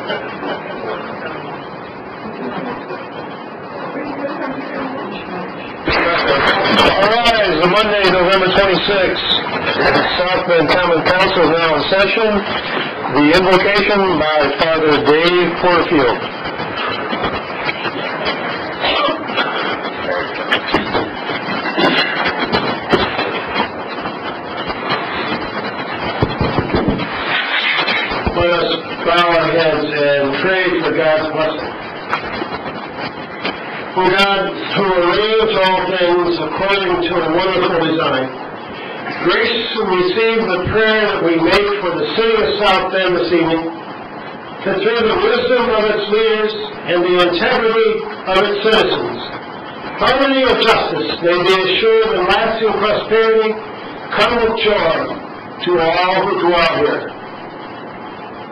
All right, it's Monday, November 26th. South Bend Common Council is now in session. The invocation by Father Dave Porterfield. Let us bow our heads and pray for God's blessing. For God, who arranged all things according to a wonderful design, grace to receive the prayer that we make for the city of South Bend this evening, that through the wisdom of its leaders and the integrity of its citizens, harmony and justice may be assured and lasting prosperity come with joy to all who dwell here.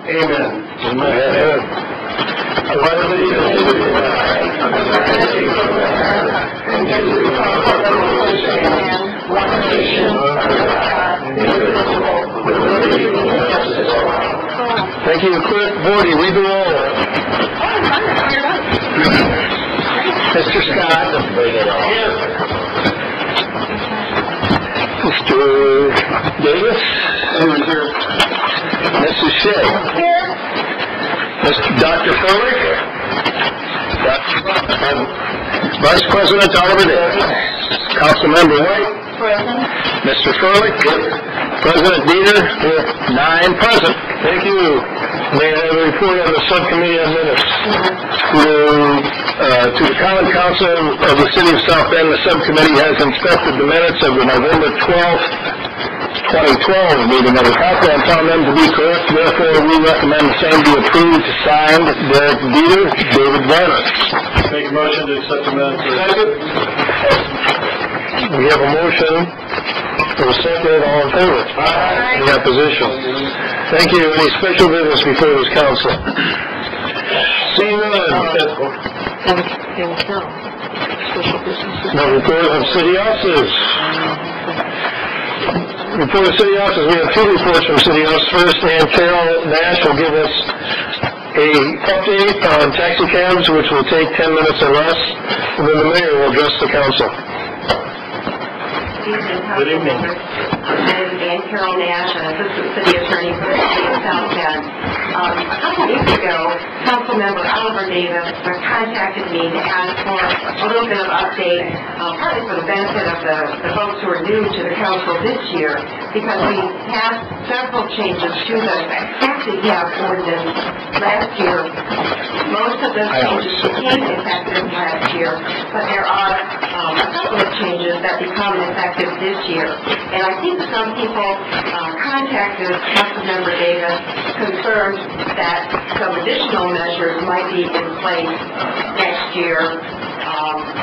Amen. Amen. I want to leave Thank you. Clerk Vorty, read the roll. Mr. Scott. Mr. Davis. Mrs. Shea. Dr. Furlick. Vice President Oliver Davis. Councilmember White. Present. Mr. Furlick. President Dieter. 9 present. Thank you. May I have a report on the subcommittee on minutes? To the Common Council of the City of South Bend, the subcommittee has inspected the minutes of the November 12th, 2012 meeting of the council and found them to be correct. Therefore, we recommend the same be approved. Signed, Derek Dieter, David Warner. Make a motion to accept the minutes. Second. We have a motion. For a second, all in favor? Aye. Any opposition? Thank you. Any special business before this council? Seeing none. No report of city offices. Report of city offices. We have 2 reports from city offices. First, Ann Carol Nash will give us a update on taxi cabs, which will take 10 minutes or less, and then the mayor will address the council. Good evening. My name is Ann Carol Nash, an assistant city attorney for the city of South Bend. A couple weeks ago, Councilmember Oliver Davis contacted me to ask for a little bit of update, partly for the benefit of the folks who are new to the council this year, because we had several changes to the taxi cab ordinance last year. Most of those changes became effective last year, but there are a couple of changes that become effective this year. And I think some people contacted Councilmember Davis concerned that some additional measures might be in place next year.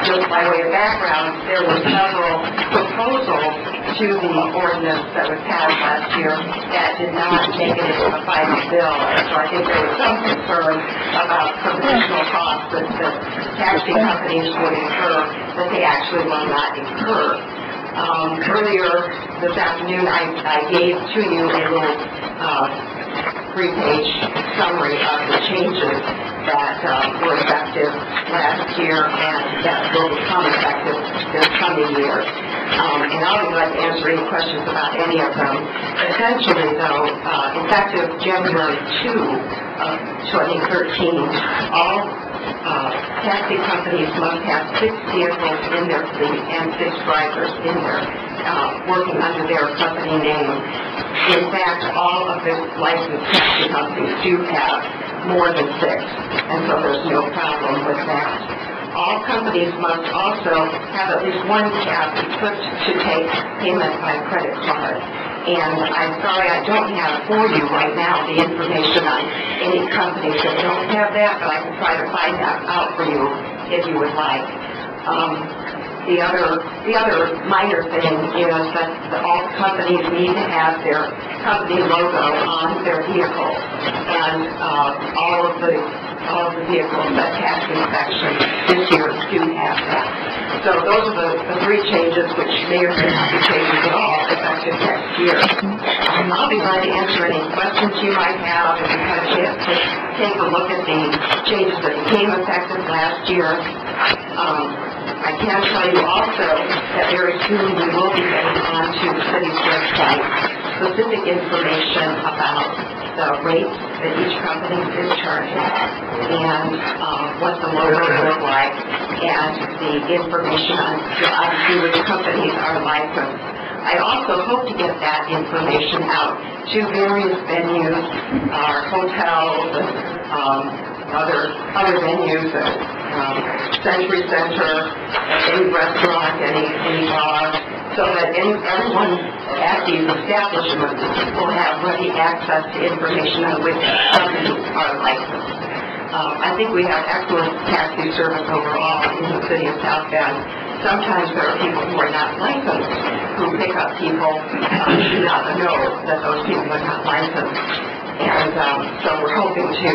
Just by way of background, there were several proposals to the ordinance that was passed last year that did not make it into a final bill. And so I think there was some concern about some additional costs that the taxi companies would incur that they actually will not incur. Earlier this afternoon, I gave to you a little 3-page summary of the changes that were effective last year and that will become effective this coming year. And I would like to answer any questions about any of them. Essentially, though, effective January 2 of 2013, all taxi companies must have 6 vehicles in their fleet and 6 drivers in there working under their company name. In fact, all of the licensed taxi companies do have more than 6, and so there's no problem with that. All companies must also have at least one cab equipped to take payment by credit card. And I'm sorry I don't have for you right now the information on any companies that don't have that, but I can try to find that out for you if you would like. The other minor thing is that all companies need to have their company logo on their vehicle, and all of the all of the vehicles that pass inspection this year do have that. So those are the three changes, which may or may not be changes at all, effective next year. I'll be glad to answer any questions you might have if you've had a chance to take a look at the changes that became effective last year. I can tell you also that very soon we will be getting onto the city's website specific information about the rates that each company is charging and what the logos look like and the information on obviously which companies are licensed. I also hope to get that information out to various venues, our hotels and other venues, Century Center, any restaurant, any bar, so that everyone at these establishments will have ready access to information on which companies are licensed. I think we have excellent taxi service overall in the city of South Bend. Sometimes there are people who are not licensed who pick up people who do not know that those people are not licensed. And so we're hoping to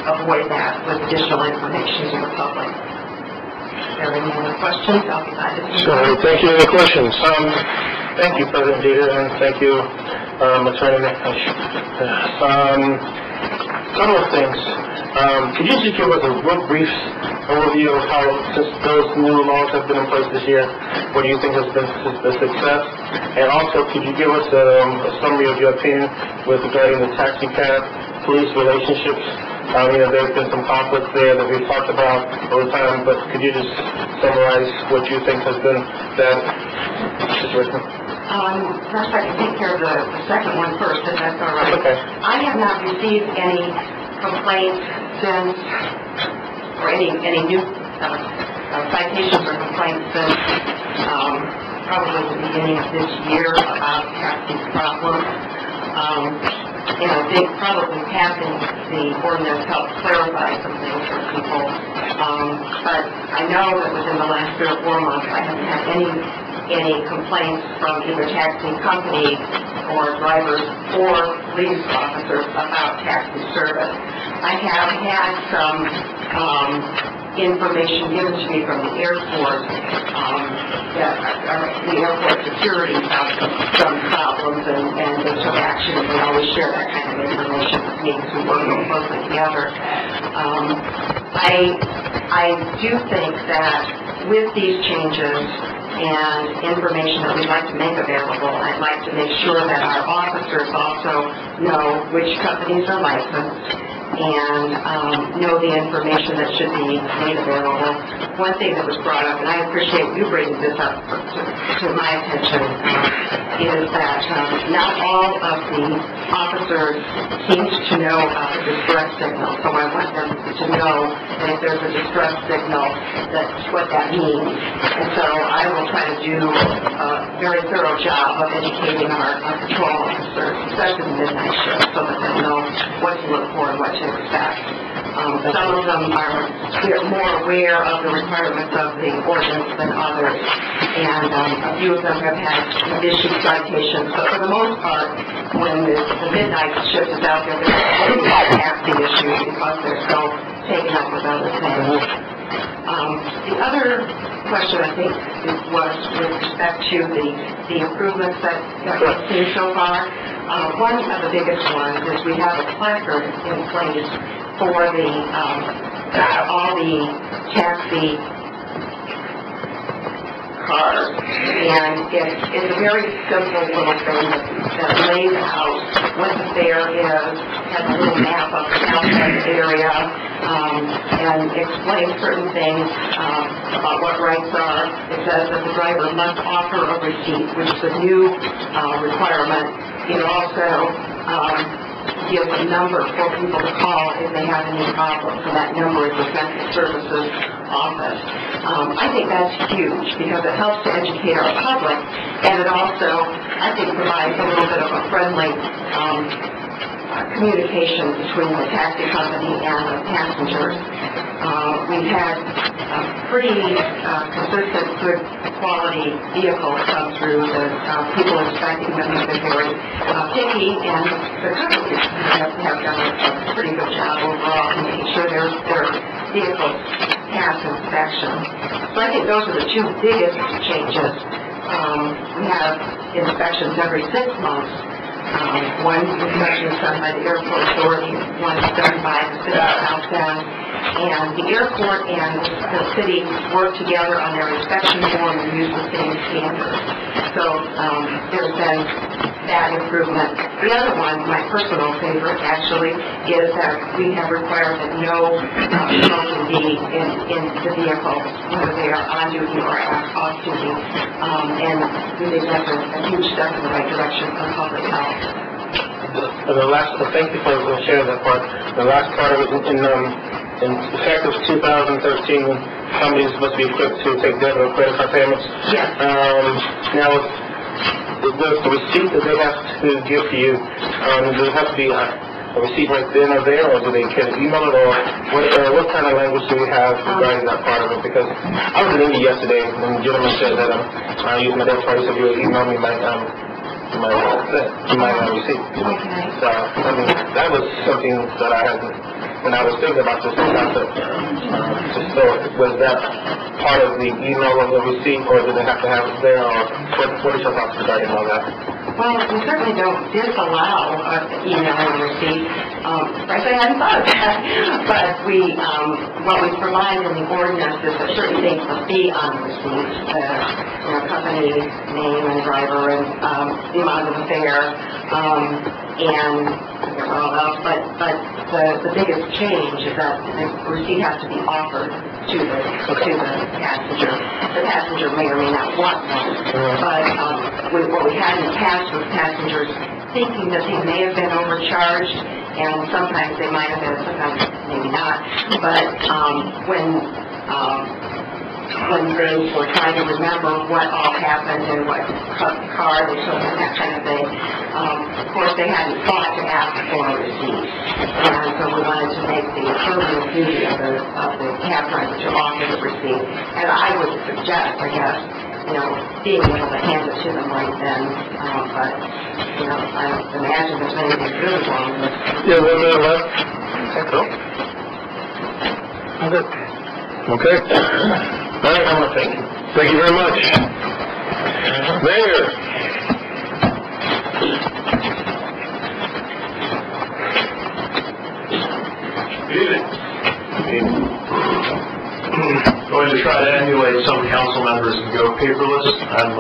avoid that with additional information to the public. If there are any other questions, I'll be glad to answer. Sure, thank you. Any questions? Thank you, President Dieter, and thank you, Attorney McNish. Couple of things. Could you just give us a real brief overview of how, since those new laws have been in place this year, what do you think has been the success? And also, could you give us a summary of your opinion regarding the taxi cab police relationships? There's been some conflicts there that we've talked about over time, but could you just summarize what you think has been that situation? Perhaps I can take care of the second one first, if that's all right. Okay. I have not received any complaints since, or any new citations or complaints since probably the beginning of this year about taxi problems. And I think probably passing the ordinance helped clarify some things for people. But I know that within the last 3 or 4 months I haven't had any complaints from either taxi companies or drivers or police officers about taxi service. I have had some information given to me from the Air Force that the airport security found some problems and they took action, and they always share that kind of information with me because we work real closely together. I do think that with these changes and information that we'd like to make available, I'd like to make sure that our officers also know which companies are licensed and know the information that should be made available. One thing that was brought up, and I appreciate you bringing this up to my attention, is that not all of the officers seem to know about the distress signal. So I want them to know that if there's a distress signal, that's what that means. And so I will try to do a very thorough job of educating our patrol officers, especially the midnight shift, so that they know what to look for and what to expect. Some of them are more aware of the requirements of the ordinance than others, and a few of them have had issued citations. But for the most part, when the midnight shift is out there, they're not taxi issues because they're so taken up with other things. The other question, I think, was with respect to the improvements that we've seen so far. One of the biggest ones is we have a placard in place for all the taxi cars, and it's a very simple little thing that lays out what the fare is, has a little map of the downtown area, and explains certain things about what rights are. It says that the driver must offer a receipt, which is a new requirement. It also gives a number for people to call if they have any problems, and that number is the Central Services Office. I think that's huge because it helps to educate our public, and it also, I think, provides a little bit of a friendly communication between the taxi company and the passengers. We've had pretty consistent, good quality vehicles come through, the people inspecting them have been very picky, and the companies have done a pretty good job overall in making sure their vehicles pass inspection. So I think those are the two biggest changes. We have inspections every 6 months. One inspection is done by the airport authority, one is done by the city of South Bend, and the airport and the city work together on their inspection form and use the same standards. So there's been that improvement. The other one, my personal favorite actually, is that we have required that no smoking be in the vehicle, whether they are on duty or off duty, and we think that's a huge step in the right direction for public health. Thank you for sharing that part. The last part of it, in effective 2013, companies must be equipped to take debit or credit card payments. Yes. Now, does the receipt that they have to give to you, does it have to be a receipt right then or there, or do they can email it, or what kind of language do we have regarding that part of it? Because I was in India yesterday, and the gentleman said that I used my debit card, so you would email me my receipt. Okay. So, I mean, that was something that I had, when I was thinking about this concept, so was that part of the email of the receipt, or do they have to have it there, or what is your thoughts regarding all that? Well, we certainly don't disallow email and receipt. Frankly, I hadn't thought of that. But what we provide in the ordinance is that certain things must be on the receipt. Company name and driver and the amount of the fare, and all else. But the biggest change is that the receipt has to be offered to the passenger. The passenger may or may not want one, but what we had in the past was passengers thinking that they may have been overcharged, and sometimes they might have been, sometimes maybe not. But when they were trying to remember what all happened and what car they took and that kind of thing, of course they hadn't thought to ask for a receipt. And so we wanted to make the affirmative duty of the cab driver to offer the receipt. And I would suggest, I guess, being able to hand it to them right then. But, I don't imagine there's anything really wrong with it. Yeah, 1 minute left. I'm good. Okay. All right, I want to thank you. Thank you very much. Mayor. Good evening. Going to try to emulate some council members and go paperless. I'm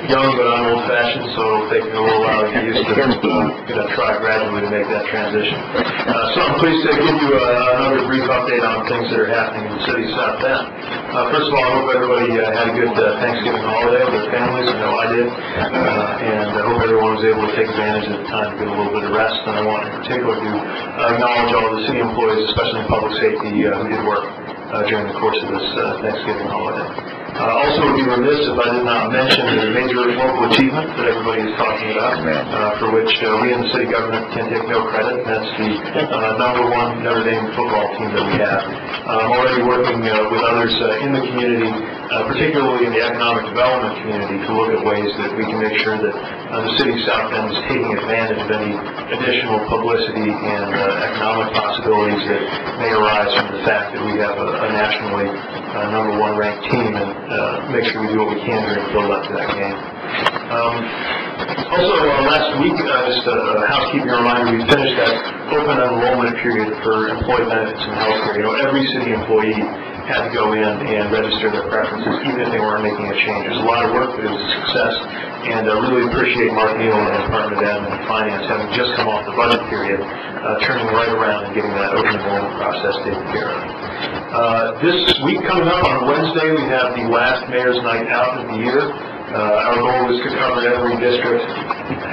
young, but I'm old-fashioned, so it'll take me a little while to get used to it. I'm going to try gradually to make that transition. So I'm pleased to give you another brief update on things that are happening in the city of South Bend. First of all, I hope everybody had a good Thanksgiving holiday with their families. I know I did. And I hope everyone was able to take advantage of the time to get a little bit of rest. And I want in particular to acknowledge all the city employees, especially in public safety, who did work during the course of this Thanksgiving holiday. Also, would be remiss if I did not mention the major local achievement that everybody is talking about, for which we in the city government can take no credit, and that's the #1 Notre Dame football team that we have. I'm already working with others in the community, particularly in the economic development community, to look at ways that we can make sure that the city of South Bend is taking advantage of any additional publicity and economic possibilities that may arise from the fact that we have a nationally #1 ranked team, and make sure we do what we can to build up to that game. Also, last week, just a housekeeping reminder, we finished that open enrollment period for employee benefits and health care. Every city employee had to go in and register their preferences, even if they weren't making a change. It was a lot of work, but it was a success, and I really appreciate Mark Neal and the Department of Admin and Finance having just come off the budget period, turning right around and getting that open enrollment process taken care of. This week coming up on Wednesday, we have the last Mayor's Night Out of the year. Our goal is to cover every district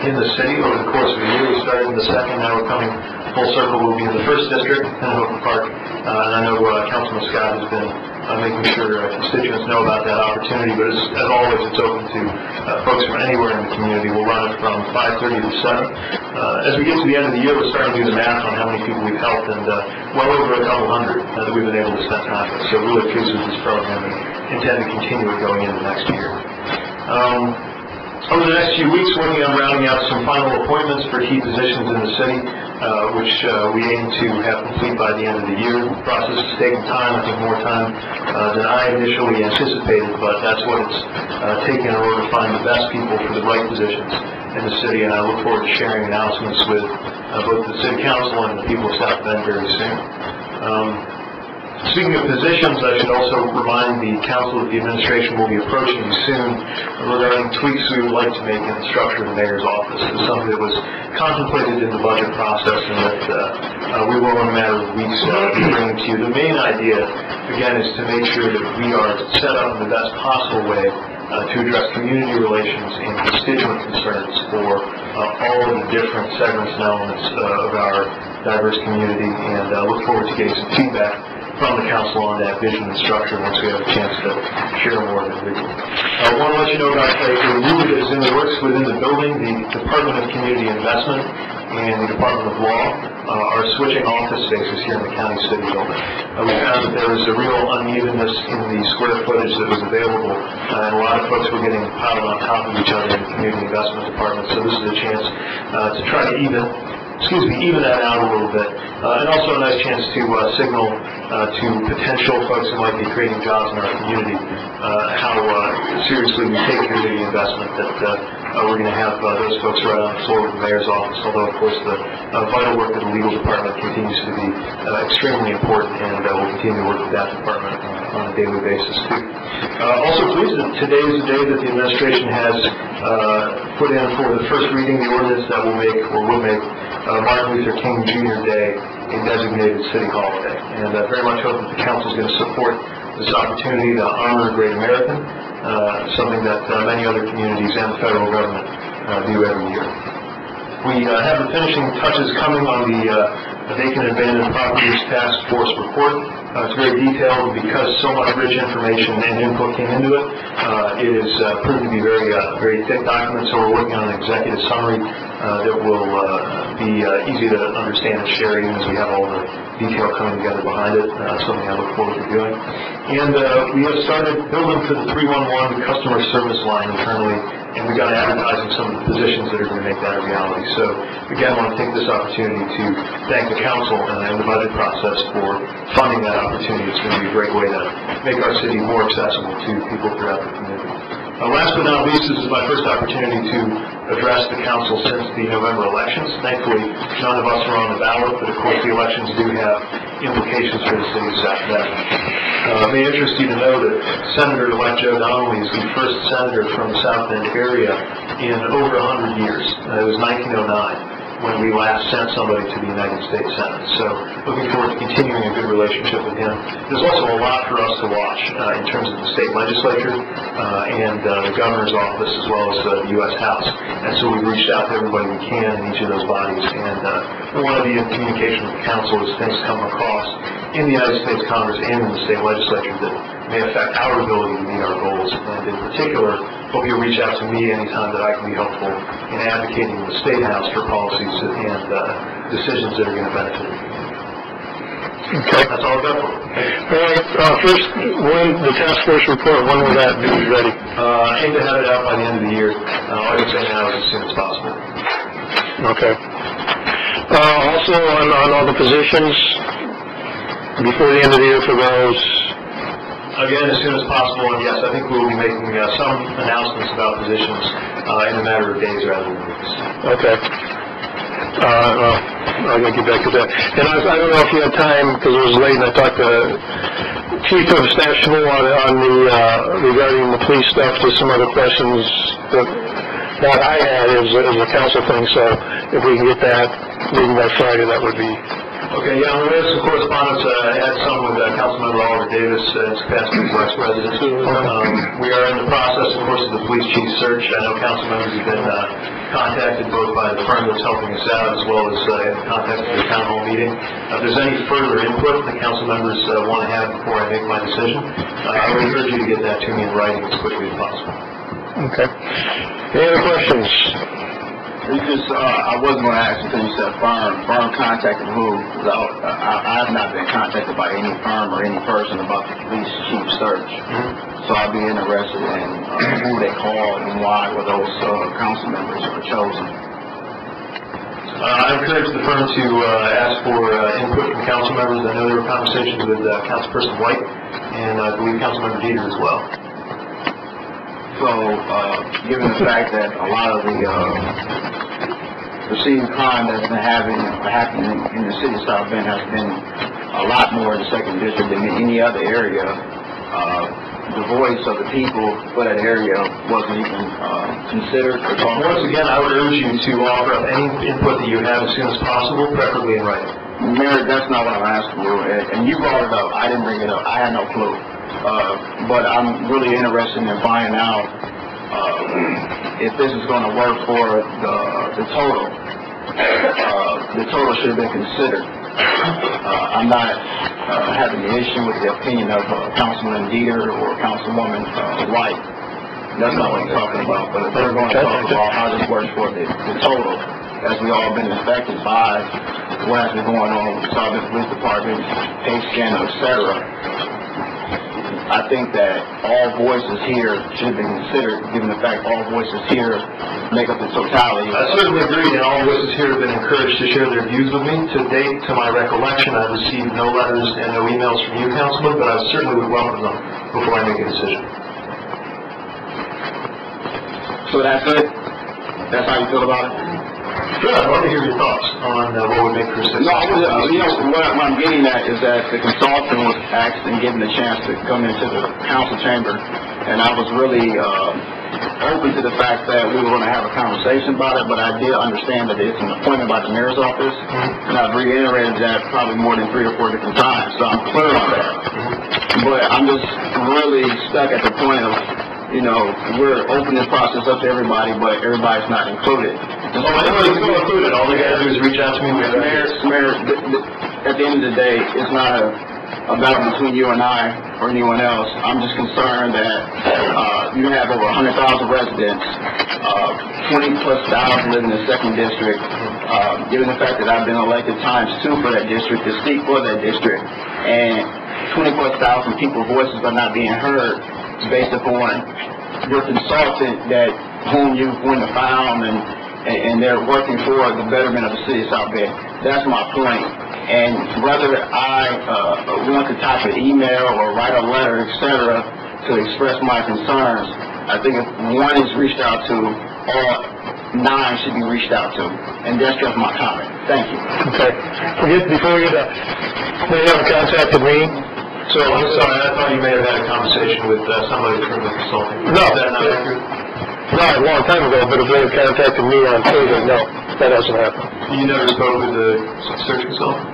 in the city over the course of the year. We started in the second, now we're coming full circle. We'll be in the first district, Hope Park, and I know Councilman Scott has been making sure constituents know about that opportunity. But as always, it's open to folks from anywhere in the community. We'll run it from 5:30 to 7. As we get to the end of the year, we're starting to do the math on how many people we've helped, and well over a couple hundred that we've been able to spend time with. So really pleased with this program and intend to continue it going into next year. Over the next few weeks, working on rounding out some final appointments for key positions in the city, which we aim to have complete by the end of the year. The process has taken time, I think more time than I initially anticipated, but that's what it's taken in order to find the best people for the right positions in the city, and I look forward to sharing announcements with both the City Council and the people of South Bend very soon. Speaking of positions, I should also remind the council that the administration will be approaching you soon regarding tweaks we would like to make in the structure of the mayor's office. This is something that was contemplated in the budget process and that we will, in a matter of weeks, be bringing to you. The main idea, again, is to make sure that we are set up in the best possible way to address community relations and constituent concerns for all of the different segments and elements of our diverse community, and look forward to getting some feedback from the council on that vision and structure once we have a chance to share more of it with you. I want to let you know about a move that is in the works within the building. The Department of Community Investment and the Department of Law are switching office spaces here in the county city building. We found that there was a real unevenness in the square footage that was available, and a lot of folks were getting piled on top of each other in the Community Investment Department, so this is a chance to try to even that out a little bit, and also a nice chance to signal to potential folks who might be creating jobs in our community how seriously we take community investment, that we're going to have those folks right on the floor with the mayor's office, although of course the vital work of the legal department continues to be extremely important, and we'll continue to work with that department on a daily basis too. Also pleased that today is the day that the administration has put in for the first reading the ordinance that will make Martin Luther King Jr. Day a designated city holiday. And I very much hope that the council is going to support this opportunity to honor a great American, something that many other communities and the federal government do every year. We have the finishing touches coming on the Vacant and Abandoned Properties Task Force report. It's very detailed, and because so much rich information and input came into it, it is proven to be very thick document, so we're working on an executive summary that will be easy to understand and share even as we have all the detail coming together behind it. Something I look forward to doing. And we have started building for the 311 customer service line internally, and we got advertising some of the positions that are going to make that a reality. So again, I want to take this opportunity to thank the council and the budget process for funding that opportunity. It's going to be a great way to make our city more accessible to people throughout the community. Last but not least, this is my first opportunity to address the council since the November elections. Thankfully, none of us are on the ballot, but of course the elections do have implications for the city of South Bend. It may interest you to know that Senator-elect Joe Donnelly is the first senator from the South Bend area in over 100 years. It was 1909 when we last sent somebody to the United States Senate. So looking forward to continuing a good relationship with him. There's also a lot for us to watch in terms of the state legislature and the governor's office, as well as the U.S. House. And so we've reached out to everybody we can in each of those bodies, and we want to be in communication with the council as things come across in the United States Congress and in the state legislature that may affect our ability to meet our goals. And in particular, hope you'll reach out to me anytime that I can be helpful in advocating in the State House for policies and decisions that are going to benefit the community. Okay. That's all I've got for you. All right. First, when the task force report, when will that be ready? Aim to have it out by the end of the year. I would say now as soon as possible. Okay. Also, on all the positions, before the end of the year for those? Again, as soon as possible, and yes, I think we'll be making some announcements about positions in a matter of days rather than weeks. Okay. I'll get back to that. And I don't know if you had time, because it was late, and I talked to Chief of Staff Schmull on the regarding the police stuff. There's some other questions that I had as a council thing, so if we can get that maybe by Friday, that would be Okay, yeah, we have some correspondence, I had some with Councilmember Oliver Davis, his capacity as vice president. We are in the process, of course, of the police chief search. I know council members have been contacted both by the firm that's helping us out, as well as contacted the town hall meeting. If there's any further input the council members want to have before I make my decision, I would encourage you to get that to me in writing as quickly as possible. Okay. Any other questions? It's just, I wasn't going to ask until you said firm. Firm contacted who? I have not been contacted by any firm or any person about the police chief search. So I'd be interested in who they called and why were those council members were chosen. I encourage the firm to ask for input from council members. I know there were conversations with Councilperson White and I believe Councilmember Dieter as well. So, given the fact that a lot of the perceived crime that's been happening in the city of South Bend has been a lot more in the second district than in any other area, the voice of the people for that area wasn't even considered or talked about. Once again, I would urge you to offer up any input that you have as soon as possible, preferably in writing. Mayor, that's not what I'm asking you, and you brought it up. I didn't bring it up. I had no clue. But I'm really interested in finding out if this is going to work for the total. The total should have been considered. I'm not having an issue with the opinion of Councilman Dieter or Councilwoman White. That's not what I'm talking about. But if they're going to talk about how this works for the total, as we all been affected by what has been going on with the South Bend Police Department, pay scandal, etc. I think that all voices here should be considered, given the fact all voices here make up the totality. I certainly agree, and all voices here have been encouraged to share their views with me. To date, to my recollection, I've received no letters and no emails from you, Councilman, but I certainly would welcome them before I make a decision. So that's it? That's how you feel about it? Good. I'd love to hear your thoughts on what would make for a successful. What I'm getting at is that the consultant was asked and given the chance to come into the council chamber, and I was really open to the fact that we were going to have a conversation about it, but I did understand that it's an appointment by the mayor's office, and I've reiterated that probably more than 3 or 4 different times, so I'm clear on that. But I'm just really stuck at the point of, we're opening the process up to everybody, but everybody's not included. Everybody's still included. All they got to do is reach out to me. Mayor, at the end of the day, it's not a battle between you and I or anyone else. I'm just concerned that you have over 100,000 residents, 20+ thousand live in the second district. Given the fact that I've been elected ×2 for that district, to speak for that district, and 20+ thousand people's voices are not being heard based upon your consultant whom you've went and found and they're working for the betterment of the city of South Bend. That's my point. And whether I want to type an email or write a letter, etc., to express my concerns, I think if one is reached out to, all 9 should be reached out to. And that's just my comment. Thank you. Okay. Before we get done, they haven't contacted me. So, I'm sorry, I thought you may have had a conversation with somebody from the consulting. No. Is that not accurate? No, a long time ago, but if they contacted me on Thursday, no, that hasn't happened. You never spoke with the search consultant?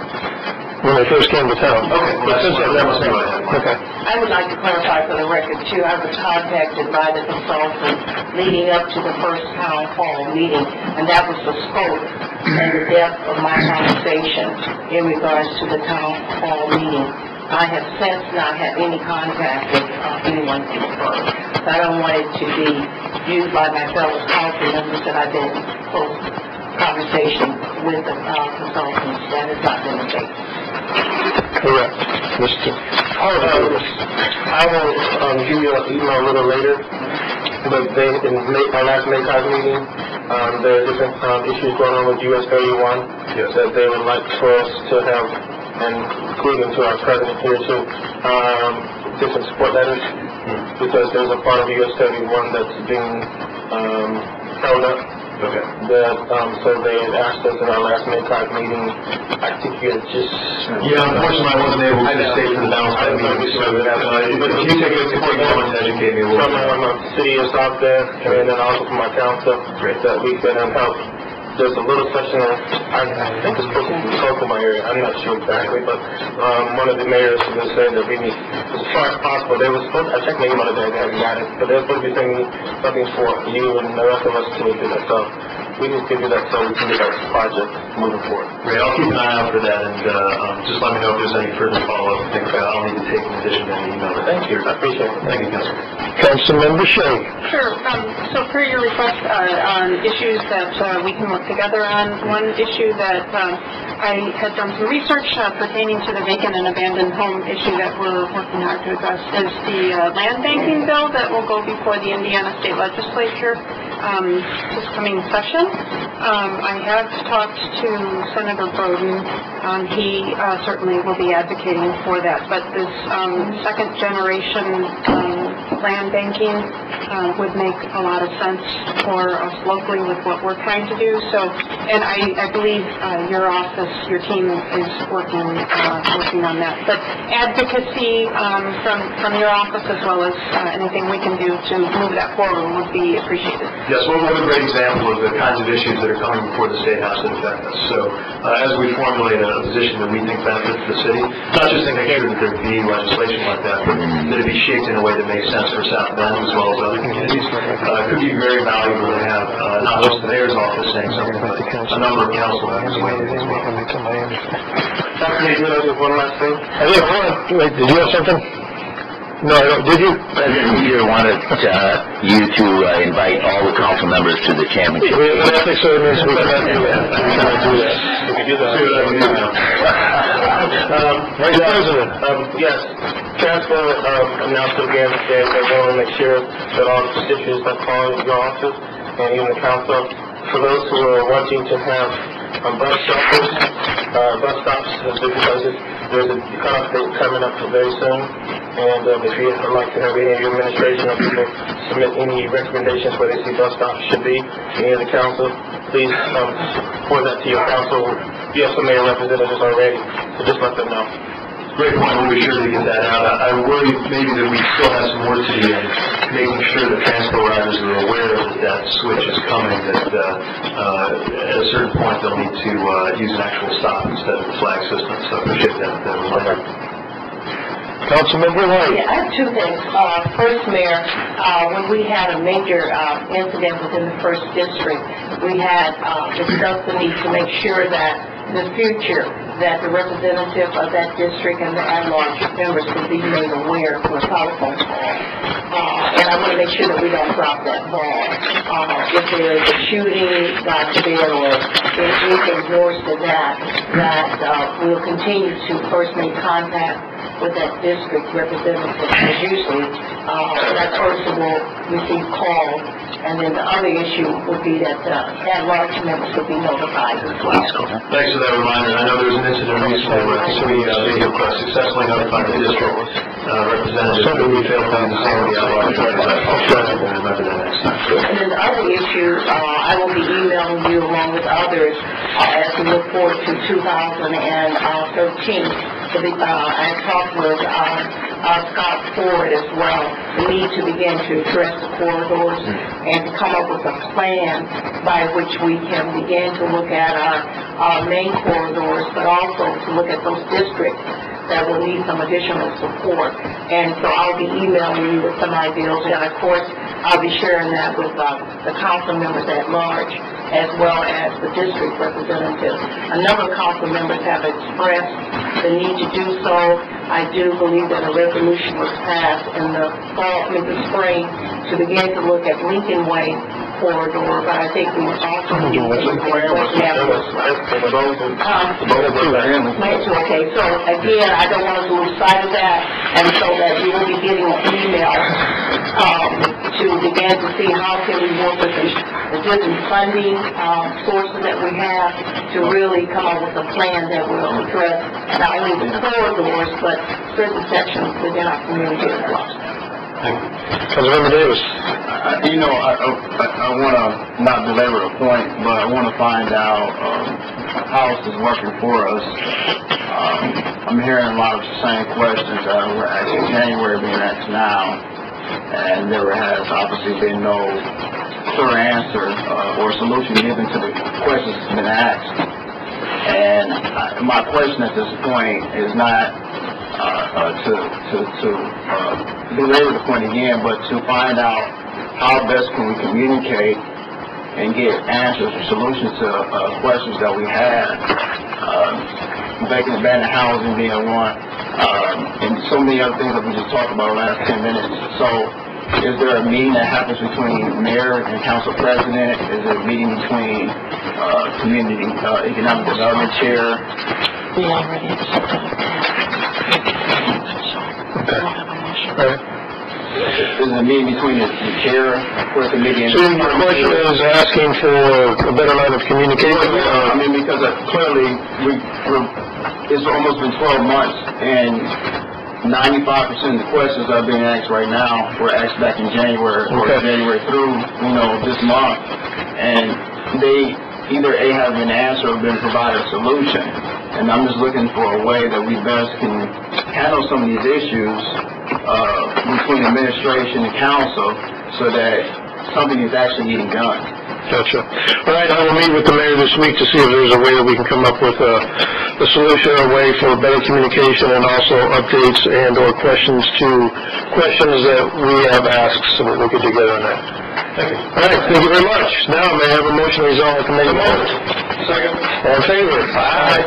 When they first came to town. Okay, well, that must be what I had. Okay. I would like to clarify for the record, too, I was contacted by the consultant leading up to the first town hall meeting, and that was the scope and the depth of my conversation in regards to the town hall meeting. I have since not had any contact with anyone from the firm, so I don't want it to be viewed by my fellow council members that I've been in close conversation with the consultants. That has not been the case. Correct. Mr. I will give you an email a little later, but in our last MACOG meeting, there are different issues going on with US 31 that they would like for us to have, and including to our president here too, different support letters, because there's a part of US 31 that's being held up. Okay. So they had asked us in our last MACOG meeting, I think you had just... Yeah, unfortunately I wasn't able to stay for the balance of that meeting, so but if you take a moment to educate me a little bit. From the city of South Bend, and then also from our council, that we could help there's a little section, I think it's supposed to be close to my area, I'm not sure exactly, but one of the mayors was saying that we need, as far as possible, they were supposed, I checked my email today, they haven't got it, but they're supposed to be sending something for you and the rest of us to do that, so we need to do that so we can get our project moving forward. Great, I'll keep an eye out for that, and just let me know if there's any further follow-up. I think I'll need to take in addition to any email. Thank you, I appreciate it. Thank you, Councilman. Councilmember Shea. Sure. So per your request on issues that we can work together on, one issue that I had done some research pertaining to the vacant and abandoned home issue that we're working hard to address is the land banking bill that will go before the Indiana State Legislature this coming session. I have talked to Senator Broden. He certainly will be advocating for that. But this second generation land banking would make a lot of sense for us locally with what we're trying to do. So, and I believe your office, your team is working on that. But advocacy from your office as well as anything we can do to move that forward would be appreciated. Yes, well, we have a great example of the kinds of issues that are coming before the State House that affect us. So, as we formulate a position that we think benefits the city, not just to make sure that there be legislation like that, but that it be shaped in a way that makes sense for South Bend as well as other communities, it could be very valuable to have not just the mayor's office saying something, but a number of council members weighing in as well. Dr. Nadeau, just one last thing. Wait, did you have something? No, I don't. Did you? President Peter wanted you to invite all the council members to the championship. I think so. We cannot do that. We cannot do that. We can do that. See what I can do now. Vice President. Yes, Chancellor announced again that they want to make sure that all the constituents that call your office and even the council, for those who are wanting to have bus shelters, bus stops at different places, there's a cutoff date coming up very soon. And if you would like to have any of your administration or people submit any recommendations where they see bus stops should be, any of the council, please forward that to your council. You have some mayor representatives already, so just let them know. Great point, we'll be sure to get that out. I worry maybe that we still have some work to do in making sure that transport riders are aware that that switch is coming, that at a certain point they'll need to use an actual stop instead of the flag system, so I appreciate that reminder. Councilmember White. Yeah, I have two things. First, Mayor, when we had a major incident within the first district, we had discussed the need to make sure that in the future that the representative of that district and the at-large members could be made aware for a telephone call. And I want to make sure that we don't drop that ball. If there is a shooting, God forbid, or anything worse than that we'll continue to first make contact with that district representative. Because usually that person will receive calls, and then the other issue would be that at-large members would be notified as well. Thanks for that reminder. I know there was an incident recently where we successfully notified the district representative that we failed to do the same with the at-large members. I'll try to remember that next time. And then the other issue, I will be emailing you along with others as we look forward to 2013. I talked with Scott Ford as well, the need to begin to address the corridors and to come up with a plan by which we can begin to look at our main corridors, but also to look at those districts that will need some additional support. And so I'll be emailing you with some ideas, and of course, I'll be sharing that with the council members at large, as well as the district representatives. A number of council members have expressed the need to do so. I do believe that a resolution was passed in the spring to begin to look at Lincoln Way corridor, but I think we also need to look at Okay, so again, I don't want us to lose sight of that, and so that you will be getting an email to begin to see how can we work with the different funding sources that we have to really come up with a plan that will address not only the corridors, but certain sections within our community as well. Councilmember Davis. I want to not belabor a point, but I want to find out how this is working for us. I'm hearing a lot of the same questions that were asked in January being asked now, and there has obviously been no clear answer or solution given to the questions have been asked. And my question at this point is not to belabor the point again, but to find out how best can we communicate and get answers or solutions to questions that we have. Vacant abandoned housing being one, and so many other things that we just talked about in the last 10 minutes. So, is there a meeting that happens between mayor and council president? Is there a meeting between community economic development chair? We already accepted it. Right. Is there a meeting between the chair for the committee and... So your question is asking for a better line of communication? I mean, because clearly it's almost been 12 months, and 95% of the questions that are being asked right now were asked back in January, or January through, this month, and they either A, have been answered or been provided a solution. And I'm just looking for a way that we best can handle some of these issues between administration and council so that something is actually getting done. Gotcha. All right, I will meet with the mayor this week to see if there's a way that we can come up with a solution, a way for better communication, and also updates and or questions that we have asked, so that we could do together on that. Thank you. All right, thank you very much. Now, may I have a motion to resolve the committee? Second. All in favor? Aye.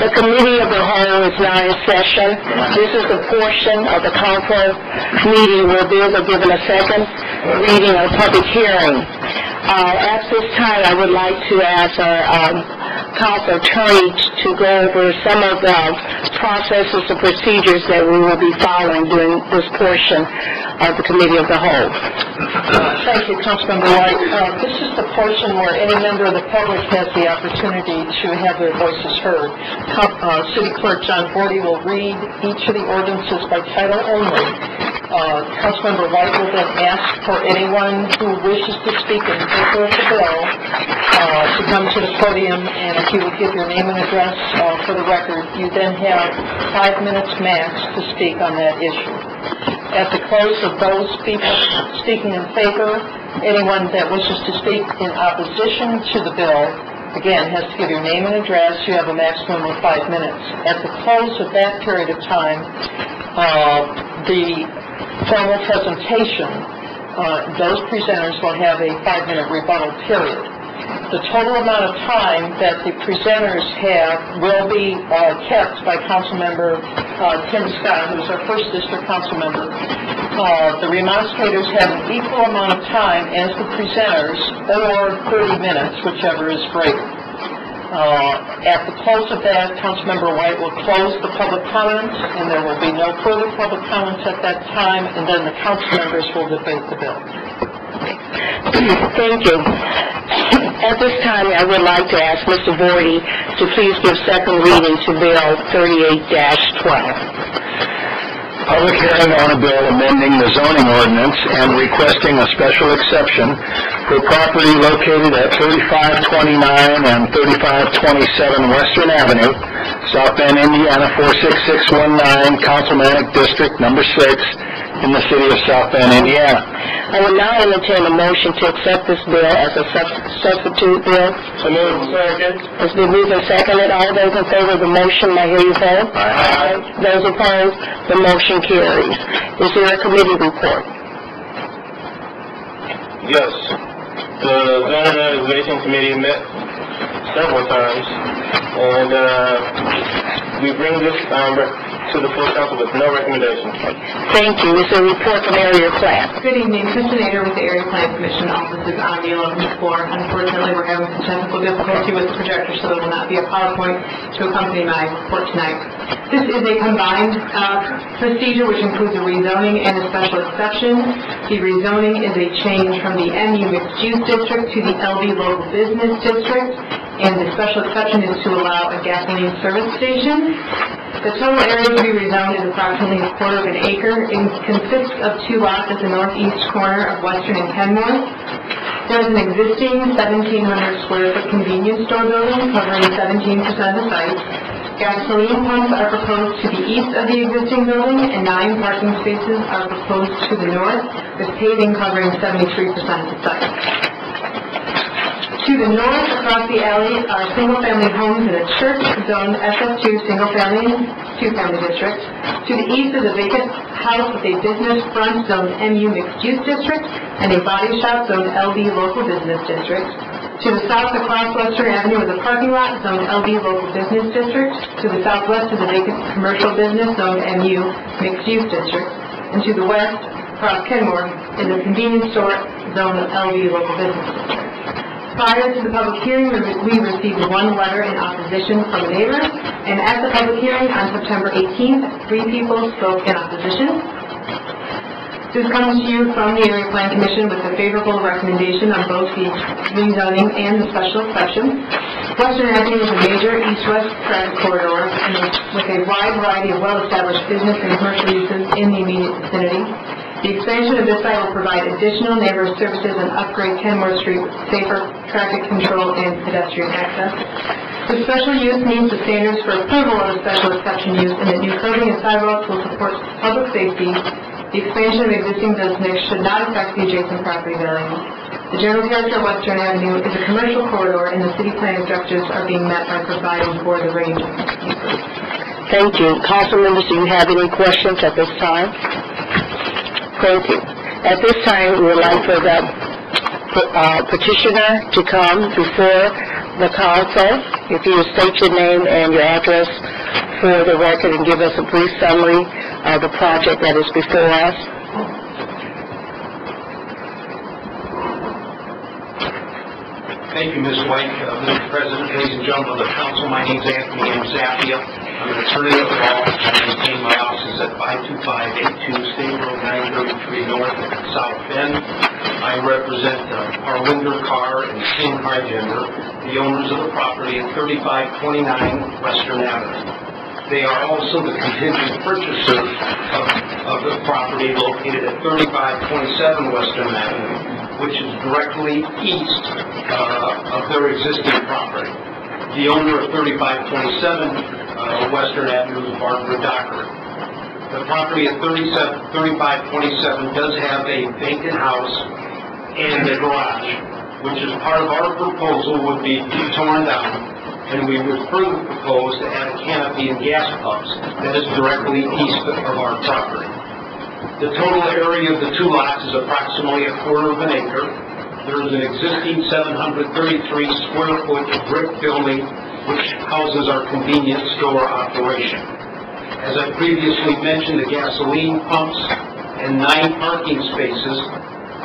The Committee of the Whole is now in session. This is the portion of the council meeting where bills are given a second reading or public hearing. At this time, I would like to ask our council attorney to go over some of the processes and procedures that we will be following during this portion of the Committee of the Whole. Thank you, Councilmember White. This is the portion where any member of the public has the opportunity to have their voices heard. City Clerk John Bordy will read each of the ordinances by title only. Councilmember White will then ask for anyone who wishes to speak in favor of the bill to come to the podium, and if you would give your name and address for the record, you then have 5 minutes max to speak on that issue. At the close of those people speaking in favor, anyone that wishes to speak in opposition to the bill, again, has to give your name and address. You have a maximum of 5 minutes. At the close of that period of time, the formal presentation, those presenters will have a 5-minute rebuttal period. The total amount of time that the presenters have will be kept by Councilmember Tim Scott, who is our 1st District Council member. The remonstrators have an equal amount of time as the presenters, or 30 minutes, whichever is greater. At the close of that, Councilmember White will close the public comments, and there will be no further public comments at that time, and then the council members will debate the bill. Thank you. At this time, I would like to ask Mr. Bordy to please give second reading to Bill 38-12. Public hearing on a bill amending the zoning ordinance and requesting a special exception for property located at 3529 and 3527 Western Avenue, South Bend, Indiana 46619, Councilmanic District Number 6, in the city of South Bend, Indiana. I will now entertain a motion to accept this bill as a substitute bill. So moved. Second. It's been moved and seconded. All those in favor of the motion, may I hear you vote? Aye. Those opposed, the motion carries. Is there a committee report? Yes. The Zoning Renovation Committee met several times, and we bring this to the full council with no recommendation. Thank you. Is there a report from Area Plan? Good evening, Kristen Nader with the Area Plan Commission. Office is on the 11th floor. Unfortunately, we're having some technical difficulty with the projector, so there will not be a PowerPoint to accompany my report tonight. This is a combined procedure which includes a rezoning and a special exception. The rezoning is a change from the MU Mixed Use District to the LB Local Business District, and the special exception is to allow a gasoline service station. The total area to be rezoned is approximately a quarter of an acre. It consists of 2 lots at the northeast corner of Western and Kenmore. There is an existing 1,700 square foot convenience store building covering 17% of the site. Gasoline pumps are proposed to the east of the existing building, and 9 parking spaces are proposed to the north, with paving covering 73% of the site. To the north, across the alley, are single-family homes in a church zoned SF2 single-family and two-family district. To the east is a vacant house with a business front zoned MU mixed-use district and a body shop zoned LB local business district. To the south, across Western Avenue, is a parking lot zoned LB local business district. To the southwest is a vacant commercial business zoned MU mixed-use district. And to the west, across Kenmore, is a convenience store zoned LB local business district. Prior to the public hearing, we received 1 letter in opposition from neighbors, and at the public hearing on September 18th, 3 people spoke in opposition. This comes to you from the Area Plan Commission with a favorable recommendation on both the rezoning and the special exception. Western Avenue is a major east-west traffic corridor and with a wide variety of well-established business and commercial uses in the immediate vicinity. The expansion of this site will provide additional neighborhood services and upgrade Kenmore Street with safer traffic control and pedestrian access. The special use meets the standards for approval of a special exception use, and that new curbing and sidewalks will support public safety. The expansion of existing business should not affect the adjacent property value. The general character of Western Avenue is a commercial corridor, and the city plan objectives are being met by providing for the range of uses. Thank you. Council members, do you have any questions at this time? Thank you. At this time, we would like for the petitioner to come before the council. If you would state your name and your address for the record and give us a brief summary of the project that is before us. Thank you, Ms. White. Mr. President, ladies and gentlemen of the council, my name is Anthony M. Zappia. I'm an attorney at law. I maintain my offices at 52582 State Road 933 North and South Bend. I represent Arwinder Carr and Tim Hargender, the owners of the property at 3529 Western Avenue. They are also the contingent purchaser of the property located at 3527 Western Avenue, which is directly east of their existing property. The owner of 3527 Western Avenue is Barbara Dockery. The property at 3527 does have a vacant house and a garage, which is part of our proposal would be torn down, and we would further propose to add a canopy and gas pumps that is directly east of our property. The total area of the 2 lots is approximately a quarter of an acre. There is an existing 733 square foot brick building which houses our convenience store operation. As I previously mentioned, the gasoline pumps and 9 parking spaces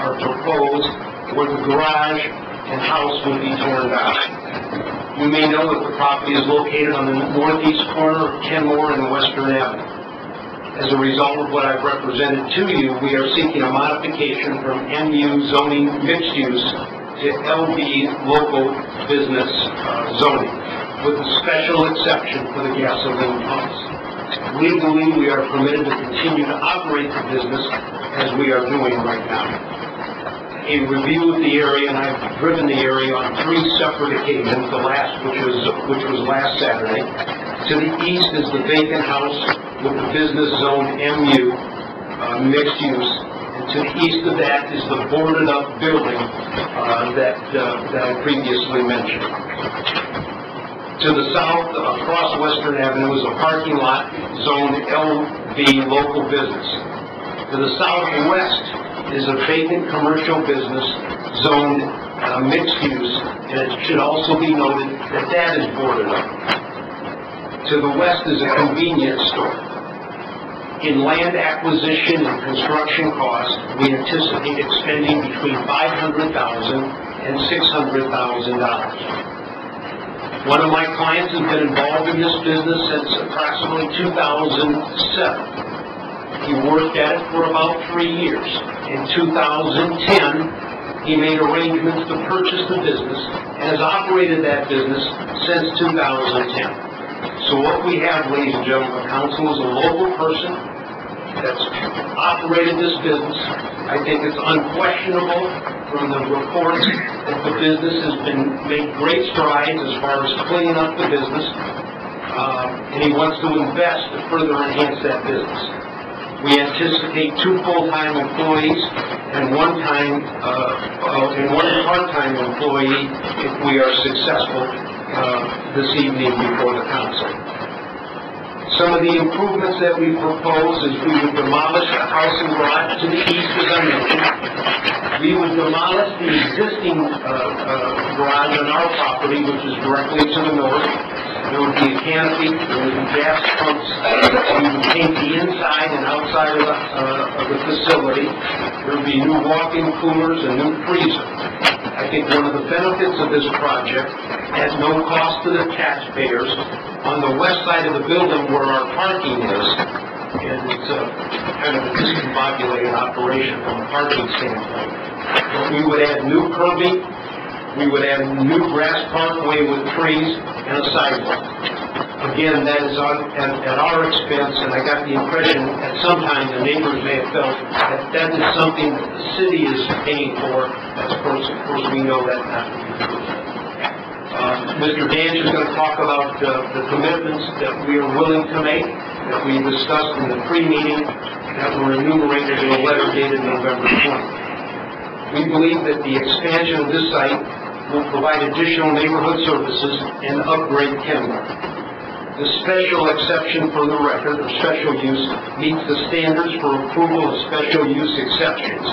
are proposed where the garage and house will be torn down. You may know that the property is located on the northeast corner of Kenmore and Western Avenue. As a result of what I've represented to you, we are seeking a modification from MU zoning mixed use to LB local business zoning, with a special exception for the gasoline pumps. Legally, we are permitted to continue to operate the business as we are doing right now. A review of the area, and I've driven the area on 3 separate occasions, the last which was last Saturday. To the east is the vacant house with the business zone MU mixed use, and to the east of that is the boarded up building that I previously mentioned. To the south, across Western Avenue, is a parking lot zoned LB local business. To the southwest is a vacant commercial business zoned mixed use, and it should also be noted that that is boarded up. To the west is a convenience store. In land acquisition and construction costs, we anticipate expending between $500,000 and $600,000. One of my clients has been involved in this business since approximately 2007. He worked at it for about 3 years. In 2010, He made arrangements to purchase the business and has operated that business since 2010. So what we have, ladies and gentlemen of council, is a local person that's operated this business. I think it's unquestionable from the reports that the business has made great strides as far as cleaning up the business, and he wants to invest to further enhance that business. We anticipate 2 full-time employees and one part-time employee if we are successful this evening before the council. Some of the improvements that we propose is we would demolish the house and garage to the east, as I mentioned. We would demolish the existing garage on our property, which is directly to the north. There would be a canopy, there would be gas pumps. We would paint the inside and outside of the facility. There would be new walk-in coolers and new freezer. I think one of the benefits of this project, at no cost to the taxpayers, on the west side of the building where our parking is, and it's kind of a discombobulated operation from a parking standpoint. But we would add new curbing, we would add a new grass parkway with trees and a sidewalk. Again, that is at our expense, and I got the impression at some time the neighbors may have felt that is something that the city is paying for. Of course, we know that not to be true. Mr. Danch is going to talk about the commitments that we are willing to make, that we discussed in the pre-meeting, that were enumerated in a letter dated November 20th. We believe that the expansion of this site will provide additional neighborhood services and upgrade Kenmore. The special exception for the record, or special use, meets the standards for approval of special use exceptions,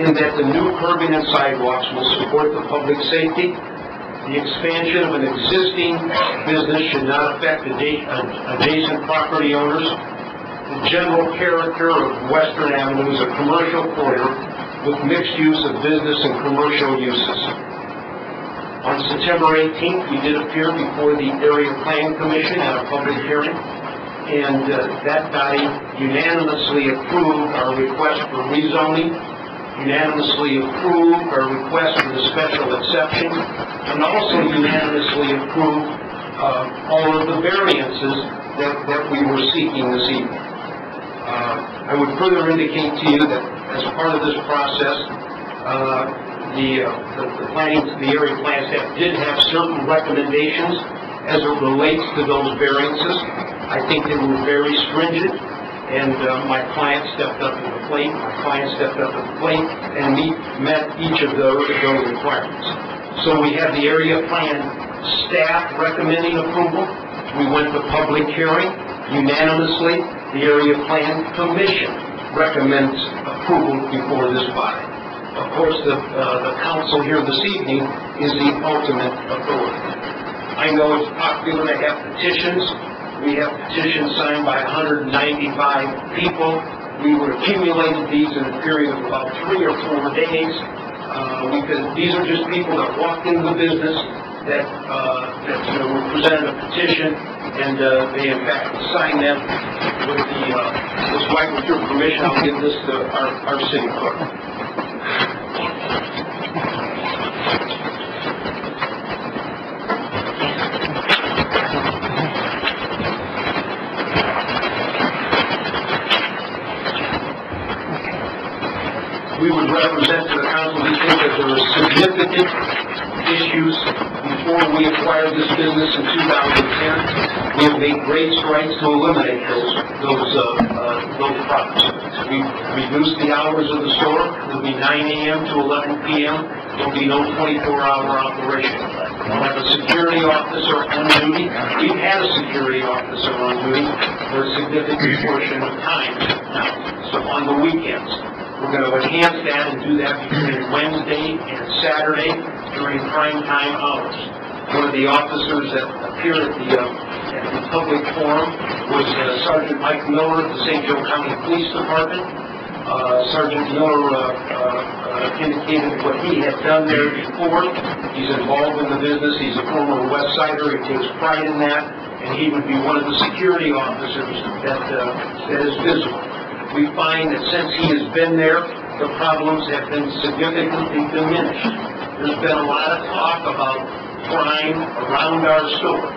in that the new curbing and sidewalks will support the public safety. The expansion of an existing business should not affect adjacent property owners. The general character of Western Avenue is a commercial corridor with mixed use of business and commercial uses. On September 18th, we did appear before the Area Plan Commission at a public hearing, and that body unanimously approved our request for rezoning, unanimously approved our request for the special exception, and also unanimously approved all of the variances that we were seeking this evening. I would further indicate to you that as part of this process, the area plan staff did have certain recommendations as it relates to those variances. I think they were very stringent, and my client stepped up to the plate. And met each of those requirements. So we have the area plan staff recommending approval. We went to public hearing unanimously. The area plan commission recommends approval before this body. Of course, the council here this evening is the ultimate authority. I know it's popular to have petitions. We have petitions signed by 195 people. We would accumulate these in a period of about 3 or 4 days. These are just people that walked into the business that were presented a petition, and they in fact signed them. Ms. White, with your permission, I'll give this to our city clerk. We would represent to the council, we think that there are significant issues before we acquired this business in 2010. We have made great strides to eliminate those problems. We've reduced the hours of the store. It'll be 9 a.m. to 11 p.m. There'll be no 24-hour operation. We'll have a security officer on duty. We've had a security officer on duty for a significant portion of time now, so on the weekends. We're going to enhance that and do that between Wednesday and Saturday during prime time hours. One of the officers that appeared at the public forum was Sergeant Mike Miller of the St. Joe County Police Department. Sergeant Miller indicated what he had done there before. He's involved in the business. He's a former West Sider. He takes pride in that, and he would be one of the security officers that is visible. We find that since he has been there, the problems have been significantly diminished. There's been a lot of talk about crime around our store.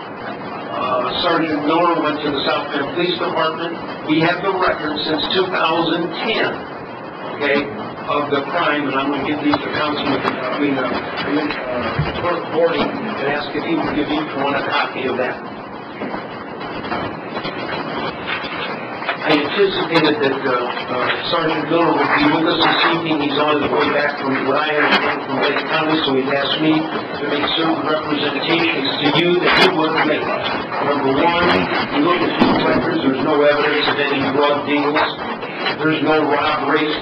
Sergeant Miller went to the South Bend Police Department. We have the record since 2010, okay, of the crime, and I'm going to give these to Clerk Bordy and ask if he would give each one a copy of that. I anticipated that Sergeant Miller would be with us this evening. He's on his way back from what I understand from Lake County, so he's asked me to make certain representations to you that he wouldn't make. Number one, you look at these records, there's no evidence of any drug deals, there's no robberies,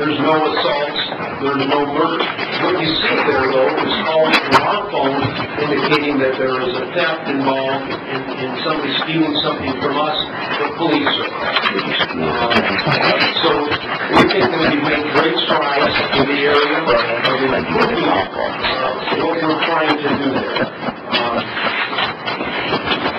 there's no assaults, there's no murder. What you see there, though, is calls from our phone indicating that there is a theft involved in somebody stealing something from us. The police are so we think that we've made great strides in the area of improving what we're trying to do there.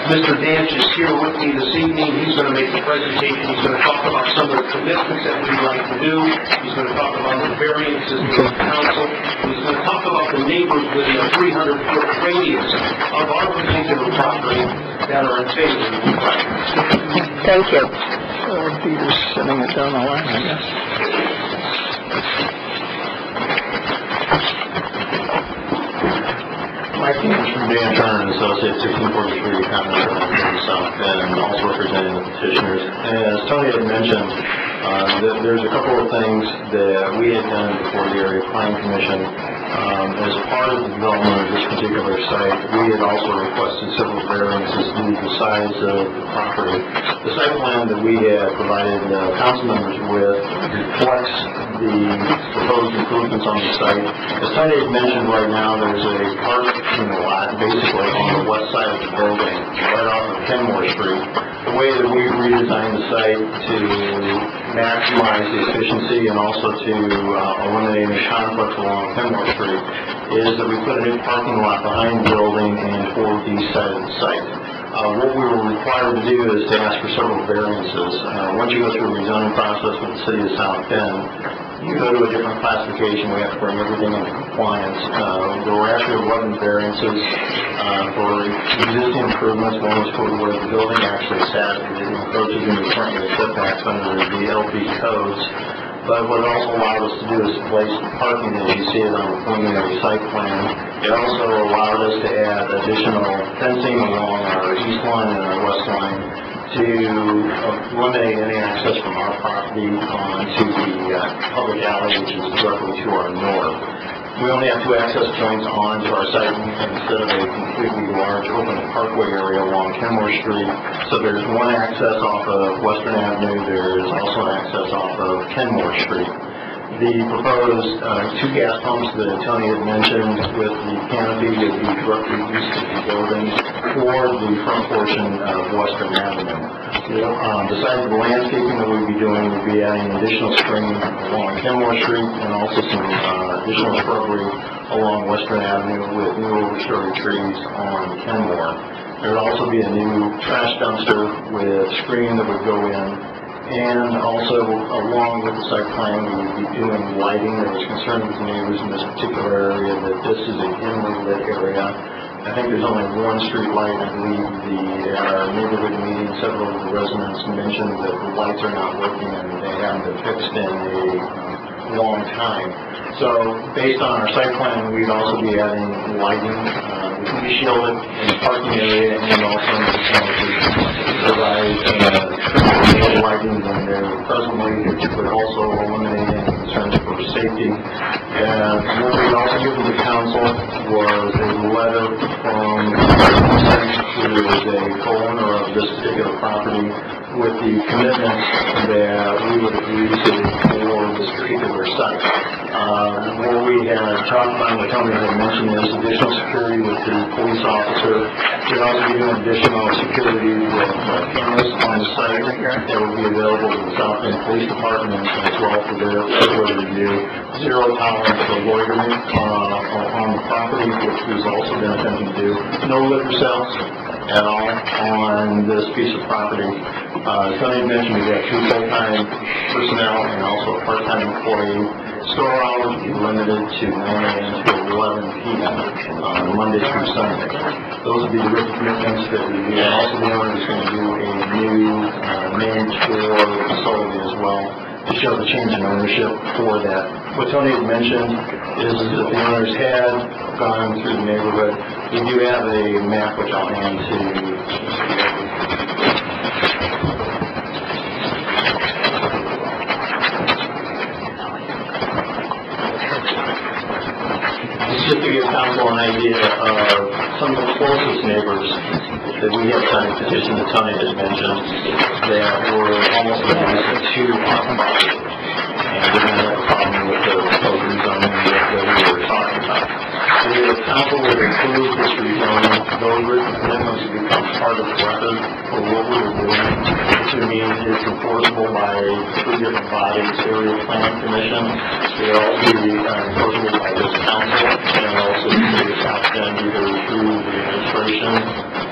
Mr. Danch is here with me this evening. He's going to make the presentation. He's going to talk about some of the commitments that we'd like to do. He's going to talk about the variances to the council. He's going to talk about the neighbors within a 300-foot radius of our particular property that are in favor of the project. Thank you. Peter's sending it down the line, I guess. Mike Danch from Dan Turner and Associates, 1643 Common Street, South Bend, and also representing the petitioners. As Tony had mentioned, there's a couple of things that we had done before the Area Planning Commission. As part of the development of this particular site, we had also requested several variances due to the size of the property. The site plan that we had provided council members with reflects the proposed improvements on the site. As Tony had mentioned, right now there's a parking lot basically on the west side of the building, right off of Kenmore Street. The way that we redesigned the site to maximize the efficiency and also to eliminate any conflict along Kenmore Street is that we put a new parking lot behind the building and toward the east side of the site. What we were required to do is to ask for several variances. Once you go through a rezoning process with the city of South Bend, you go to a different classification. We have to bring everything into compliance. There were actually 11 variances for existing improvements. One was for where the building actually sat. It encroaches into the front yard setbacks under the LP codes. But what it also allowed us to do is to place the parking as you see it on the preliminary site plan. It also allowed us to add additional fencing along our east line and our west line to eliminate any access from our property onto the public alley, which is directly to our north. We only have two access points onto our site instead of a completely large open parkway area along Kenmore Street. So there's one access off of Western Avenue. There is also an access off of Kenmore Street. The proposed two gas pumps that Tony had mentioned with the canopy would be directly east of the building for the front portion of Western Avenue. Besides the landscaping that we'd be doing, we'd be adding additional screening along Kenmore Street and also some additional shrubbery along Western Avenue with new overstory trees on Kenmore. There would also be a new trash dumpster with screening that would go in. And also, along with the site plan, we would be doing lighting. There was concern with the neighbors in this particular area that this is a dimly lit area. I think there's only one street light. I believe the neighborhood meeting, several of the residents mentioned that the lights are not working and they haven't been fixed in a long time. So, based on our site plan, we'd also be adding lighting. We shield it in the parking area and also in the provide lighting in there presently, which would also eliminate any concerns for safety. And what we also given the council was a letter from the site who is a co-owner of this particular property with the commitments that we would agree to for this particular site. What we had talked about, what Tony had mentioned, is additional security with the police officer. We'd also be doing additional security with cameras on the site that would be available to the South Bend Police Department as well for their regular review. Zero tolerance for loitering on the property, which we've also been attempting to do. No liquor sales. at all on this piece of property. Tony mentioned we have 2 full-time personnel and also a part-time employee. Store hours will be limited to 9 a.m. to 11 p.m. on Monday through Sunday. Those will be the written commitments that we do. Also, the owner is going to do a new name for the facility as well to show the change in ownership for that. What Tony had mentioned is that the owners had gone through the neighborhood. We do have a map which I'll hand to just to give council an idea of some of the closest neighbors that we have signed a petition that Tony had mentioned that were almost adjacent to our property. And we didn't have a problem with the proposed rezoning that we were talking about. So the council would approve this rezoning. Those written commitments would become part of the record for what we were doing. To me, it's enforceable by 3 different bodies, Area Plan Commission. They will also be enforceable by this council and also the city of South Bend, either through the administration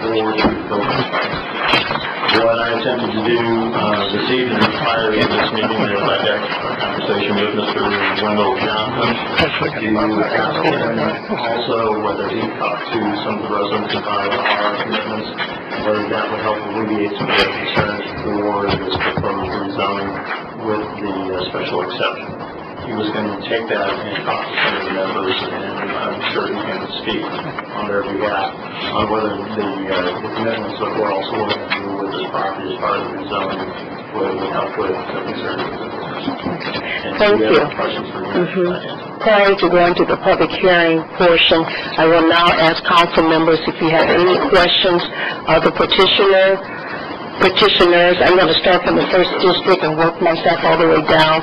or through the building department. What I attempted to do this evening prior to this meeting is I had a conversation with Mr. Wendell Johnson to ask him also whether he talked to some of the residents about our commitments, whether that would help alleviate some of their concerns for this proposed rezoning with the special exception. He was going to take that and talk to some of the members, and I'm sure he can speak on their behalf on whether the commitments that we're also going to do with this property as part of the rezoning would help with the concerns of the business. Thank you. Questions for me? Prior to going to the public hearing portion, I will now ask council members if you have any questions of the petitioners. I'm going to start from the 1st district and work myself all the way down.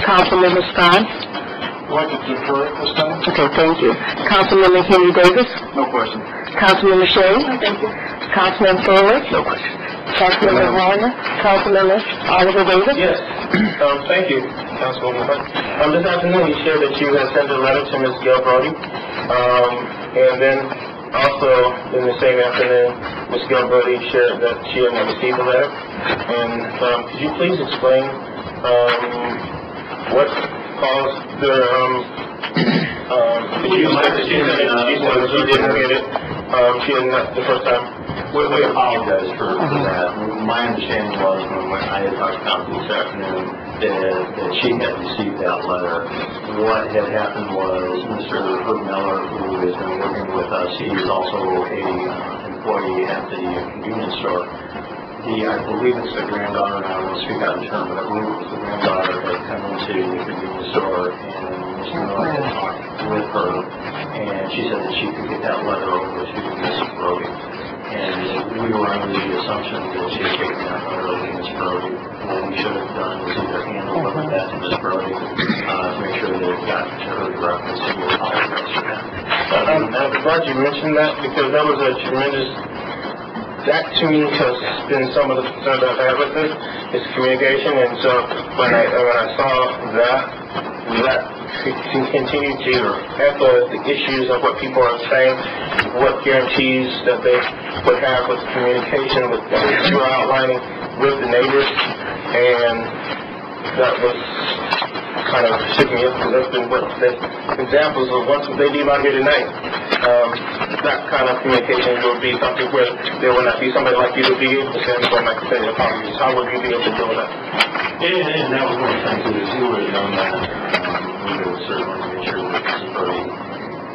Councilmember Scott? I'd like to defer at this time. Okay, thank you. Councilmember Henry Davis? No question. Councilmember Shea? No, thank you. Councilman Fuller? No question. Councilmember Warner? Councilmember Oliver Davis? Yes. Thank you, Councilwoman. This afternoon, you shared that you had sent a letter to Ms. Gail Brody. And then also, in the same afternoon, Ms. Gail Brody shared that she had not received the letter. And could you please explain what caused the, she didn't get it, she had not the first time. We apologize for that. My understanding was when I had talked to council this afternoon that she had received that letter. What had happened was Mr. Herb Miller, who has been working with us, he is also an employee at the convenience store. I believe it's the granddaughter, and I don't speak out of turn, but I believe it was the granddaughter that come into the convenience store, and Mr. Miller had talked with her, and she said that she could get that letter over to Ms. Brody. And we were under the assumption that she had taken that letter over to Ms. Brody. What we should have done was either hand deliver that to Ms. Brody to make sure that it got to her directly, so we apologize for that. I'm glad you mentioned that, because that was a tremendous... That, to me, has been some of the concerns I've had with this, is communication, and so when I saw that continue to echo the issues of what people are saying, what guarantees that they would have with communication, with what you were outlining with the neighbors, and that was kind of shook me up, because that's been what the examples of once they leave out here tonight. That kind of communication will be something where there will not be somebody like you to be able to send someone like to say apologies. How would you be able to do that? And that was one of the things that if you would have done that, we would have certainly made sure that Ms. Brody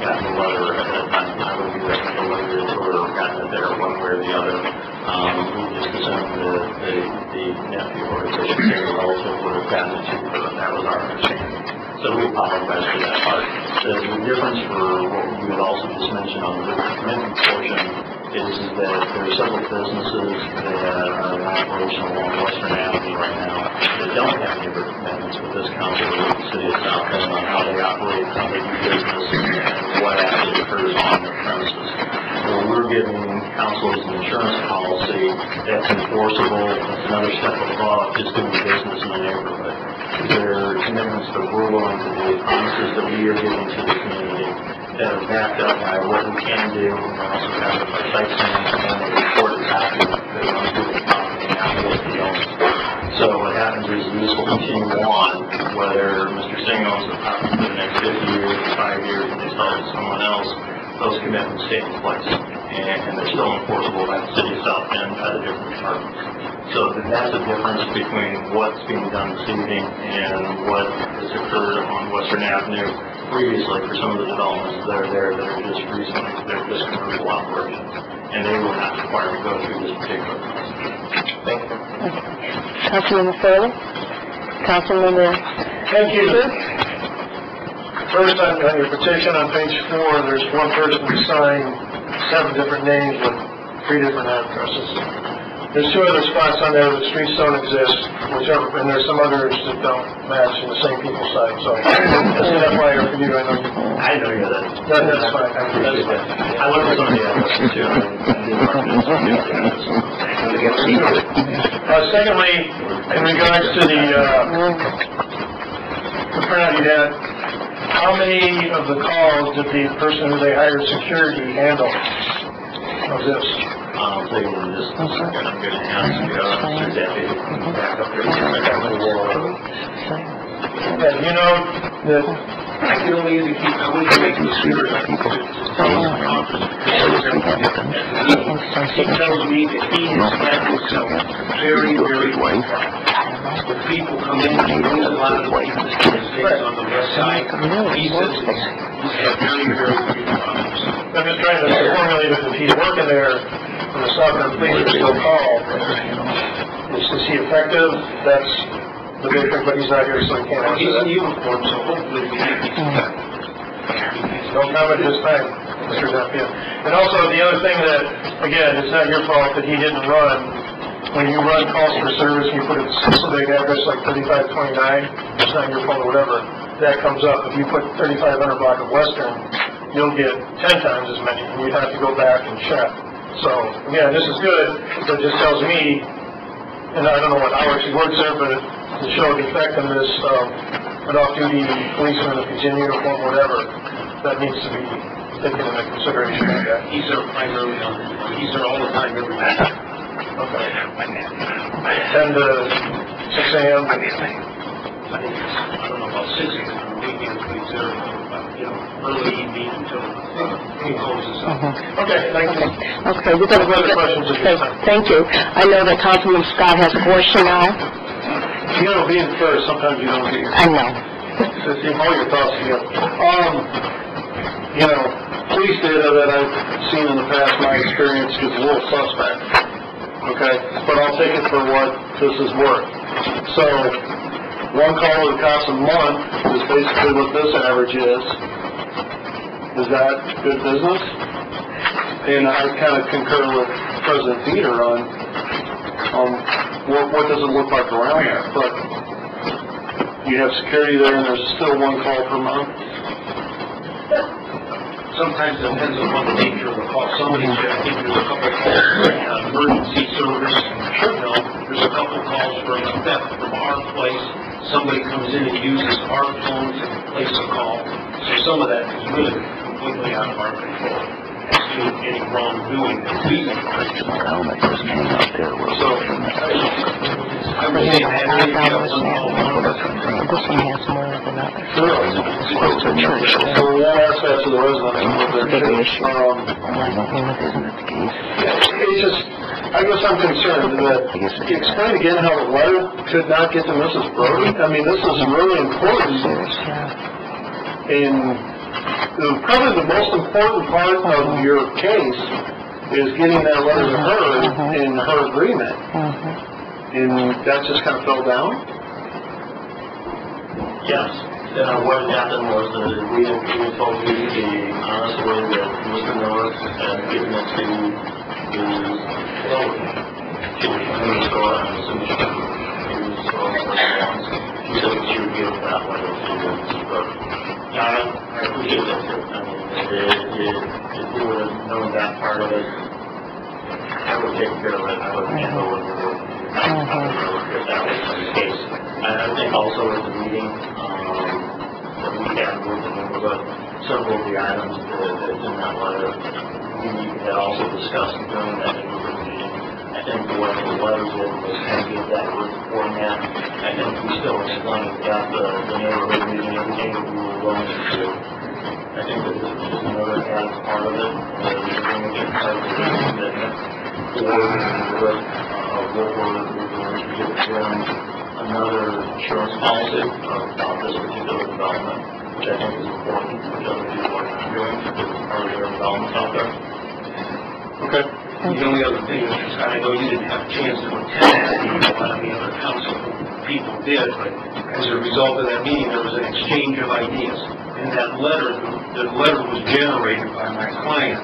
got the letter at that time. I would be that the letter or gotten it there one way or the other. We just assumed that the nephew or the relative would have gotten it to her, and that was our understanding. So we apologize for that part. The difference for what you had also just mentioned on the commitment portion is that there are several businesses that are in operation along Western Avenue right now that don't have any commitments with this council or with the city of South Bend on how they operate, how they do business, and what actually occurs on their premises. So we're giving councils an insurance policy that's enforceable. It's another step above just doing business in the neighborhood. Their commitment commitments that we're willing to do, promises that we are giving to the community that are backed up by what we can do. We also have our site plans and the report is happening that runs through the company and now with the owners. So what happens is this will continue on, whether Mr. Singh owns the property for the next 50 years, 5 years, and they sell it to someone else, those commitments stay in place. And they're still enforceable by the city of South Bend by the different departments. So that's the difference between what's being done this evening and what has occurred on Western Avenue previously for some of the developments that are there that are just recently, they're just commercial operations. And they will not require to go through this particular process. Thank you. Councilmember Farley? Councilmember? Thank you. First, on your petition on page 4, there's one person who signed 7 different names with 3 different addresses. There's 2 other spots on there that streets don't exist, and there's some others that don't match in the same people's side. So that's an FYI for you. I know you're that. That's fine. That's fine. I looked at some of the addresses too. Secondly, in regards to the printout you had, how many of the calls did the person who they hired security handle of this? I'll tell you in just a second. I'm going to ask Mr. Deputy back up there. Yeah, you know that I can only indicate how we can make the spirit of people. He tells me that he has had himself very, very well. When people come in, he brings a lot of the people that stays on the west side. He says he's had very, very few problems. I'm just trying to formulate if he's working there and the South Bend police are still called. Is he effective? That's the big thing, but he's not here, so he can't answer He's that. in uniform, so hopefully we can keep him. Don't comment this time, Mr. Zappia. And also, the other thing that, again, it's not your fault that he didn't run. When you run calls for service, you put a specific address like 3529, it's not your fault or whatever, that comes up. If you put 3500 block of Western, you'll get 10 times as many, and you'd have to go back and check. So, again, this is good, but it just tells me, and I don't know what hours he works there, but to show the effectiveness of an off-duty policeman, if he's in uniform, whatever, that needs to be taken into consideration. He's there primarily on, he's there all the time, every night. Okay. 10 to 6 a.m.? I think it's, I don't know about 6 a.m. Weekends, he's there, early evening until he closes up. Okay, thank you. Okay, we're going to Other questions at this time? Thank you. I know that Councilman Scott has a question now. You know, being first, sometimes you don't get your... I know. So see all your thoughts together. Police data that I've seen in the past, my experience is a little suspect. Okay? But I'll take it for what this is worth. So, 1 call to the cops a month is basically what this average is. Is that good business? And I kind of concur with President Peter on what does it look like around there. But you have security there and there's still 1 call per month. Sometimes it depends upon the nature of the call. Somebody's got to give you a couple calls for emergency service. There's a couple calls for a theft from our place. Somebody comes in and uses our phone to place a call. So some of that is really completely out of our control as to any wrongdoing that we can find. So, I would say that if you have one call, This one has more than others. So we'll ask that to the residents. It's just, I guess I'm concerned that, explain again how the letter could not get to Mrs. Brody. I mean, this is really important. And probably the most important part of your case is getting that letter to her and her agreement. And that just kind of fell down? Yes. What happened was that we told you the honest way that Mr. Miller had given it to the building. She was going to go out and assume she was going to she said that she would give it that way to Mrs. Brody. I appreciate that too. I mean, if you would have known that part of it, I would take care of it. I would handle it. If that was the case. I think also at the meeting, that we had with them, several of the items that in that letter, we had also discussed during that neighborhood meeting. I think what the letter did was kind of give that format. I think we still explained that the neighborhood meeting, everything that we were willing to do. I think that this is just another added part of it, that we're going to get part of the commitment for what we're going to get during another insurance policy about this particular development, which I think is important, which other people are not doing, because it's part of their development out there. Okay. The only other thing is, I know you didn't have a chance to attend that meeting, a lot of the other council people did, but as a result of that meeting, there was an exchange of ideas. And that letter, the letter was generated by my client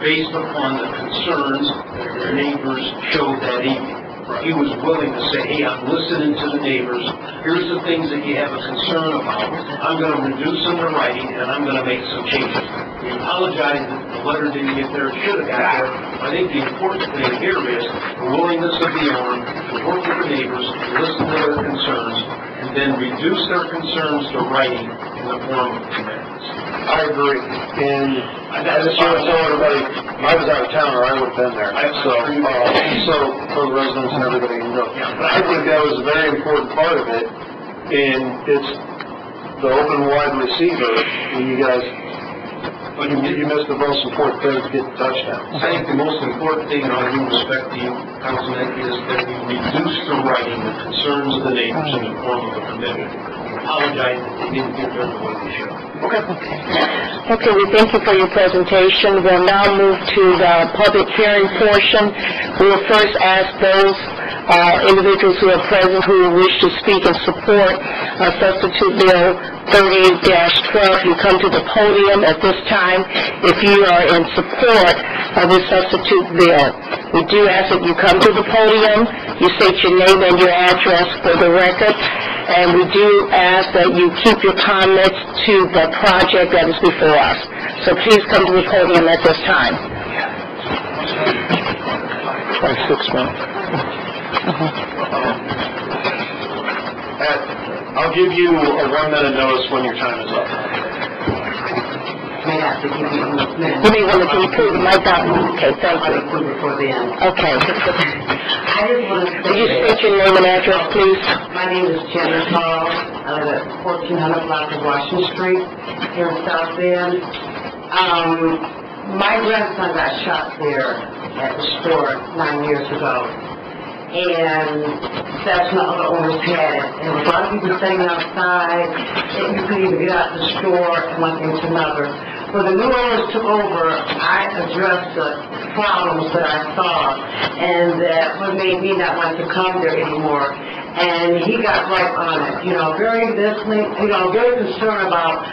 based upon the concerns that their neighbors showed that evening. He was willing to say, hey, I'm listening to the neighbors. Here's the things that you have a concern about. I'm going to reduce them to writing, and I'm going to make some changes. We apologize that the letter didn't get there. It should have got there. I think the important thing here is the willingness of the owner to work with the neighbors, to listen to their concerns, and then reduce their concerns to writing in the form of commitments. I agree, and I just want to tell everybody, I was out of town, or I would have been there, so for the residents and everybody, you know. I think that was a very important part of it, and it's the open wide receiver, when you guys, you missed the most important thing to get the touchdown. I think the most important thing, and all due respect to you, Councilman, is that we reduce the writing, the concerns of the neighbors in the form of a commitment. We apologize that they didn't get there the way they should. Okay, we thank you for your presentation. We'll now move to the public hearing portion. We will first ask those individuals who are present who wish to speak in support of Substitute Bill 38-12. You come to the podium at this time if you are in support of the substitute bill. We do ask that you come to the podium, you state your name and your address for the record, and we do ask that you keep your comments to the project that is before us. So please come to the podium at this time. 6 minutes. I'll give you a 1-minute notice when your time is up. May have to give you a minute. You may want to conclude the mic down. Okay, thank you. Before the end. Okay. I just want to say... Would you state your name and address, please? My name is Jenna Hall. I live at 1400 block of Washington Street here in South Bend. My grandson got shot there at the store 9 years ago. And that's when other owners had it. And a lot of people standing outside, and you couldn't even get out the store and one thing to another. When the new owners took over, I addressed the problems that I saw, and that what made me not want to come there anymore. And he got right on it, you know, very listening, you know, very concerned about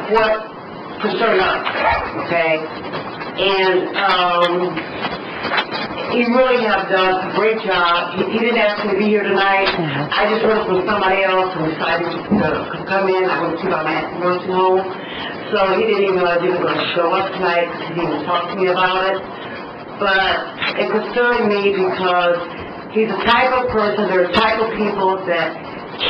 what concerned us, okay? And he really has done a great job. He didn't ask me to be here tonight. I just heard from somebody else and decided to come in. I went to my nursing home. So he didn't even know I was going to show up tonight. He didn't even talk to me about it. But it concerned me because he's the type of person, there are type of people that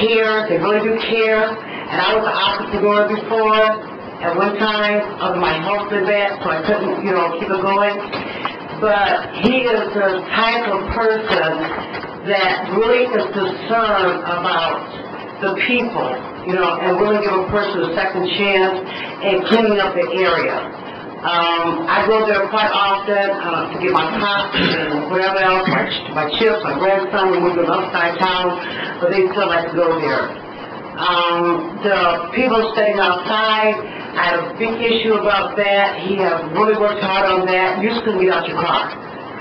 care, they really do care. And I was an entrepreneur before. At one time, my health been bad, so I couldn't, you know, keep it going. But he is the type of person that really is concerned about the people, you know, and really give a person a second chance in cleaning up the area. I go there quite often to get my pops and whatever else, my chips, my grandson, we live upside town, but they still like to go there. The people standing outside, I had a big issue about that. He has really worked hard on that. You just couldn't get out your car.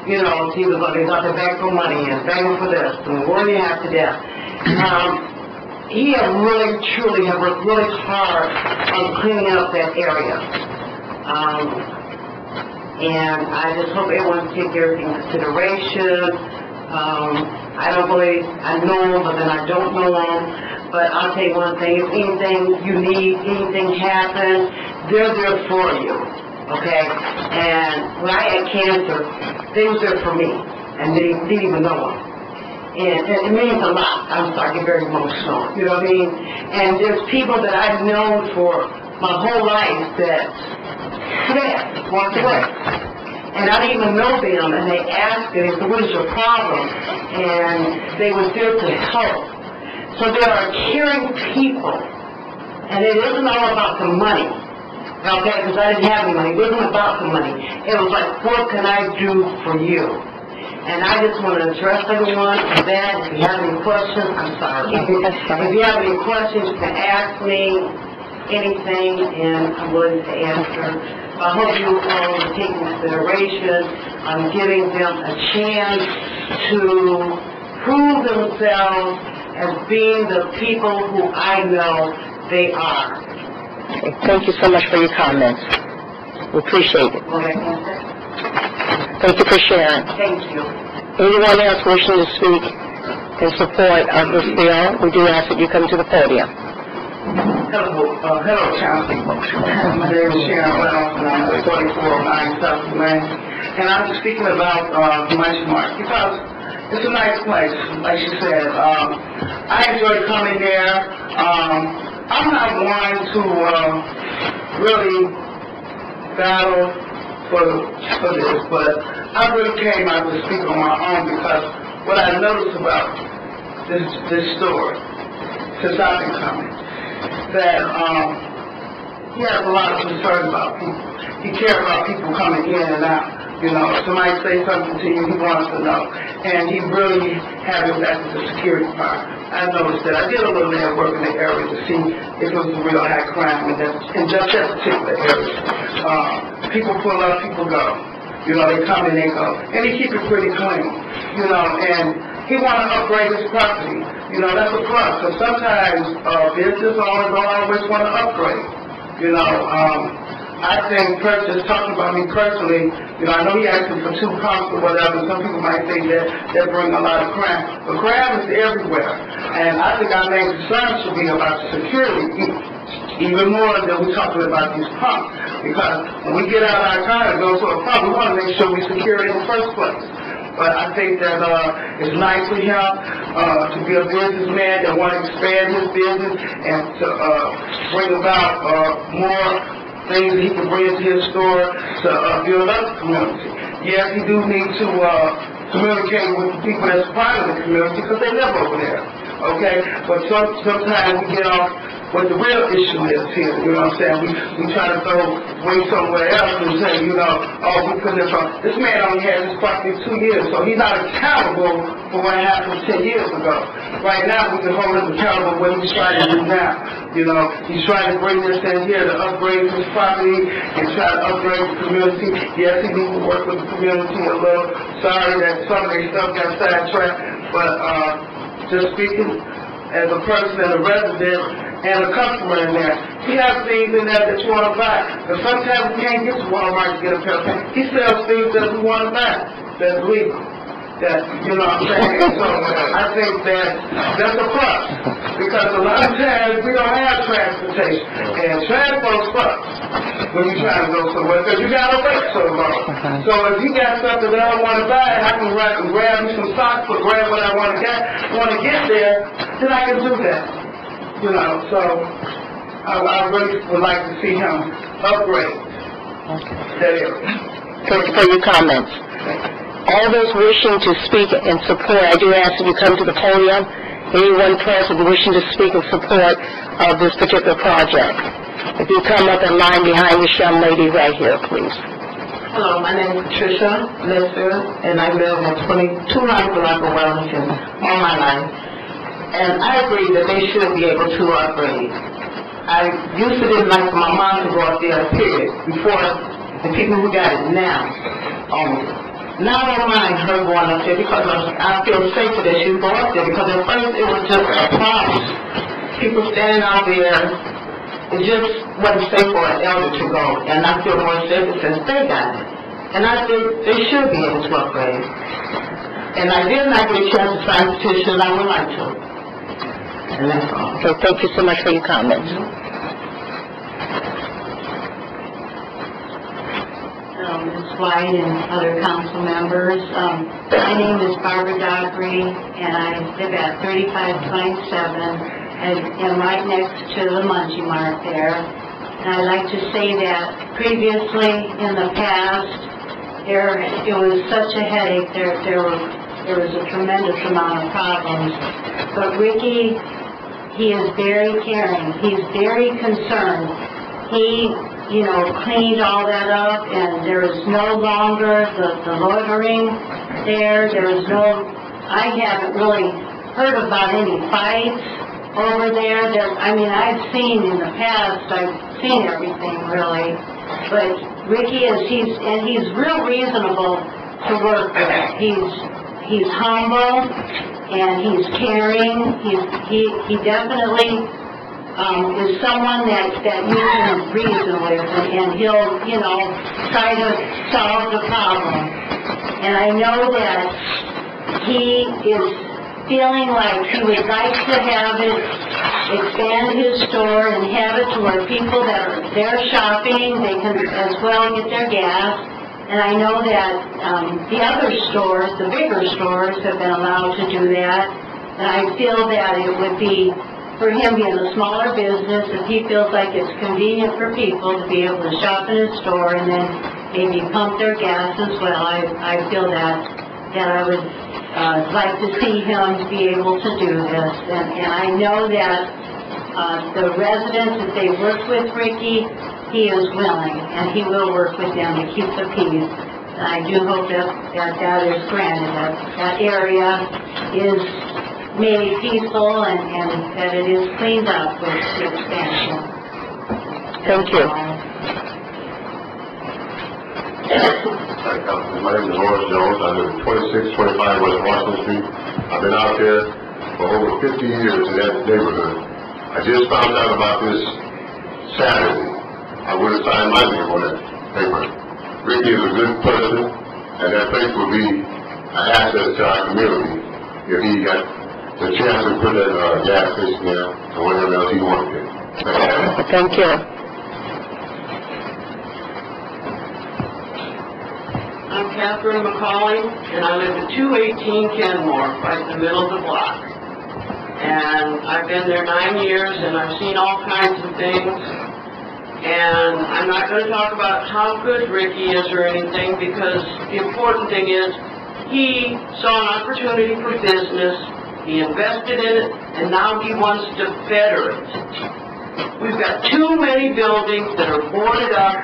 You know, he was out there begging for money and begging for this and worrying half to death. He has really, truly have worked really hard on cleaning up that area. And I just hope everyone takes everything into consideration. I don't believe I know him, but then I don't know him. But I'll tell you one thing, if anything you need, anything happens, they're there for you, okay? And when I had cancer, they was there for me, and they didn't even know him. And it means a lot. I'm sorry, I get very emotional. You know what I mean? And there's people that I've known for my whole life that walked away. And I didn't even know them, and they asked me, they said, what is your problem? And they were there to help. So there are caring people, and it isn't all about the money, okay, because I didn't have any money. It wasn't about the money. It was like, what can I do for you? And I just want to address everyone on that. If you have any questions, I'm sorry. If you have any questions, you can ask me anything, and I'm willing to answer. I hope you all will take consideration on giving them a chance to prove themselves as being the people who I know they are. Okay, thank you so much for your comments. We appreciate it. Thank you for sharing. Thank you. Anyone else wishing to speak in support of this bill, we do ask that you come to the podium. Hello, Council. My name is Sharon Reynolds, and I'm at 4409 South Lane. And I'm speaking about Munch Mark because it's a nice place, like she said. I enjoy coming there. I'm not one to really battle for this, but I really came out to speak on my own because what I noticed about this store since I've been coming, that he has a lot of concern about people. He cares about people coming in and out. You know, if somebody say something to you, he wants to know. And he really has his back to the security part. I noticed that. I did a little bit of work in the area to see if it was a real high crime in just that particular area. People pull up, people go. You know, they come and they go. And he keep it pretty clean. You know, and he want to upgrade his property. You know, that's a plus. Because sometimes business owners don't always want to upgrade. You know, I think, just talking about me personally, you know, I know he asked me for 2 pumps or whatever. Some people might think that bring a lot of crime. But crime is everywhere. And I think our main concern should be about security, even more than we're talking about these pumps. Because when we get out of our car and go to a pump, we want to make sure we secure it in the first place. But I think that it's nice for him to be a businessman that want to expand his business and to bring about more things that he can bring into his store to build up the community. Yes, he do need to communicate with the people that's part of the community because they live over there, okay? But sometimes we get off what the real issue is here, you know what I'm saying? We try to throw way somewhere else and say, you know, oh, we put this on. This man only had this property 2 years, so he's not accountable for what happened 10 years ago. Right now, we can hold him accountable for what he's trying to do now. You know, he's trying to bring this in here to upgrade his property and try to upgrade the community. Yes, he needs to work with the community a little. Sorry that some of their stuff got sidetracked, but just speaking as a person and a resident and a customer in there, he has things in there that you want to buy. But sometimes we can't get to Walmart to get a pair of pants. He sells things that we want to buy that's legal. That, you know what I'm saying? So I think that's a plus. Because a lot of times we don't have transportation. And transport's plus when you're trying to go somewhere. Because you got to wait so long. So if you got something that I don't want to buy and I can grab me some socks or grab what I want to get there, then I can do that. You know, so I really would like to see him upgrade that area. Thank you for your comments. All those wishing to speak in support, I do ask that you come to the podium. Anyone present wishing to speak in support of this particular project. If you come up in line behind this young lady right here, please. Hello, my name is Patricia Lester, and I live at 2200 Blanco Wellington all my life. And I agree that they should be able to upgrade. I used to didn't like for my mom to go up there, period, before the people who got it now own it. Now I don't mind her going up there because I feel safer that she go up there because at first it was just a problem. People standing out there, it just wasn't safe for an elder to go, and I feel more safer since they got it. And I think they should be able to upgrade. And I did not get a chance to sign a petition, and I would like to. And that's all. So thank you so much for your comments. Ms. White and other council members. My name is Barbara Dockery, and I live at 3527, and am right next to the Munchie Mart there. And I'd like to say that previously, in the past, it was such a headache. There was a tremendous amount of problems. But Ricky, he is very caring. He's very concerned. He, cleaned all that up, and there is no longer the loitering there. I haven't really heard about any fights over there. I've seen in the past, I've seen everything really. But Ricky he's real reasonable to work with. He's humble, and he's caring. He definitely is someone that you can reason with, and he'll, try to solve the problem. And I know that he is feeling like he would like to expand his store and have it to where people that are there shopping, they can as well get their gas. And I know that the other stores, the bigger stores, have been allowed to do that. And I feel that it would be, for him being a smaller business, if he feels like it's convenient for people to be able to shop in his store and then maybe pump their gas as well, I feel that I would like to see him be able to do this. And I know that the residents, if they work with Ricky, he is willing, and he will work with them to keep the peace. And I do hope that is granted, that area is made peaceful and that it is cleaned up with the expansion. Thank you. Hi, Councilman. My name is Lawrence Jones. I live at 2625 West Washington Street. I've been out there for over 50 years in that neighborhood. I just found out about this Saturday. I would have signed my name on that paper. Ricky is a good person, and that place will be an asset to our community if he got the chance to put that gas station there or whatever else he wanted. Thank you. I'm Catherine McCauley, and I live at 218 Kenmore, right in the middle of the block. And I've been there 9 years, and I've seen all kinds of things. And I'm not going to talk about how good Ricky is or anything, because the important thing is he saw an opportunity for business, he invested in it, and now he wants to better it. We've got too many buildings that are boarded up,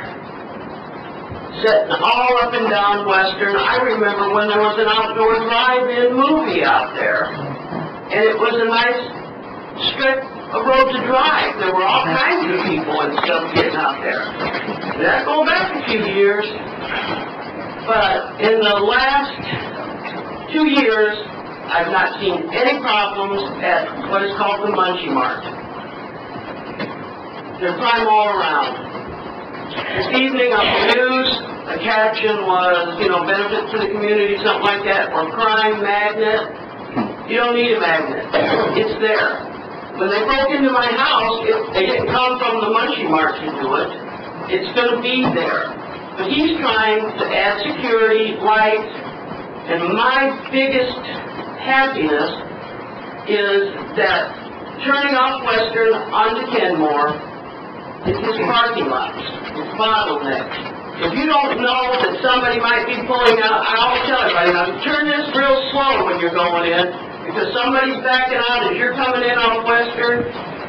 sitting all up and down Western. I remember when there was an outdoor drive-in movie out there, and it was a nice strip of road to drive. There were all kinds of people and stuff getting out there. That go back a few years, but in the last 2 years, I've not seen any problems at what is called the Munchie Mart. They're crime all around. This evening on the news, a caption was, benefit to the community, something like that, or crime magnet. You don't need a magnet. It's there. When they broke into my house, they didn't come from the Munchie Mart to do it. It's going to be there. But he's trying to add security, lights, and my biggest happiness is that turning off Western onto Kenmore is his parking lots, his bottlenecks. If you don't know that somebody might be pulling out, I always tell everybody, now turn this real slow when you're going in, because somebody's backing out as you're coming in off Western,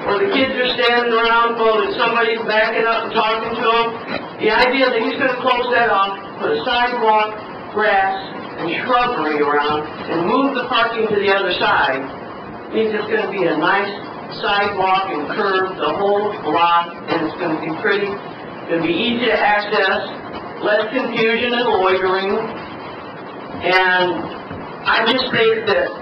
or the kids are standing around and somebody's backing up and talking to them. The idea that he's going to close that off, put a sidewalk, grass, and shrubbery around, and move the parking to the other side, means it's going to be a nice sidewalk and curve the whole block, and it's going to be pretty. It's going to be easy to access, less confusion and loitering, and I just think that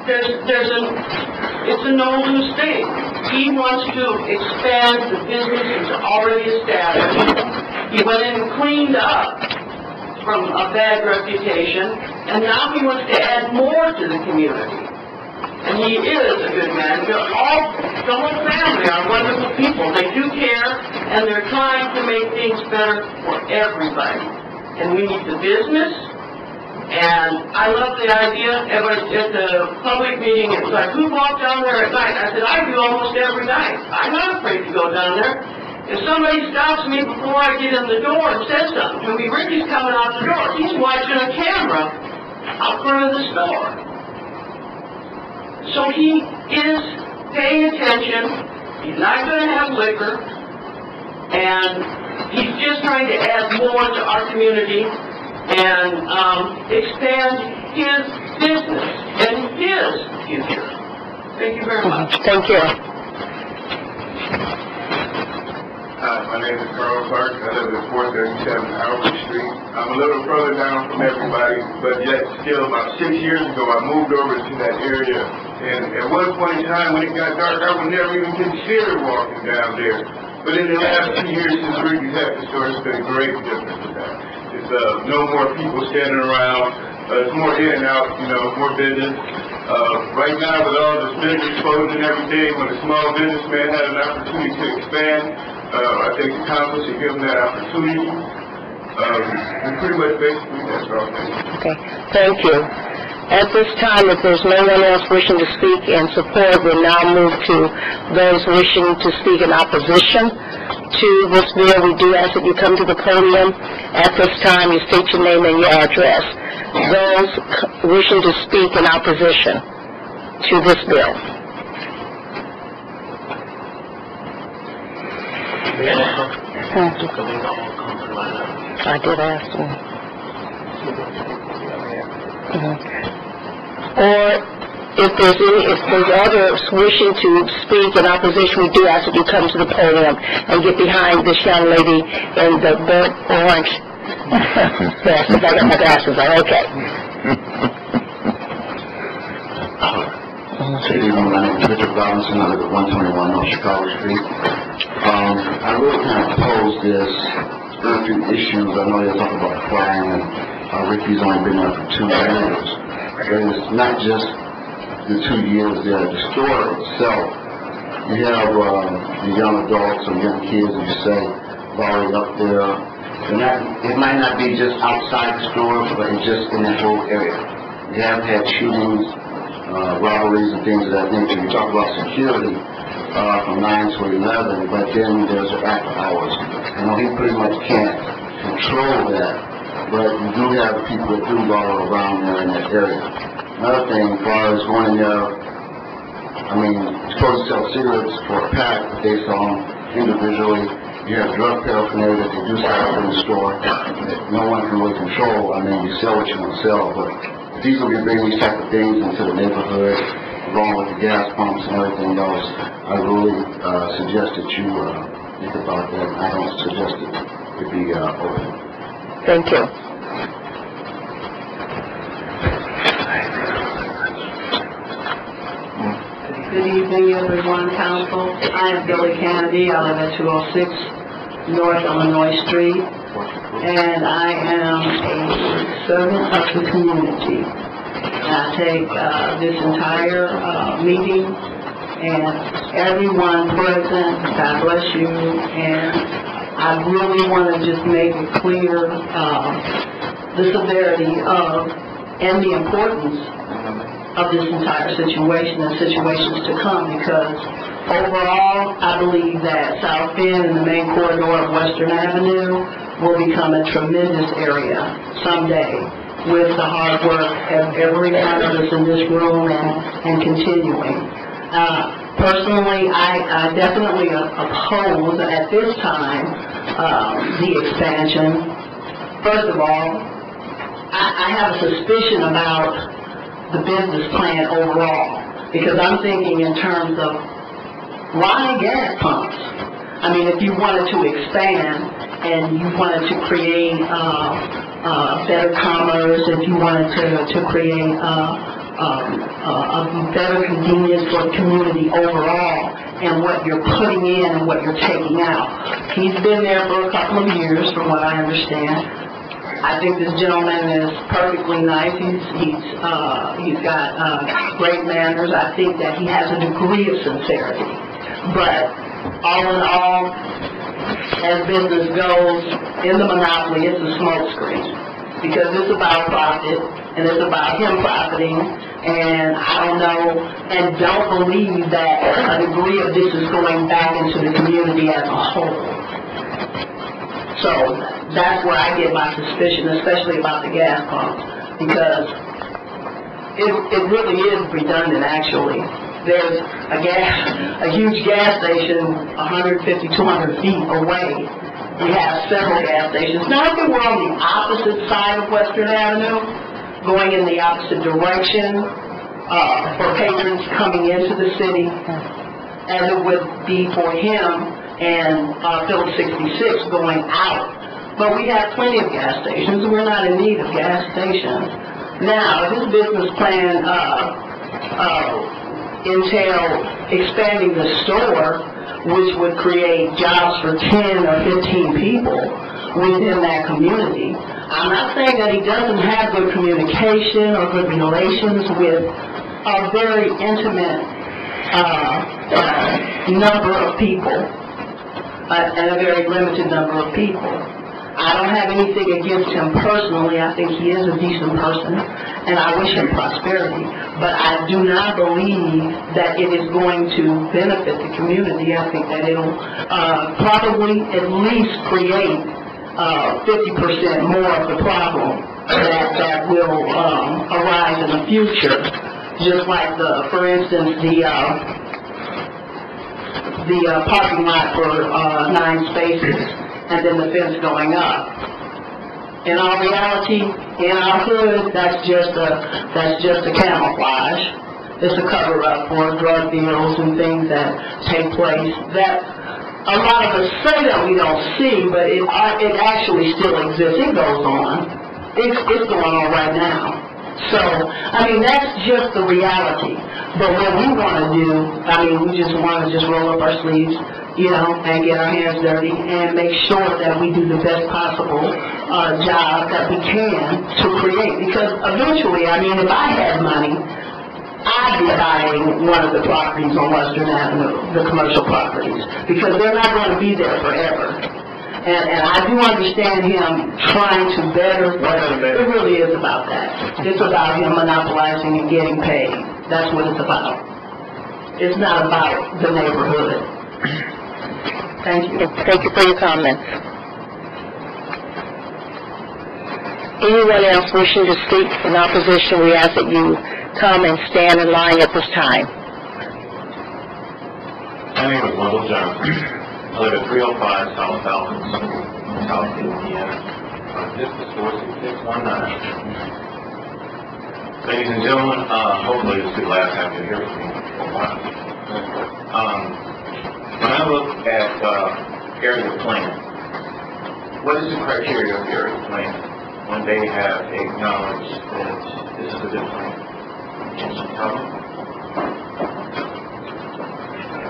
it's a no-lose thing. He wants to expand the business that's already established. He went in and cleaned up from a bad reputation, and now he wants to add more to the community. And he is a good man. The whole family are wonderful people. They do care, and they're trying to make things better for everybody. And we need the business, and I love the idea. At the public meeting, it was like, who walked down there at night? I said, I do almost every night. I'm not afraid to go down there. If somebody stops me before I get in the door and says something to me, Ricky's coming out the door. He's watching a camera out front of the store. So he is paying attention. He's not going to have liquor. And he's just trying to add more to our community and expand his business and his future. Thank you very much. Thank you. Hi, my name is Carl Clark. I live at 437 Albert Street. I'm a little further down from everybody, but yet still about 6 years ago I moved over to that area. And at one point in time when it got dark, I would never even consider walking down there. But in the last 2 years since Ricky's had the store, it's been a great difference with that. It's no more people standing around. It's more in and out, more business. Right now with all this business closed and everything, when a small businessman had an opportunity to expand, I think the council should give them that opportunity. And pretty much basically that's all. Okay, thank you. At this time, if there's no one else wishing to speak in support, we'll now move to those wishing to speak in opposition to this bill. We do ask that you come to the podium. At this time, you state your name and your address. Those wishing to speak in opposition to this bill. I did ask them. Or if there's others wishing to speak in opposition, we do ask that you come to the podium and get behind this young lady in the burnt orange glasses. I got my glasses on. Okay. Good evening, my name is Richard Robinson. I live at 121 North Chicago Street. I really kind of posed this for a few issues. I know they talk about crime, and Ricky's only been there for 2 years. But it's not just the 2 years there. The store itself, you have the young adults or young kids, as you say, already up there. It might not be just outside the store, but it's just in that whole area. You have had shootings, robberies and things of that nature. You talk about security from 9 to 11, but then there's after hours. I know he pretty much can't control that, but you do have people that do go around there in that area. Another thing, as far as going in there, I mean, you're supposed to sell cigarettes for a pack, but they sell them individually. You have drug paraphernalia that they do sell in the store that no one can really control. I mean, you sell what you want to sell, but if he's going to be bringing these type of things into the neighborhood, along with the gas pumps and everything else, I really suggest that you think about that. I don't suggest it be open. Thank you. Good evening, everyone, council. I am Billy Kennedy. I live at 206 North Illinois Street, and I am a servant of the community. I take this entire meeting and everyone present, God bless you, and I really want to just make it clear the severity of and the importance of this entire situation and situations to come, because overall I believe that South Bend and the main corridor of Western Avenue will become a tremendous area someday with the hard work of every one of us in this room and continuing. Personally, I definitely oppose at this time the expansion. First of all, I have a suspicion about the business plan overall, because I'm thinking in terms of why gas pumps? I mean, if you wanted to expand and you wanted to create better commerce, if you wanted to create a better convenience for the community overall, and what you're putting in and what you're taking out. He's been there for a couple of years, from what I understand. I think this gentleman is perfectly nice. He's got great manners. I think that he has a degree of sincerity. But all in all, as business goes in the monopoly, it's a smokescreen. Because it's about profit, and it's about him profiting, and I don't know, and don't believe that a degree of this is going back into the community as a whole. So that's where I get my suspicion, especially about the gas pumps, because it really is redundant, actually. There's a huge gas station 150, 200 feet away. We have several gas stations. Now, if it were on the opposite side of Western Avenue, going in the opposite direction for patrons coming into the city, as it would be for him and Phillips 66 going out. But we have plenty of gas stations. We're not in need of gas stations. Now, if his business plan entailed expanding the store, which would create jobs for 10 or 15 people within that community. I'm not saying that he doesn't have good communication or good relations with a very intimate number of people, and a very limited number of people. I don't have anything against him personally. I think he is a decent person, and I wish him prosperity. But I do not believe that it is going to benefit the community. I think that it'll probably at least create 50% more of the problem that will arise in the future. Just like for instance, the parking lot for 9 spaces, and then the fence going up. In all reality, in our hood, that's just a camouflage. It's a cover-up for drug deals and things that take place that a lot of us say that we don't see, but it actually still exists. It goes on. It's going on right now. So, I mean, that's just the reality. But what we want to do, I mean, we just want to just roll up our sleeves, you know, and get our hands dirty and make sure that we do the best possible job that we can to create. Because eventually, I mean, if I had money, I'd be buying one of the properties on Western Avenue, the commercial properties, because they're not going to be there forever. And I do understand him trying to better, but it really is about that. It's about him monopolizing and getting paid. That's what it's about. It's not about the neighborhood. Thank you. Thank you for your comments. Anyone else wishing to speak in opposition, we ask that you come and stand in line at this time. My name is Wendell Johnson. I live at 305 South Falcon Street, South Indiana. This is 46619. Ladies and gentlemen, hopefully this is the last time you'll hear from me for a while. When I look at area plan, what is the criteria of area plan when they have acknowledged that this is a good plan? Can you tell me?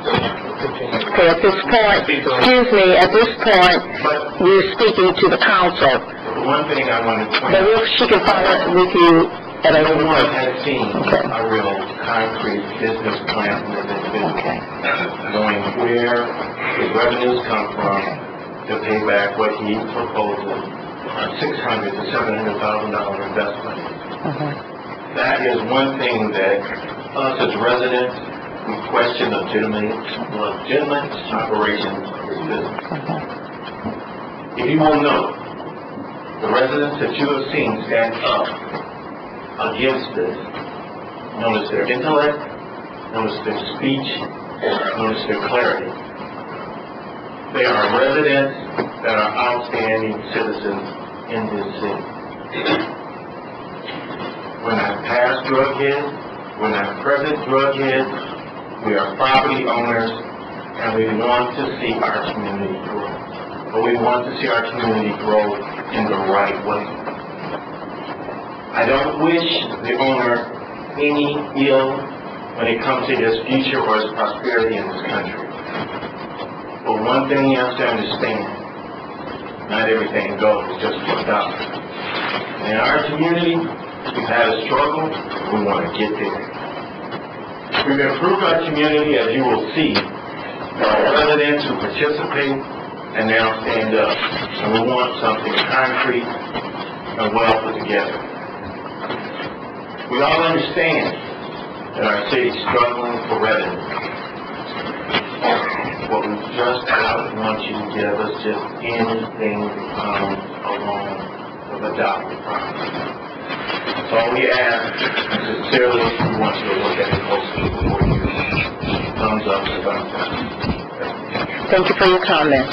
Okay, at this point, excuse me, at this point, we're speaking to the council. One thing I wanted to point out. But she can follow up with you at a no one has seen a real concrete business plan for this business. Knowing where his revenues come from to pay back what he proposes, $600,000 to $700,000 investment. That is one thing that us as residents, we question legitimate operations of this business. If you will note, the residents that you have seen stand up against this, notice their intellect, notice their speech, notice their clarity. They are residents that are outstanding citizens in this city. We're not past drug heads, we're not present drug heads. We are property owners, and we want to see our community grow. But we want to see our community grow in the right way. I don't wish the owner any ill when it comes to his future or his prosperity in this country. But one thing you have to understand, not everything goes just worked out. In our community, we've had a struggle, we want to get there. We've improved our community, as you will see. There are residents who participate and now stand up. And we want something concrete and well put together. We all understand that our city is struggling for revenue. What we just don't want you to give us just anything that comes along with a doctor's promise. That's all we ask, and sincerely, we want you to look at it closely before you thumbs up or thumbs down. Thank you for your comments.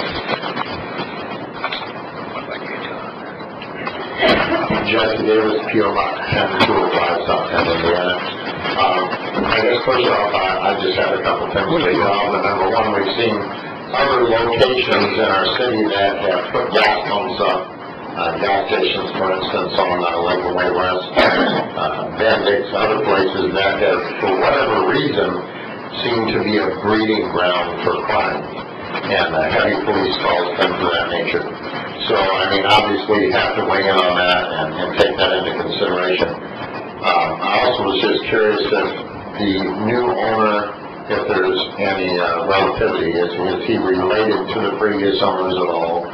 Jesse Davis, P.O. Box 10205, Southend, Indiana. I guess first off, I just had a couple things to say. Number one, we've seen other locations in our city that have put gas pumps up. Gas stations, for instance, on Lakeland Way West, Bendix, other places that have, for whatever reason, seem to be a breeding ground for crime. And heavy police calls, things of that nature. So, I mean, obviously you have to weigh in on that and take that into consideration. I also was just curious if the new owner, if there's any relativity, is he related to the previous owners at all?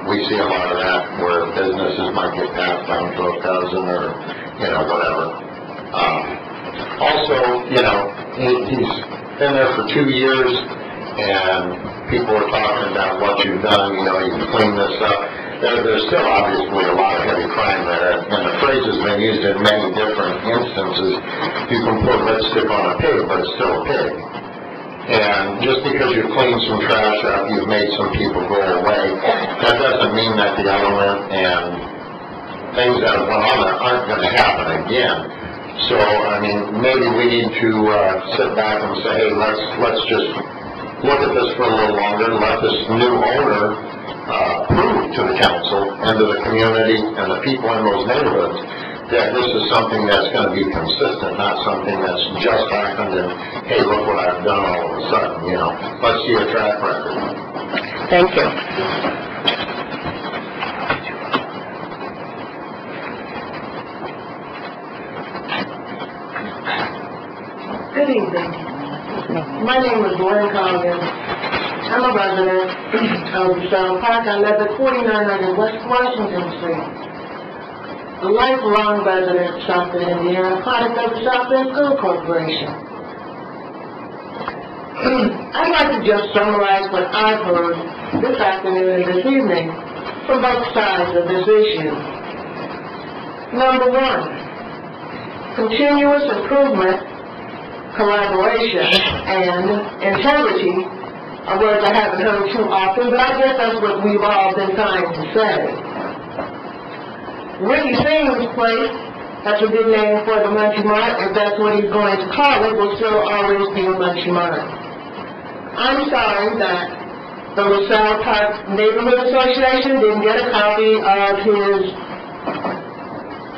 We see a lot of that where businesses might get passed down to a cousin or, whatever. Also, he's been there for 2 years, and people are talking about what you've done, you've cleaned this up. There's still obviously a lot of heavy crime there, and the phrase has been used in many different instances. You can put lipstick on a pig, but it's still a pig. And just because you've cleaned some trash up, you've made some people go away, that doesn't mean that the element and things that went on there aren't going to happen again. So, I mean, maybe we need to sit back and say, hey, let's just look at this for a little longer and let this new owner prove to the council and to the community and the people in those neighborhoods that this is something that's going to be consistent, not something that's just happened and, hey, look what I've done all of a sudden, Let's see a track record. Thank you. Good evening. My name is Lauren Collier. I'm a resident of Stone Park. I live at 4900 West Washington Street. A lifelong resident of Southend, Indiana, product of the Southend School Corporation. I'd like to just summarize what I've heard this afternoon and this evening from both sides of this issue. Number one, continuous improvement, collaboration, and integrity are words I haven't heard too often, but I guess that's what we've all been trying to say. Ricky Sing's place, that's a good name for the Munchie Mart, if that's what he's going to call it, will still always be a Munchie Mart. I'm sorry that the LaSalle Park Neighborhood Association didn't get a copy of his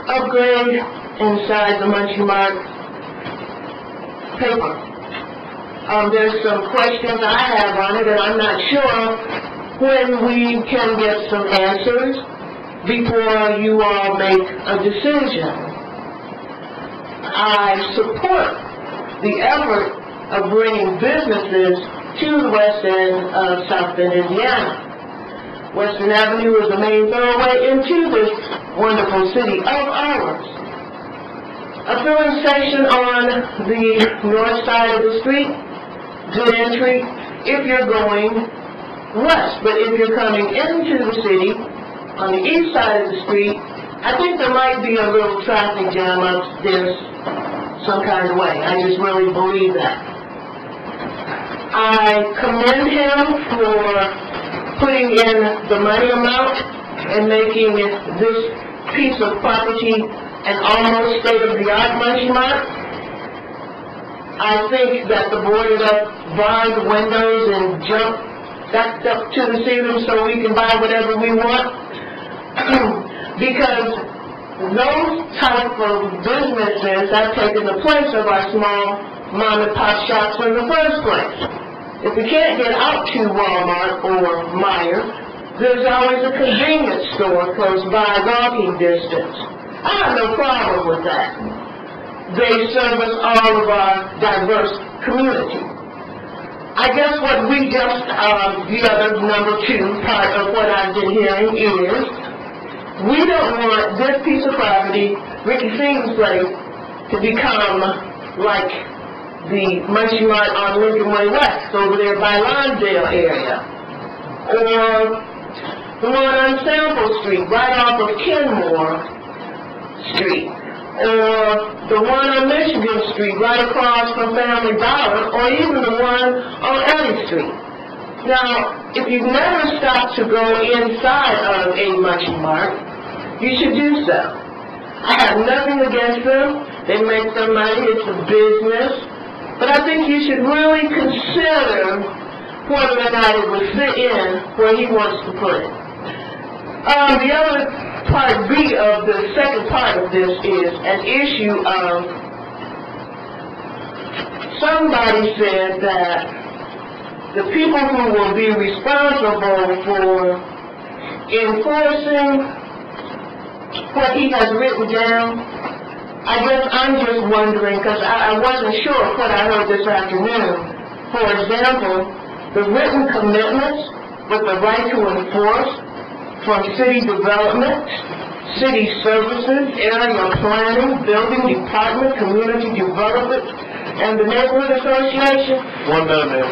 upgrade inside the Munchie Mart paper. There's some questions I have on it, and I'm not sure when we can get some answers before you all make a decision. I support the effort of bringing businesses to the west end of Southend, Indiana. Western Avenue is the main thoroughway into this wonderful city of ours. A filling station on the north side of the street, good entry if you're going west, but if you're coming into the city on the east side of the street, I think there might be a little traffic jam upstairs some kind of way. I just really believe that. I commend him for putting in the money amount and making this piece of property an almost state-of-the-art Munchie Mart. I think that the boarded up barred windows and jump backed up to the ceiling so we can buy whatever we want. Because those type of businesses have taken the place of our small mom and pop shops in the first place. If we can't get out to Walmart or Meijer, there's always a convenience store close by, walking distance. I have no problem with that. They service all of our diverse community. I guess what we just, the other number two part of what I've been hearing is, we don't want this piece of property, Ricky Sing's place, to become like the Munchie Mart on Lincoln Way West, over there by Lonsdale area. Or the one on Sample Street, right off of Kenmore Street. Or the one on Michigan Street, right across from Family Dollar, or even the one on Ellie Street. Now, if you've never stopped to go inside of a Munchie Mart, you should do so. I have nothing against them. They make some money. It's a business. But I think you should really consider whether or not it would fit in where he wants to put it. The other part B of the second part of this is an issue of somebody said that the people who will be responsible for enforcing what he has written down, I guess I'm just wondering, because I wasn't sure of what I heard this afternoon. For example, the written commitments with the right to enforce from city development, city services, area planning, building department, community development, and the neighborhood association. 1 minute, ma'am.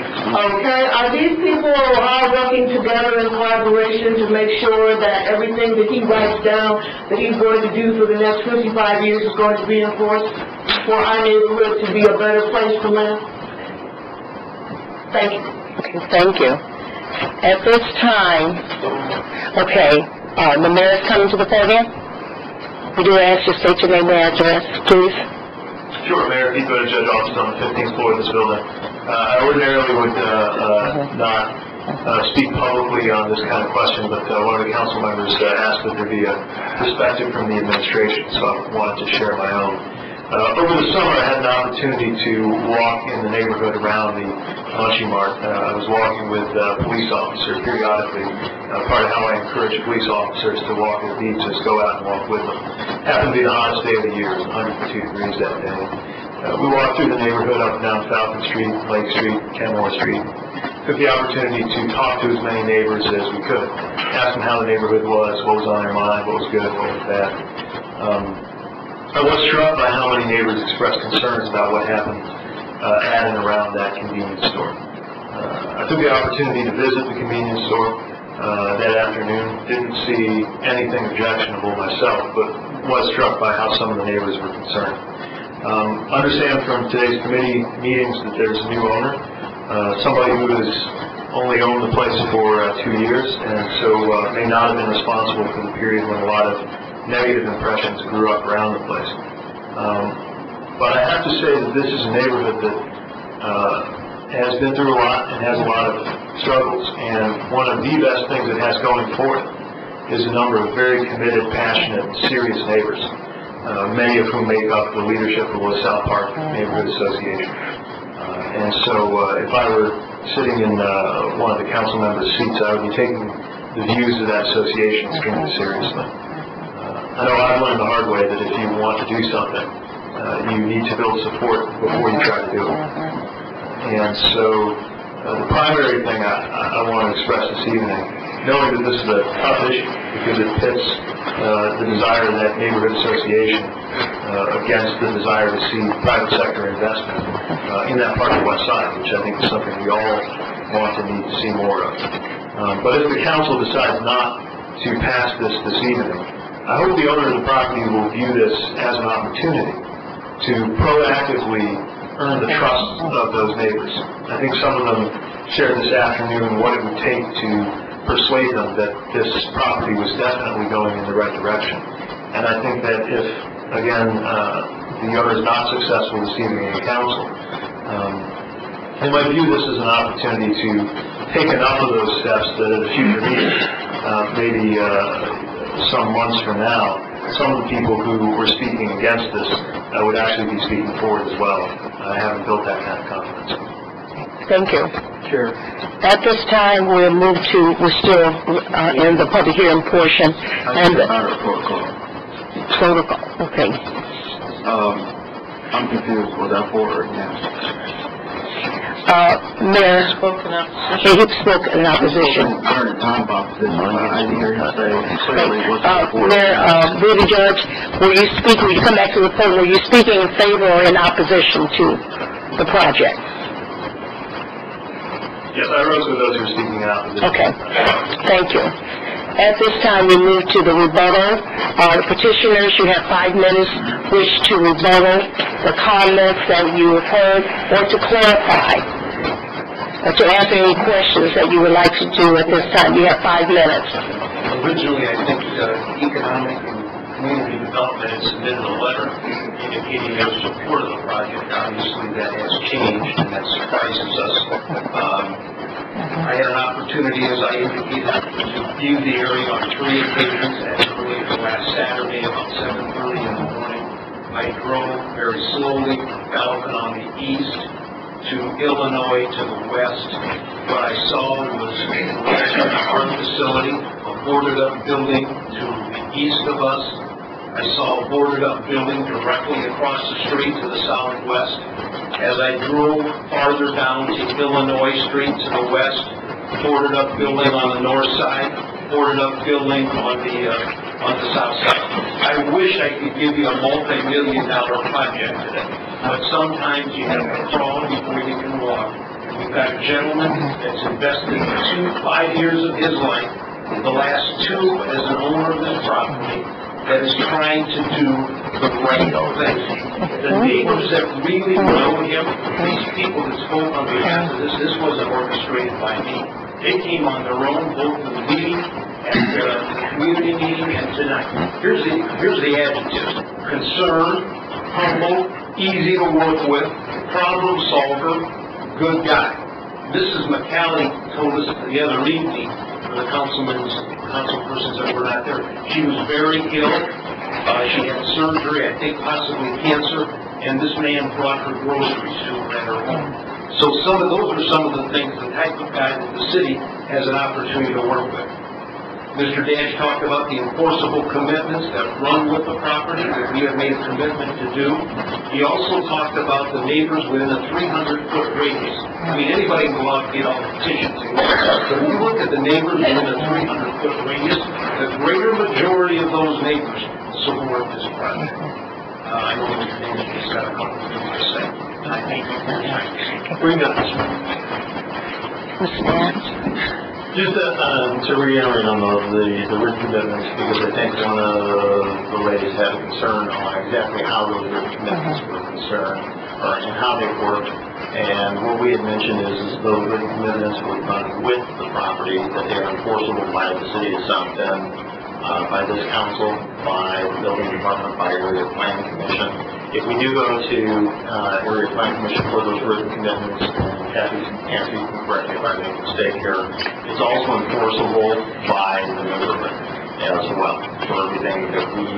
Okay, are these people all working together in collaboration to make sure that everything that he writes down that he's going to do for the next 55 years is going to be enforced for our neighborhood to be a better place to live? Thank you. Okay, thank you. At this time, the mayor is coming to the podium. Would you ask you to state your name and address, please? Sure, Mayor Pete Buttigieg, Judge Office on the 15th floor of this building. I ordinarily would not speak publicly on this kind of question, but one of the council members asked that there be a perspective from the administration, so I wanted to share my own. Over the summer, I had an opportunity to walk in the neighborhood around the Munchie Mart. I was walking with police officers periodically. Part of how I encourage police officers to walk with me is go out and walk with them. Happened to be the hottest day of the year. It was 102 degrees that day. We walked through the neighborhood up and down Falcon Street, Lake Street, Kenmore Street. Took the opportunity to talk to as many neighbors as we could. Ask them how the neighborhood was, what was on their mind, what was good, what was bad. I was struck by how many neighbors expressed concerns about what happened at and around that convenience store. I took the opportunity to visit the convenience store that afternoon. Didn't see anything objectionable myself, but was struck by how some of the neighbors were concerned. Understand from today's committee meetings that there's a new owner, somebody who has only owned the place for 2 years, and so may not have been responsible for the period when a lot of negative impressions grew up around the place. But I have to say that this is a neighborhood that has been through a lot and has a lot of struggles, and one of the best things it has going for it is a number of very committed, passionate, serious neighbors, many of whom make up the leadership of the South Park Neighborhood Association. And so if I were sitting in one of the council members' seats, I would be taking the views of that association extremely seriously. I know I've learned the hard way that if you want to do something, you need to build support before you try to do it. And so the primary thing I want to express this evening, knowing that this is a tough issue because it pits the desire of that neighborhood association against the desire to see private sector investment in that part of the West Side, which I think is something we all want and need to see more of. But if the council decides not to pass this evening, I hope the owner of the property will view this as an opportunity to proactively earn the trust of those neighbors. I think some of them shared this afternoon what it would take to persuade them that this property was definitely going in the right direction. And I think that if, again, the owner is not successful this evening in the council, they might view this as an opportunity to take enough of those steps that at a future meeting, maybe some months from now, some of the people who were speaking against this would actually be speaking for it as well. I haven't built that kind of confidence. Thank you. Sure. At this time, we're still in the public hearing portion. And protocol. Okay. I'm confused. Was that for or against? Mayor, he spoke in opposition. Mayor, Rudy Judge, were you come back to the point, were you speaking in favor or in opposition to the project? Yes, I wrote to those who are speaking in opposition. Okay, thank you. At this time, we move to the rebuttal. The petitioners, you have 5 minutes, wish to rebuttal the comments that you have heard, or to clarify, or to answer any questions that you would like to do at this time. You have 5 minutes. Originally, I think Economic and Community Development had submitted a letter indicating their support of the project. Obviously, that has changed, and that surprises us. I had an opportunity, as I indicated, to view the area on 3 occasions, as early as last Saturday, about 7:30 in the morning. I drove very slowly, Falcon on the east, to Illinois to the west. What I saw was a art facility, a boarded-up building to the east of us. I saw a boarded-up building directly across the street to the southwest. As I drove farther down to Illinois Street to the west, boarded-up building on the north side, boarded-up building on the south side. I wish I could give you a multi-million-dollar project today, but sometimes you have to crawl before you can walk. We've got a gentleman that's invested 5 years of his life, the last 2 as an owner of this property, that is trying to do the right thing. The neighbors that really know him, these people that spoke on behalf of this wasn't orchestrated by me. They came on their own, both in the meeting, at the community meeting, and tonight. Here's the adjectives: concerned, humble, easy to work with, problem solver, good guy. Mrs. McCallie told us the other evening, the councilpersons that were not there, she was very ill. She had surgery, I think possibly cancer, and this man brought her groceries to her at her home. So those are some of the things, the type of guy that the city has an opportunity to work with. Mr. Dash talked about the enforceable commitments that run with the property that we have made a commitment to do. He also talked about the neighbors within a 300-foot radius. I mean, anybody can go out and get all the petitions. But when you look at the neighbors within a 300-foot radius, the greater majority of those neighbors support this project. I know Mr. Dash just got a couple of things to say. I thank you for your time. 3 minutes. Mr. Dash? Just to reiterate on the written commitments, because I think one of the ladies had a concern on exactly how those written commitments were concerned, and how they worked. And what we had mentioned is those written commitments were done with the property, that they are enforceable by the city of South Bend, by this council, by the building department, by area planning commission. If we do go to area planning commission for those written commitments, Kathy can correct me if I make a mistake here, it's also enforceable by the neighborhood as well, for everything that we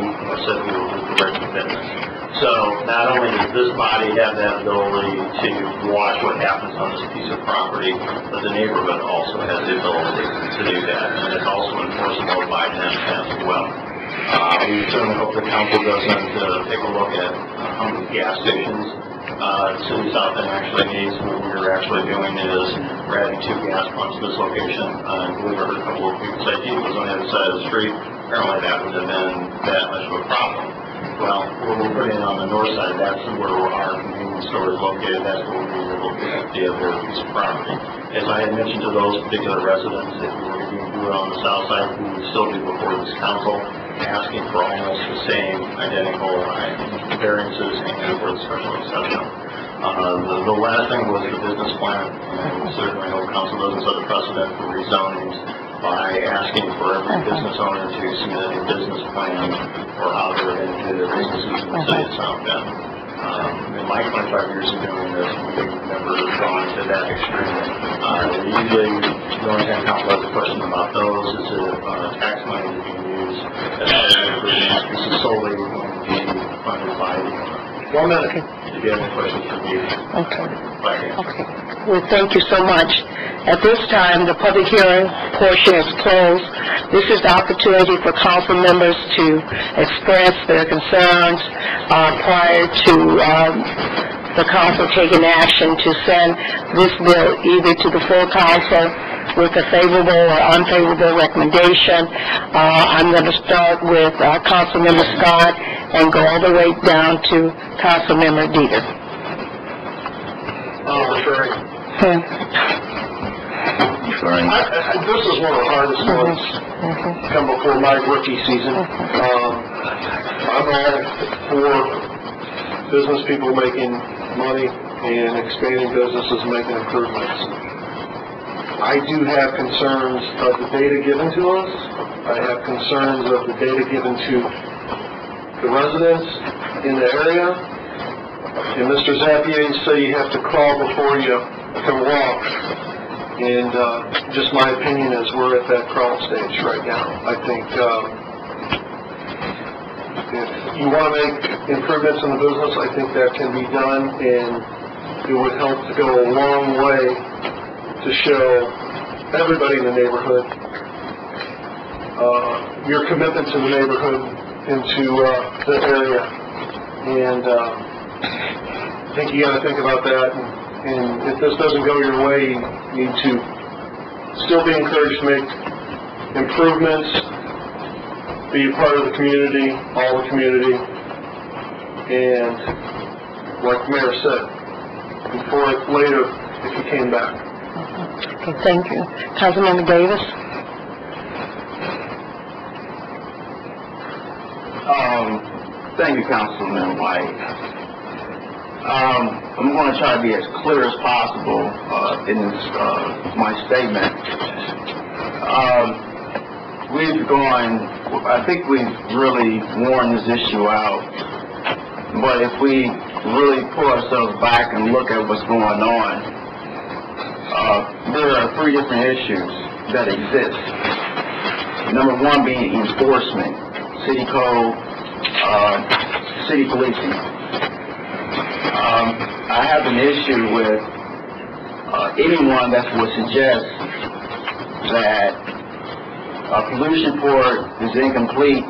said we will do the written commitments. So not only does this body have that ability to watch what happens on this piece of property, but the neighborhood also has the ability to do that, and it's also enforceable by them as well. We certainly hope the council doesn't take a look at how many gas stations City South Bend actually needs. What we're actually doing is we're adding 2 gas pumps to this location. I believe I heard a couple of people say it was on the other side of the street. Apparently that would have been that much of a problem. Well, what we're putting on the north side, that's where our convenience store is located. That's where we were looking at the other piece of property. As I had mentioned to those particular residents, if we were going to do it on the south side, we would still be before this council asking for almost the same identical variances and for the special exception. The last thing was the business plan, and certainly no council doesn't set a precedent for rezonings by asking for every business owner to submit a business plan for how they're going to do their businesses in the city of South Bend. In my 25 years of doing this, we've never gone to that extreme. Usually, the only time council has a question about those is if tax money is being used this is solely going to be funded by the owner. 1 minute. If you have any questions for me. Okay. Well, thank you so much. At this time, the public hearing portion is closed. This is the opportunity for council members to express their concerns prior to the council taking action to send this bill either to the full council with a favorable or unfavorable recommendation. I'm going to start with Councilmember Scott and go all the way down to Councilmember Dieter. This is one of the hardest ones come before my rookie season. I'm all for business people making money and expanding businesses, making improvements. I do have concerns of the data given to us. I have concerns of the data given to the residents in the area. And Mr. Zapier, you say you have to crawl before you can walk. And just my opinion is we're at that crawl stage right now. I think if you want to make improvements in the business, I think that can be done, and it would help to go a long way to show everybody in the neighborhood your commitment to the neighborhood and to the area. And I think you got to think about that. And if this doesn't go your way, you need to still be encouraged to make improvements, be a part of the community, all the community, and like the Mayor said, before it's later if you came back. Okay, thank you. Councilmember Davis? Thank you, Councilman White. I'm going to try to be as clear as possible in this, my statement. I think we've really worn this issue out, but if we really pull ourselves back and look at what's going on, there are three different issues that exist. Number one being enforcement, city code, city policing. I have an issue with anyone that would suggest that a police report is incomplete,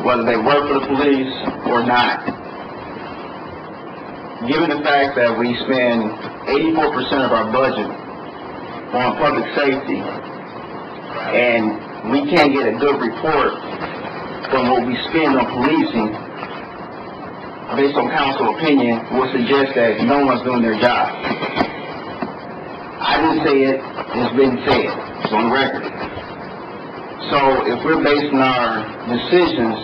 whether they work for the police or not. Given the fact that we spend 84% of our budget on public safety, and we can't get a good report from what we spend on policing, based on council opinion, would suggest that no one's doing their job. I didn't say it, it's been said, it's on record. So if we're basing our decisions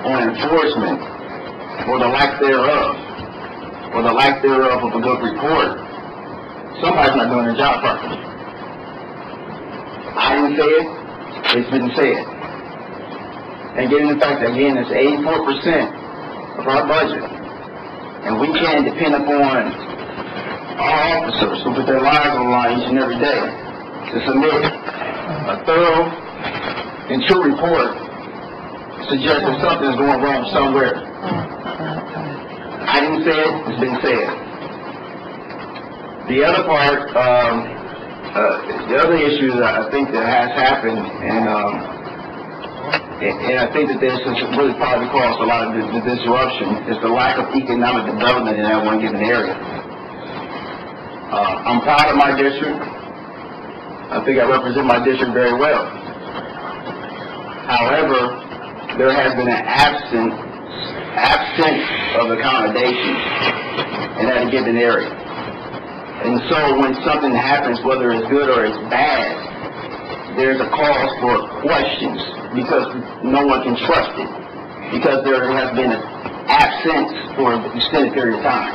on enforcement, or the lack thereof, of a good report, somebody's not doing their job properly. I didn't say it, it's been said. And given the fact that, again, it's 84% of our budget, and we can't depend upon our officers who put their lives on the line each and every day to submit a thorough and true report, suggests that something is going wrong somewhere. I didn't say it, it's been said. The other part, the other issue that I think that has happened, and I think that this has really probably caused a lot of the disruption, is the lack of economic development in that one given area. I'm proud of my district. I think I represent my district very well. However, there has been an absence of accommodation in that given area. And so when something happens, whether it's good or it's bad, there's a cause for questions, because no one can trust it, because there has been an absence for an extended period of time.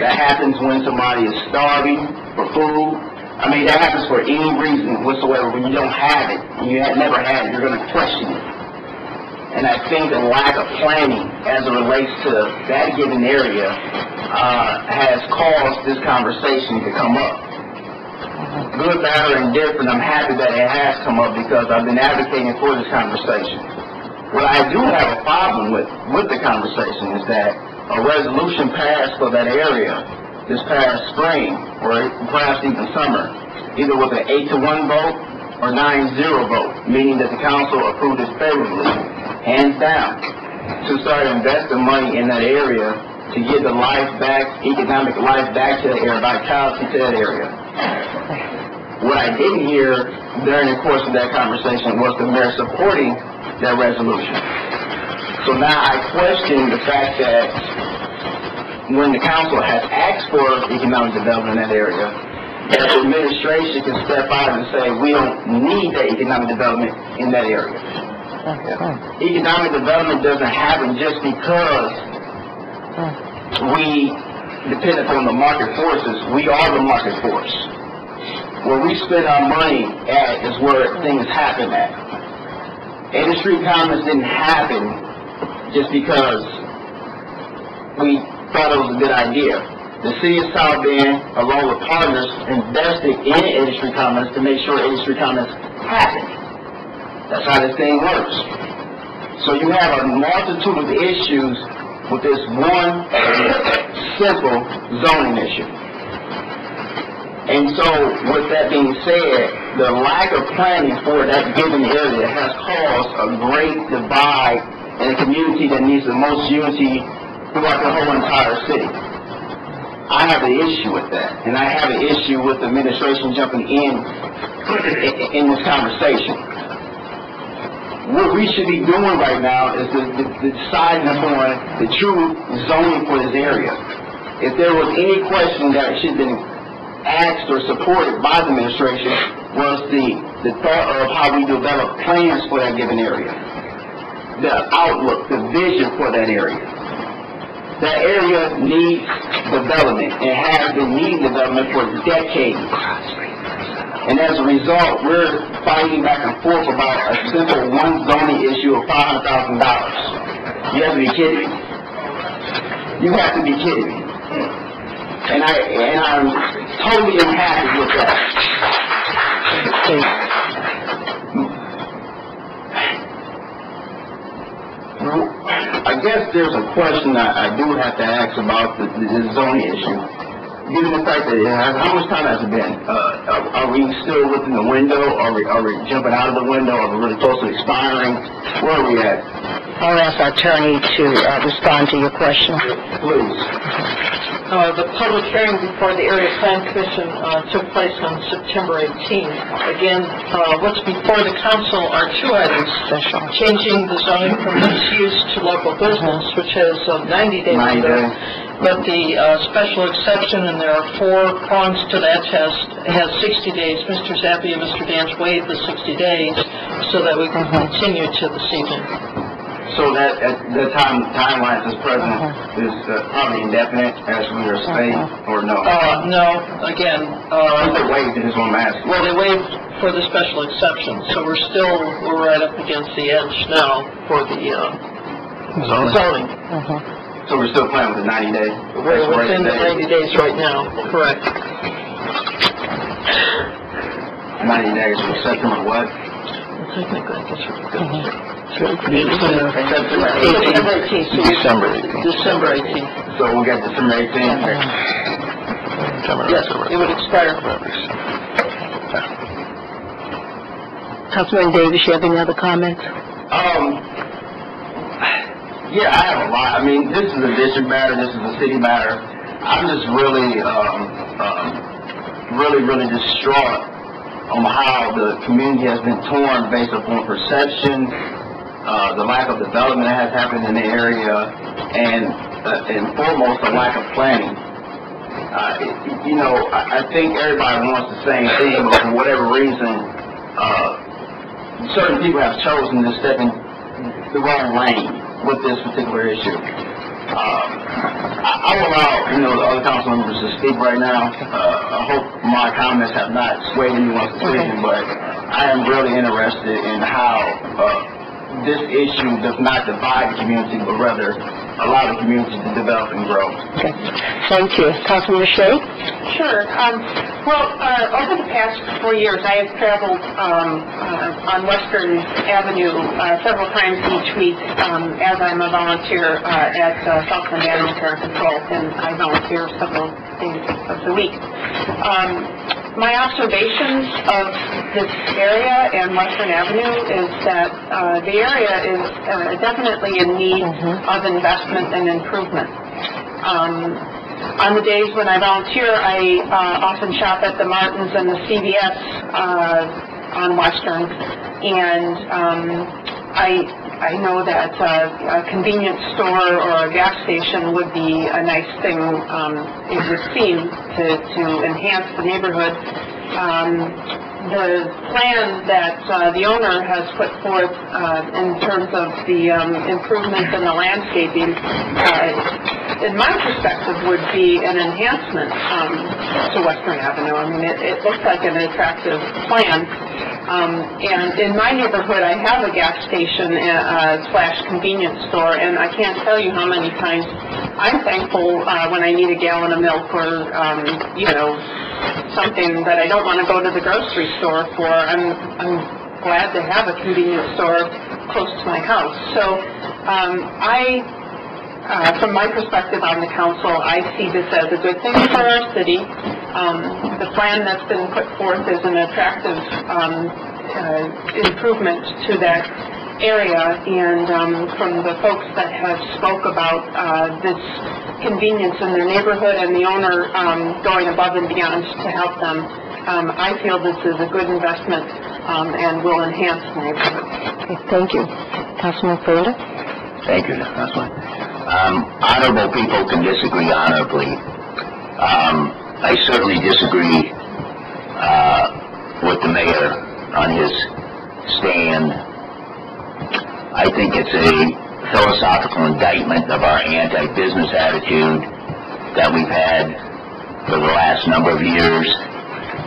That happens when somebody is starving for food. I mean, that happens for any reason whatsoever. When you don't have it, and you have never had it, you're going to question it. And I think the lack of planning as it relates to that given area has caused this conversation to come up. Good, bad, or indifferent, I'm happy that it has come up because I've been advocating for this conversation. What I do have a problem with the conversation is that a resolution passed for that area this past spring, or perhaps even summer, either with an 8-1 vote or 9-0 vote, meaning that the council approved it favorably, hands down, to start investing money in that area to give the life back, economic life back to the area, vitality to that area. What I didn't hear during the course of that conversation was the mayor supporting that resolution. So now I question the fact that when the council has asked for economic development in that area, that the administration can step out and say, we don't need that economic development in that area. Economic development doesn't happen just because we depend upon the market forces. We are the market force. Where we spend our money at is where things happen at. Industry commerce didn't happen just because we thought it was a good idea. The city of South Bend, along with partners, invested in industry commerce to make sure industry commerce happened. That's how this thing works. So you have a multitude of issues with this one simple zoning issue. And so, with that being said, the lack of planning for that given area has caused a great divide in a community that needs the most unity throughout the whole entire city. I have an issue with that, and I have an issue with the administration jumping in this conversation. What we should be doing right now is deciding upon the true zoning for this area. If there was any question that should have been asked or supported by the administration, was the thought of how we develop plans for that given area, the outlook, the vision for that area. That area needs development and has been needing development for decades. And as a result, we're fighting back and forth about a simple one zoning issue of $500,000. You have to be kidding me. You have to be kidding me. And I'm totally unhappy with that. I guess there's a question I do have to ask about the zoning issue. Given the fact that how much time has it been? Are we still within the window? Are we jumping out of the window? Are we really close to expiring? Where are we at? I'll ask our attorney to respond to your question. Please. The public hearing before the Area Plan Commission took place on September 18th. Again, what's before the council are two items: changing the zoning from mixed use to local business, which has a 90-day window, but the special exception, and there are 4 prongs to that test, has 60 days. Mr. Zappia and Mr. Dance waived the 60 days so that we can continue to this evening. So that the timeline as president is probably indefinite, as we are saying, or no? No. Again, they waived it is what I'm asking. Well, they waived for the special exception, so we're right up against the edge now for the zoning. So we're still playing with the 90 days. We're within the 90 days right now. Correct. 90 days from September what? Technically, I guess we're good. December 18th. December 18th. So we got December 18th. Yes, it would expire. Councilman Davis, you have any other comments? Yeah, I have a lot. I mean, this is a district matter. This is a city matter. I'm just really distraught on how the community has been torn based upon perception, the lack of development that has happened in the area, and foremost, the lack of planning. I think everybody wants the same thing, but for whatever reason, certain people have chosen to step in the wrong lane with this particular issue. I will allow, the other council members to speak right now. I hope my comments have not swayed anyone's decision, but I am really interested in how this issue does not divide the community, but rather allow the community to develop and grow. Okay. Thank you. Councilman Shea? Sure. Over the past 4 years, I have traveled on Western Avenue several times each week as I'm a volunteer at Southland Animal Care and Control, and I volunteer several days of the week. My observations of this area and Western Avenue is that the area is definitely in need of investment and improvement. On the days when I volunteer, I often shop at the Martins and the CVS on Western, and I know that a convenience store or a gas station would be a nice thing, it would seem, to enhance the neighborhood. The plan that the owner has put forth in terms of the improvements in the landscaping, in my perspective, would be an enhancement to Western Avenue. I mean, it looks like an attractive plan. And in my neighborhood, I have a gas station / convenience store, and I can't tell you how many times I'm thankful when I need a gallon of milk or, something that I don't want to go to the grocery store for. I'm glad to have a convenience store close to my house. So from my perspective on the council, I see this as a good thing for our city. The plan that's been put forth is an attractive improvement to that area, and from the folks that have spoke about this convenience in their neighborhood and the owner going above and beyond to help them, I feel this is a good investment and will enhance the neighborhood. Okay, thank you. Councilman Freda? Thank you, Councilman. Honorable people can disagree honorably. I certainly disagree with the mayor on his stand. I think it's a philosophical indictment of our anti-business attitude that we've had for the last number of years.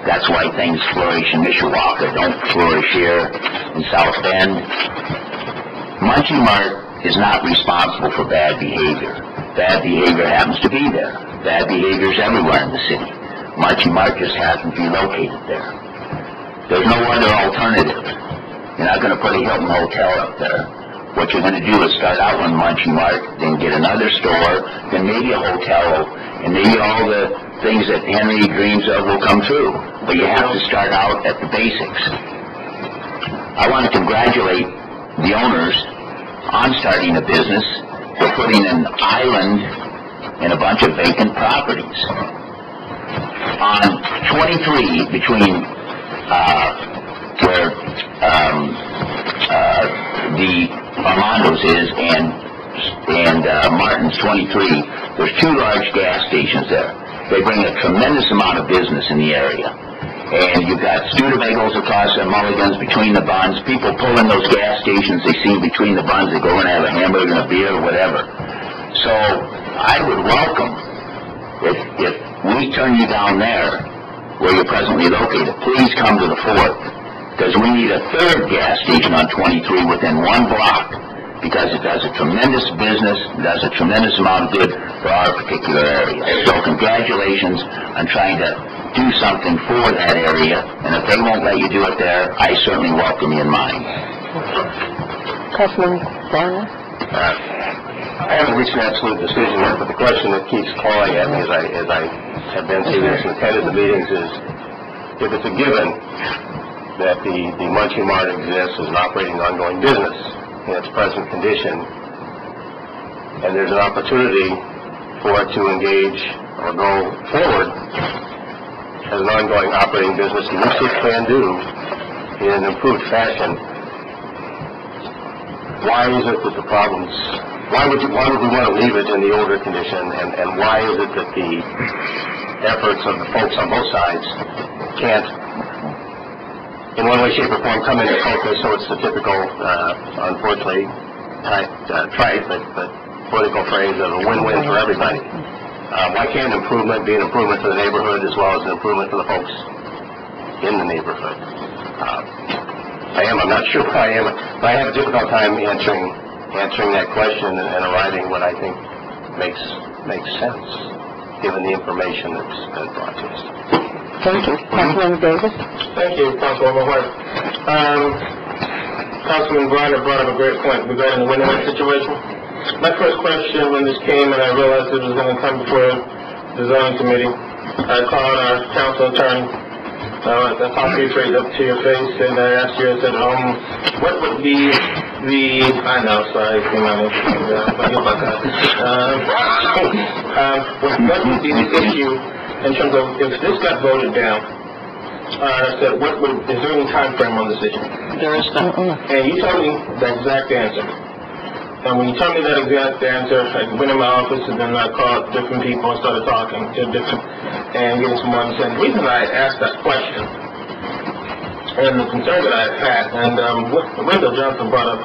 That's why things flourish in Mishawaka, don't flourish here in South Bend. Munchie Mart is not responsible for bad behavior. Bad behavior happens to be there. Bad behavior is everywhere in the city. Munchie Mart just happens to be located there. There's no other alternative. You're not going to put a Hilton Hotel up there. What you're going to do is start out with Munchie Mart, then get another store, then maybe a hotel, and maybe all the things that Henry dreams of will come true. But you have to start out at the basics. I want to congratulate the owners on starting a business. They're putting an island in a bunch of vacant properties. On 23, between where the Armando's is and Martin's 23, there's two large gas stations there. They bring a tremendous amount of business in the area. And you've got Studebagels across the Mulligans between the buns. People pull in those gas stations, they see between the buns, they go and have a hamburger and a beer or whatever. So I would welcome if we turn you down there where you're presently located, please come to the fort, because we need a third gas station on 23 within one block, because it does a tremendous business, it does a tremendous amount of good for our particular area. So congratulations on trying to do something for that area, and if they won't let you do it there, I certainly welcome you in mine. Councilman Barner? I haven't reached an absolute decision yet, but the question that keeps clawing at me as I have been through this and attended the meetings is, if it's a given that the Munchie Mart exists as an operating ongoing business in its present condition, and there's an opportunity for it to engage or go forward as an ongoing operating business, which it can do in an improved fashion, why is it that the problems, why would we want to leave it in the older condition, and why is it that the efforts of the folks on both sides can't, in one way, shape, or form, come into focus? So it's the typical, unfortunately, trite but political phrase of a win-win for everybody. Why can't improvement be an improvement for the neighborhood as well as an improvement for the folks in the neighborhood? I'm not sure why I am, but I have a difficult time answering that question and arriving what I think makes sense, given the information that's been brought to us. Thank you. Councilman Davis? Thank you, Councilwoman White. Councilman Bryant brought up a great point regarding the win-win situation. My first question when this came and I realized it was going to come before the zoning committee, I called our council attorney, I talked to you straight up to your face, and I asked you, I said, what would be I know, sorry, came out about that. What would be the issue in terms of if this got voted down? I said, is there any time frame on this issue? There is not. And you told me the exact answer. And when you told me that exact answer, I went in my office and then I called different people and started talking to different and getting some more understanding. The reason I asked that question and the concern that I had, and Wendell Johnson brought up,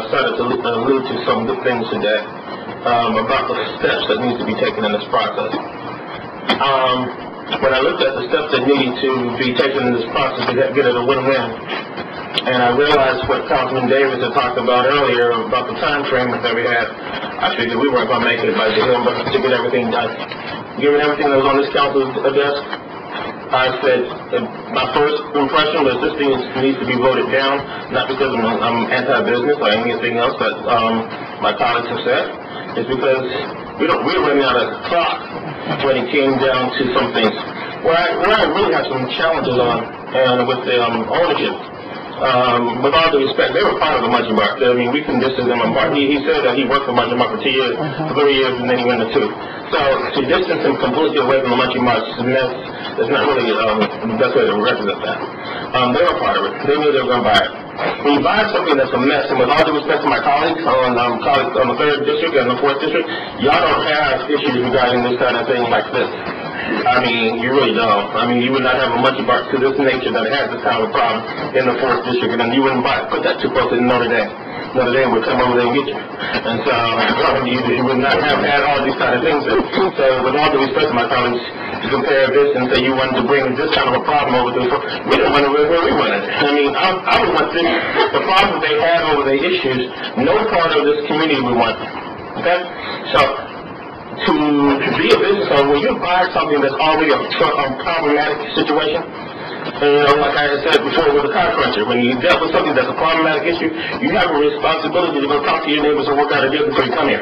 started to allude to some good things today about the steps that need to be taken in this process. When I looked at the steps that needed to be taken in this process to get it a win-win, and I realized what Councilman Davis had talked about earlier about the time frame that we had, I figured we weren't going to make it by June, but to get everything done. Given everything that was on this council's desk, I said, my first impression was this thing needs to be voted down, not because I'm anti-business or anything else that my colleagues have said. It's because we're running out of clock when it came down to some things. Where I really have some challenges on, and with the ownership. With all due respect, they were part of the Munchie Mart. I mean, we can distance them apart. He said that he worked for Munchie Mart for 2 years, for 3 years, and then he went to 2. So to distance him completely away from the Munchie Mart is not really the best way to represent that. They were part of it. They knew they were going to buy it. When you buy something that's a mess, and with all due respect to my colleagues on the 3rd District and the 4th District, y'all don't have issues regarding this kind of thing like this. I mean, you really don't. I mean, you would not have a Munchie Mart to this nature that has this kind of a problem in the 4th District, and then you wouldn't put that too close to Notre Dame. Notre Dame would come over there and get you. And so you would not have had all these kind of things. So with all due respect to my colleagues, to compare this and say you wanted to bring this kind of a problem over to us, we didn't want to where we wanted. I mean, I would want this, the problems they had over their issues, no part of this community would want. Okay? So, to be a business owner, when you buy something that's already a problematic situation, and like I had said before with the car cruncher, when you dealt with something that's a problematic issue, you have a responsibility to go talk to your neighbors and work out a deal before you come here.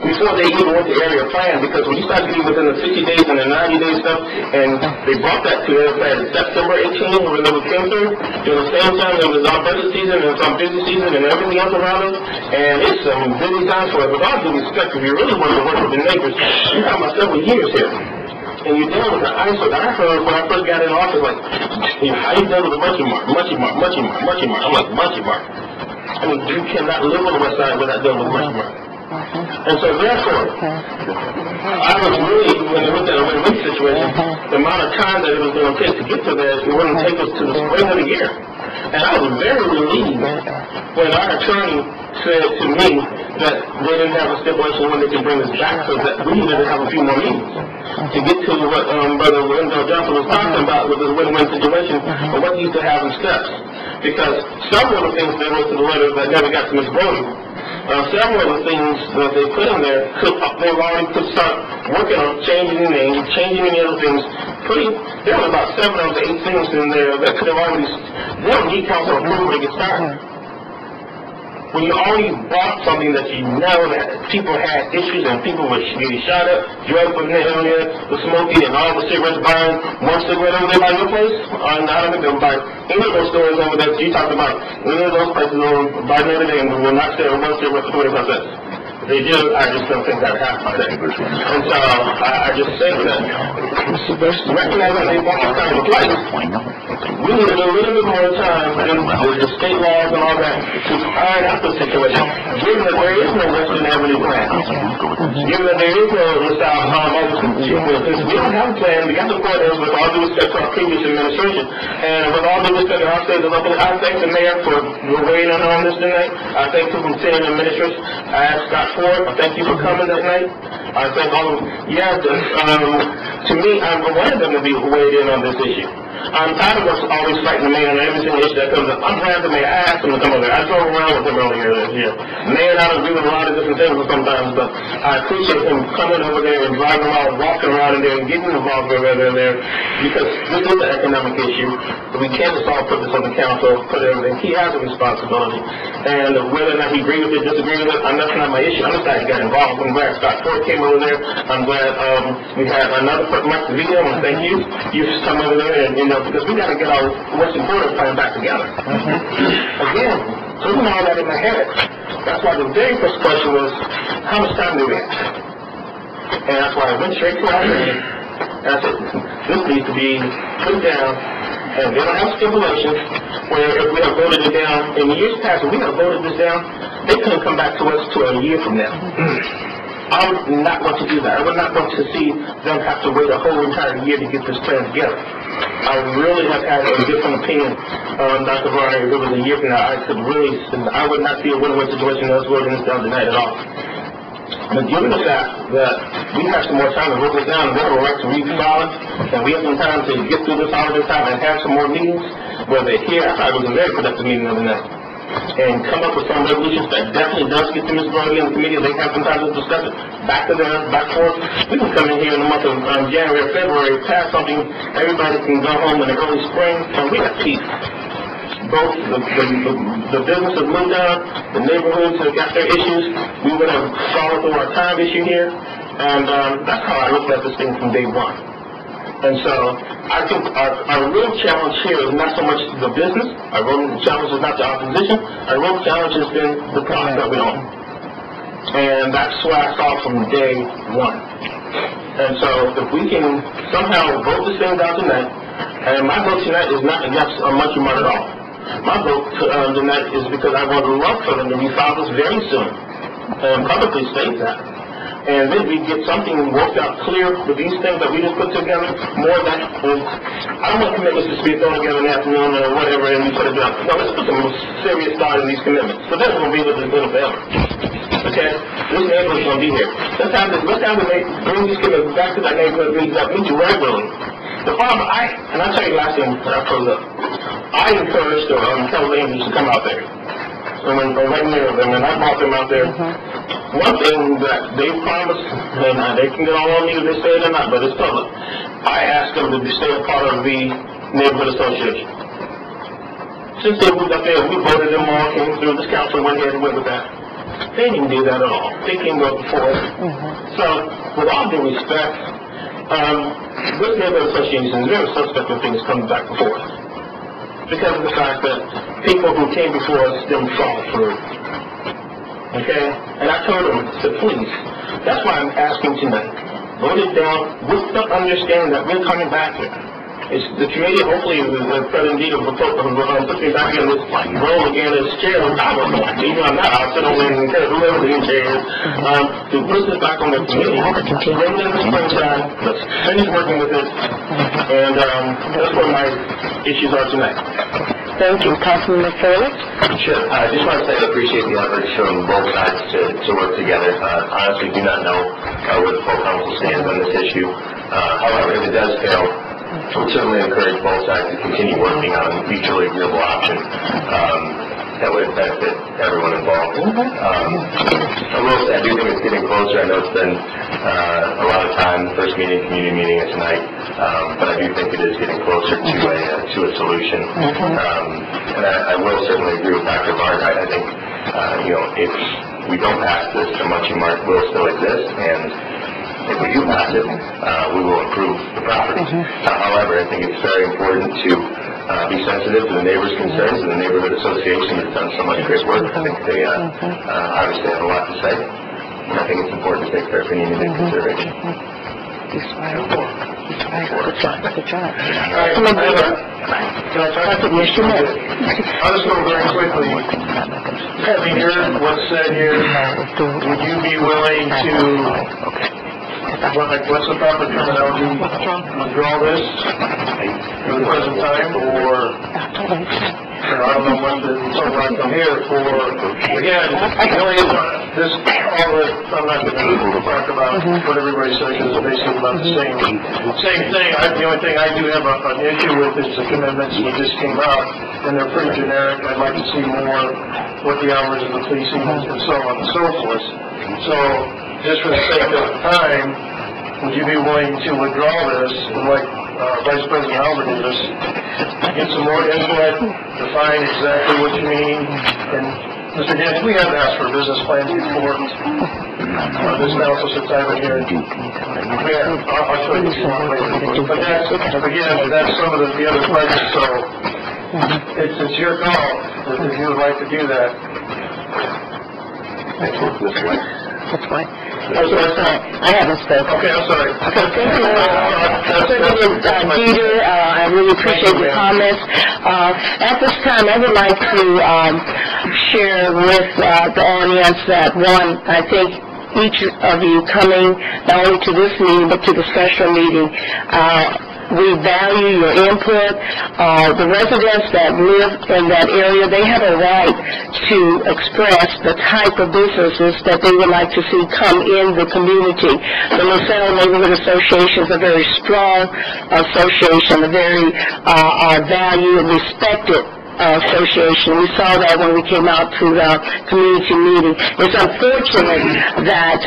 Before they even went to area plan, because when you start getting within the 60 days and the 90-day stuff, and they brought that to area plan in September 18 when it came through, during the same time there was our budget season and some busy season and everything else around us, and it's some busy times for us. With all due respect, if you really want to work with the neighbors, you're talking about several years here. And you're dealing with the ISO that I heard when I first got in office, like, how you deal with the Munchie Mart? I'm like, Munchie Mart. I mean, you cannot live on the west side without dealing with Munchie Mart. And so therefore, I was really, when I looked at a win-win situation, the amount of time that it was going to take to get to that, it wouldn't take us to the spring of the year. And I was very relieved when our attorney said to me that they didn't have a stipulation when they can bring this back, so that we needed to have a few more meetings to get to what Brother Wendell Johnson was talking about with this win-win situation and what needs to have in steps. Because several of the things that went to the letter that never got to Ms. Brody, several of the things that they put in there, they've already could start working on changing the name, changing any other things. There were about 7 of the 8 things in there that could have already, they don't need council approval to get started. When you already bought something that you know that people had issues and people were getting shot up, drugs in the area, the smoking and all the cigarettes, buying one cigarette over there by your place, I don't think they'll buy any of those stores over there that you talked about. Any of those places over by Notre Dame will not sell one cigarette for 25 cents. They do, I just don't think that happened. And so I just say that, recognizing that they bought this kind of a place, we needed a little bit more time in the state laws and all that to iron out the situation. Given that there is no Western Avenue plan, given that there is no South we don't have a plan. We have to support us with all due respect to our previous administration. And with all due respect to our state level, I thank the mayor for weighing in on this tonight. I thank the continuing administrators. I ask Scott Ford, I thank you for coming that night. I thank all of them. Yeah, to me, I wanted them to be weighed in on this issue. I'm tired of us always fighting the mayor on every single issue that comes up. I'm glad the mayor asked him to come over there. I drove around with him earlier this year. The mayor and I agree with a lot of different things sometimes, but I appreciate him coming over there and driving around, walking around in there and getting involved wherever they're there, because this is an economic issue. We can't just all put this on the council, put everything. He has a responsibility. And whether or not he agrees with it, disagrees with it, that's not my issue. I'm just glad he got involved. I'm glad Scott Ford came over there. I'm glad we had another person, Mike DeVito, I want to thank you. You've come over there and, because we got to get our Western border plan back together. Again, putting all that in my head. That's why the very first question was, how much time do we have? And that's why I went straight to our meeting, and I said, this needs to be put down, and they don't have stipulations where if we have voted it down, in the years past, if we have voted this down, they couldn't come back to us to a year from now. I would not want to do that. I would not want to see them have to wait a whole entire year to get this plan together. I really have had a different opinion on Dr. Varney. If it was a year from now, I would not see a win-win situation in us voting this down tonight at all. But given the fact that we have some more time to vote this down, and we have a right to refile it, and we have some time to get through this holiday time and have some more meetings, where they're here, I thought it was a very productive meeting the other night. And come up with some resolutions that definitely does get to Ms. Brody and the committee. They have some time to discuss it. Back to them, back forth. We can come in here in the month of January or February, pass something, everybody can go home in the early spring, and we have peace. Both the business have moved on, the neighborhoods have got their issues. We would have followed through our time issue here, and that's how I looked at this thing from day one. And so I think our real challenge here is not so much the business. Our real challenge is not the opposition. Our real challenge has been the product that we own. And that's what I saw from day one. And so if we can somehow vote this thing down tonight, and my vote tonight is not against Monkey Mart at all. My vote tonight is because I would love for them to refile this very soon and publicly state that. And then we get something worked out clear with these things that we just put together, more than, I don't want commitments to be thrown together in the afternoon or whatever and we put it down. No, let's put some serious thought in these commitments. So that's going to be with this little forever. Okay? This neighborhood is going to be here. Let's have to bring these commitments back to that neighborhood meet you regularly. The problem, and I'll tell you last thing when I close up. I encouraged or tell the Angels to come out there. And right near them, and I brought them out there. One thing that they promised, and they can get all on me if they say it or not, but it's public. I asked them to stay a part of the neighborhood association. Since they moved up there, we voted them all, came through, this council went ahead and went with that. They didn't do that at all. They came up before us. So, with all due respect, this neighborhood association is very suspect when things come back before us. Because of the fact that people who came before us didn't follow through. Okay? And I told them, I said, please, that's why I'm asking tonight. Vote it down with the understanding that we're coming back here. It's the committee, hopefully, President Dito will put me back in this role again as chair. I don't know. Even I'm not. I'll sit over and tell whoever the chair is to put this back on the committee. Bring it in the springtime. Let's finish working with it. And that's what my issues are tonight. Thank you. Councilman McFarland? Sure. I just want to say I appreciate the effort from both sides to work together. Honestly, do not know where the full council stands on this issue. However, if it does fail, I would certainly encourage both sides to continue working on a mutually agreeable option that would benefit everyone involved. I will say, I do think it's getting closer. I know it's been a lot of time, first meeting, community meeting, and tonight, but I do think it is getting closer to a solution. And I will certainly agree with Dr. Mark. I think, if we don't pass this, the Munchie Mart will still exist, and if we do pass it, we will improve the property. However, I think it's very important to be sensitive to the neighbors' concerns, and the neighborhood association has done so much great work. I think they obviously have a lot to say, and I think it's important to take their opinion into consideration. Good job. Can I talk to you? I'll just go very quickly. Having heard what's said here, would you be willing to, what's the proper terminology, withdraw this in the present time, or I don't know what the right from here for, again, the only this, all the, I'm not going to talk about what everybody says is basically about the same thing. The only thing I do have an issue with is the commitments that just came out, and they're pretty generic. I'd like to see more what the hours of the policing and so on and so forth. So, just for the sake of time, would you be willing to withdraw this, and like Vice President Albert did this, get some more input, define exactly what you mean, and Mr. Gantz, we have asked for business plans before. This council since I've been here. I'll show you. But that's, again, that's some of the other pledges, so it's your call if you would like to do that. That's right. Okay, sorry. I haven't spoken. Okay, I'm sorry. Okay, thank you. Peter, I really appreciate your comments. At this time, I would like to share with the audience that, one, I think each of you coming not only to this meeting but to the special meeting, we value your input. The residents that live in that area, they have a right to express the type of businesses that they would like to see come in the community. The LaSalle Neighborhood Association is a very strong association, a very valued and respected association. We saw that when we came out to the community meeting. It's unfortunate that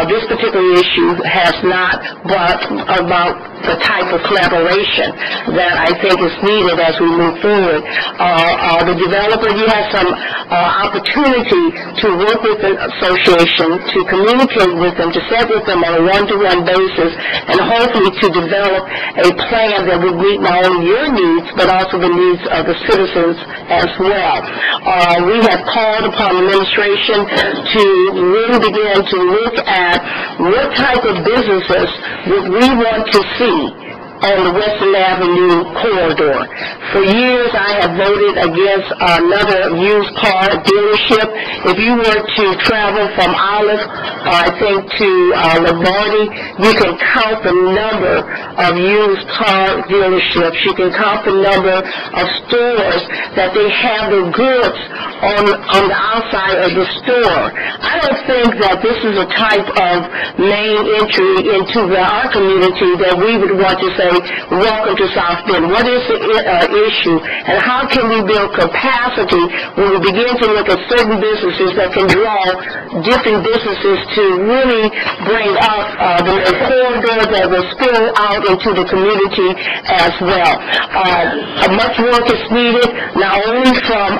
this particular issue has not brought about the type of collaboration that I think is needed as we move forward. The developer, he has some opportunity to work with the association, to communicate with them, to sit with them on a one-to-one basis, and hopefully to develop a plan that would meet not only your needs, but also the needs of the citizens as well. We have called upon the administration to really begin to look at what type of businesses would we want to see on the Western Avenue corridor. For years, I have voted against another used car dealership. If you were to travel from Olive, I think, to Lombardi, you can count the number of used car dealerships. You can count the number of stores that they have their goods on the outside of the store. I don't think that this is a type of main entry into our community that we would want to say, welcome to South Bend. What is the issue, and how can we build capacity when we begin to look at certain businesses that can draw different businesses to really bring up the corridor that will spill out into the community as well. Much work is needed, not only from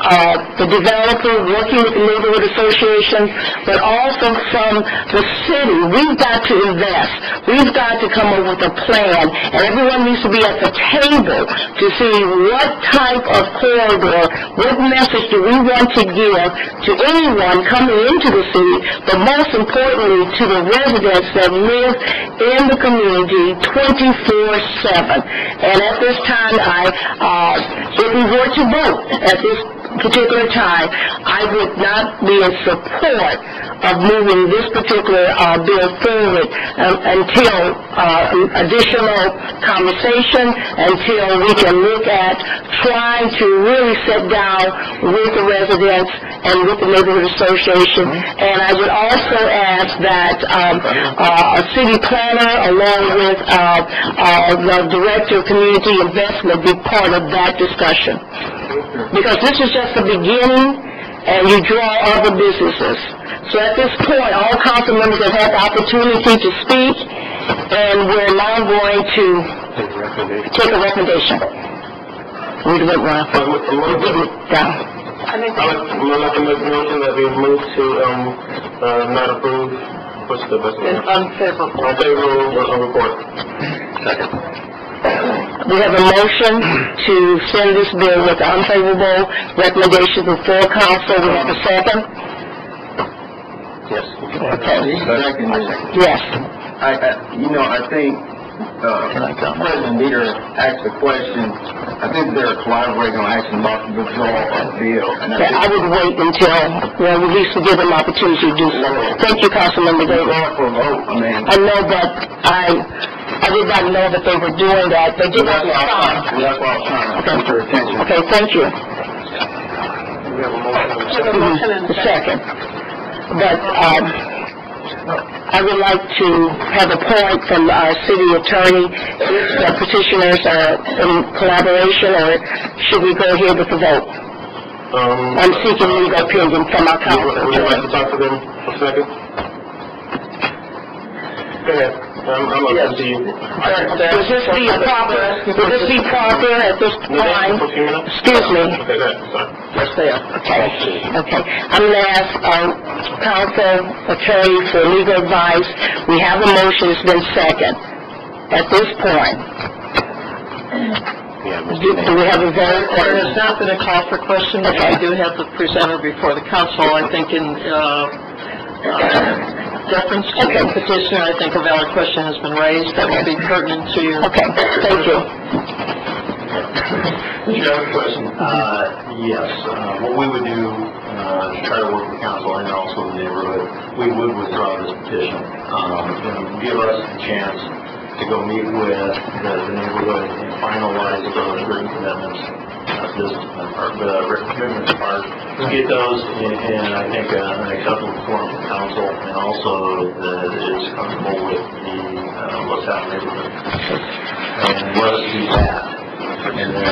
the developer working with the neighborhood associations, but also from the city. We've got to invest. We've got to come up with a plan, and everyone needs to be at the table to see what type of corridor, what message do we want to give to anyone coming into the city, but most importantly to the residents that live in the community 24/7. And at this time, if we were to vote at this particular time, I would not be in support of moving this particular bill forward until additional conversation, until we can look at trying to really sit down with the residents and with the neighborhood association. And I would also ask that a city planner along with the director of community investment be part of that discussion. Because this is just the beginning, and you draw other businesses. So at this point, all council members have had the opportunity to speak, and we're now going to take a recommendation. We went round. Down. I'm going to make a motion that we move to not approve. What's the best one? Unfavorable. Unfavorable report. Second. We have a motion to send this bill with unfavorable recommendation before council. We have a second? Yes. Okay. Yes. I think President Dieter asked the question. I think they're collaborating on action about the withdrawal of the bill. And I would wait until, at least to give them opportunity to do so. Thank you, Councilmember Davis. I know, but I did not know that they were doing that. They did not respond. That's why I was trying to bring to your attention. Okay, thank you. We have a motion and A second. But I would like to have a point from our city attorney if the petitioners are in collaboration, or should we go ahead with the vote? I'm seeking legal opinion from our council. Would you like to talk to them for a second? Go ahead. I'm open to you. Would this be proper at this time? Excuse me. Okay, go ahead, sorry. Yes, there. Okay. I'm going to ask counsel attorney for legal advice. We have a motion, it's been second. At this point, do we have a vote? There's not been a call for questions. We do have the presenter before the council. I think in deference to the petitioner, I think a valid question has been raised that will be pertinent to your... Okay, thank you. Do you have a question? Yes. What we would do to try to work with council and also the neighborhood, we would withdraw this petition and give us a chance to go meet with the neighborhood and finalize those written commitments, the written commitments part, get those in I think, an acceptable form for council, and also that it's comfortable with the LaSalle neighborhood. And let us do that. And then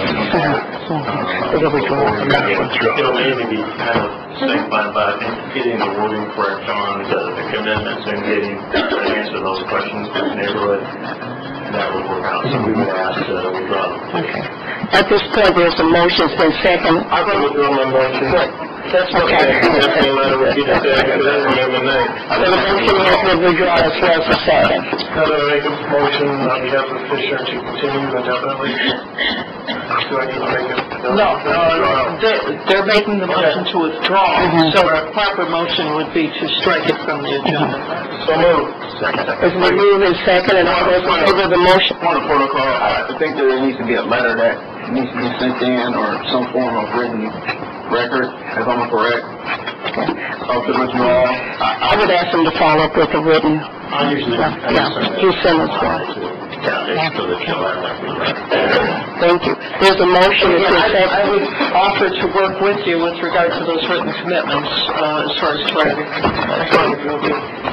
it'll maybe be kind of sanctified by getting the wording correct on the commitments and getting to answer those questions for the neighborhood. That would work out. So we would ask to withdraw. Okay. At this point, there's a motion, it's been second. I will withdraw my motion. Good. That's okay. That's the matter with you today, because I remember that. So the motion has been withdrawn as well as a second. Now, do I make a motion on behalf of the petitioner to continue indefinitely? Do I need to make it? No, they're making the motion to withdraw, so a proper motion would be to strike it from the agenda. So moved. It's been moved and second, and all those in favor of the motion? Point of protocol, I think there needs to be a letter that needs to be sent in or some form of written record, if I'm correct, of the withdrawal. I would ask them to follow up with a written. I usually You send us one. Thank you. There's a motion. I would offer to work with you with regard to those written commitments as far as clarity.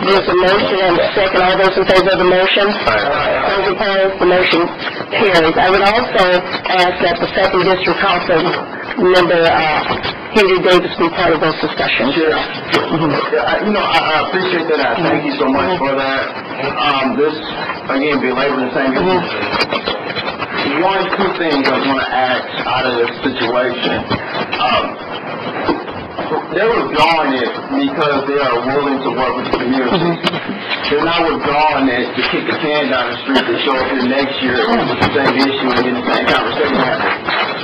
There's a motion and a second. All those in favor of the motion? Those opposed? The motion carries. I would also ask that the second district council member, Henry Davis, be part of those discussions. Sure. I appreciate that. I thank you so much for that. This, again, belaboring the same issue. Two things I want to ask out of this situation. They're withdrawing it because they are willing to work with the community. They're not withdrawing it to kick the can down the street to show up here next year with the same issue and get the same conversation happening.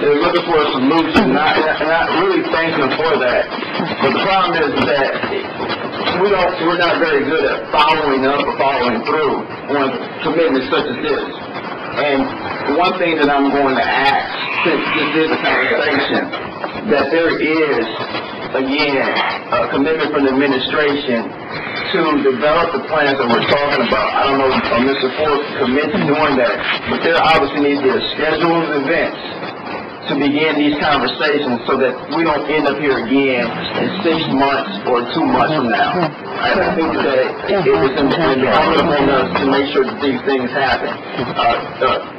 They're looking for a solution, and I really thank them for that. But the problem is that we're not very good at following up or following through on commitments such as this. And one thing that I'm going to ask, since this is a conversation, that there is, again, a commitment from the administration to develop the plans that we're talking about. I don't know if Mr. Ford commits to doing that, but there obviously needs to be a schedule of events to begin these conversations so that we don't end up here again in 6 months or 2 months from now. I think that it is incumbent on us to make sure that these things happen.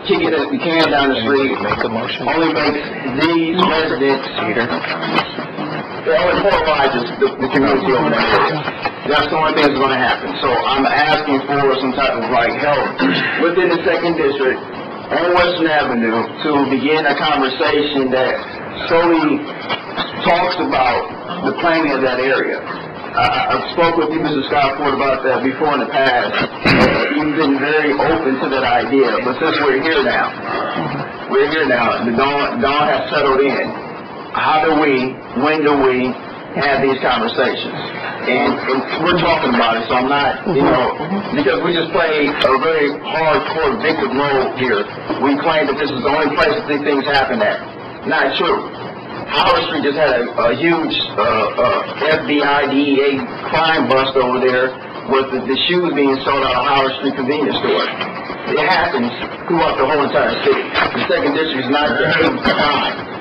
Kicking the can down the street only makes these residents, it only polarizes the community over there. That's the only thing that's going to happen. So I'm asking for some type of help within the second district on Western Avenue to begin a conversation that solely talks about the planning of that area. I've spoke with you, Mr. Scott Ford, about that before in the past. You've been very open to that idea, but since we're here now, the dawn has settled in. How do we, when do we have these conversations? And we're talking about it, so I'm not, because we just play a very hardcore victim role here. We claim that this is the only place that these things happen at. Not true. Howard Street just had a huge FBI, DEA crime bust over there with the shoes being sold out of Howard Street convenience store. It happens throughout the whole entire city. The second district is not the crime.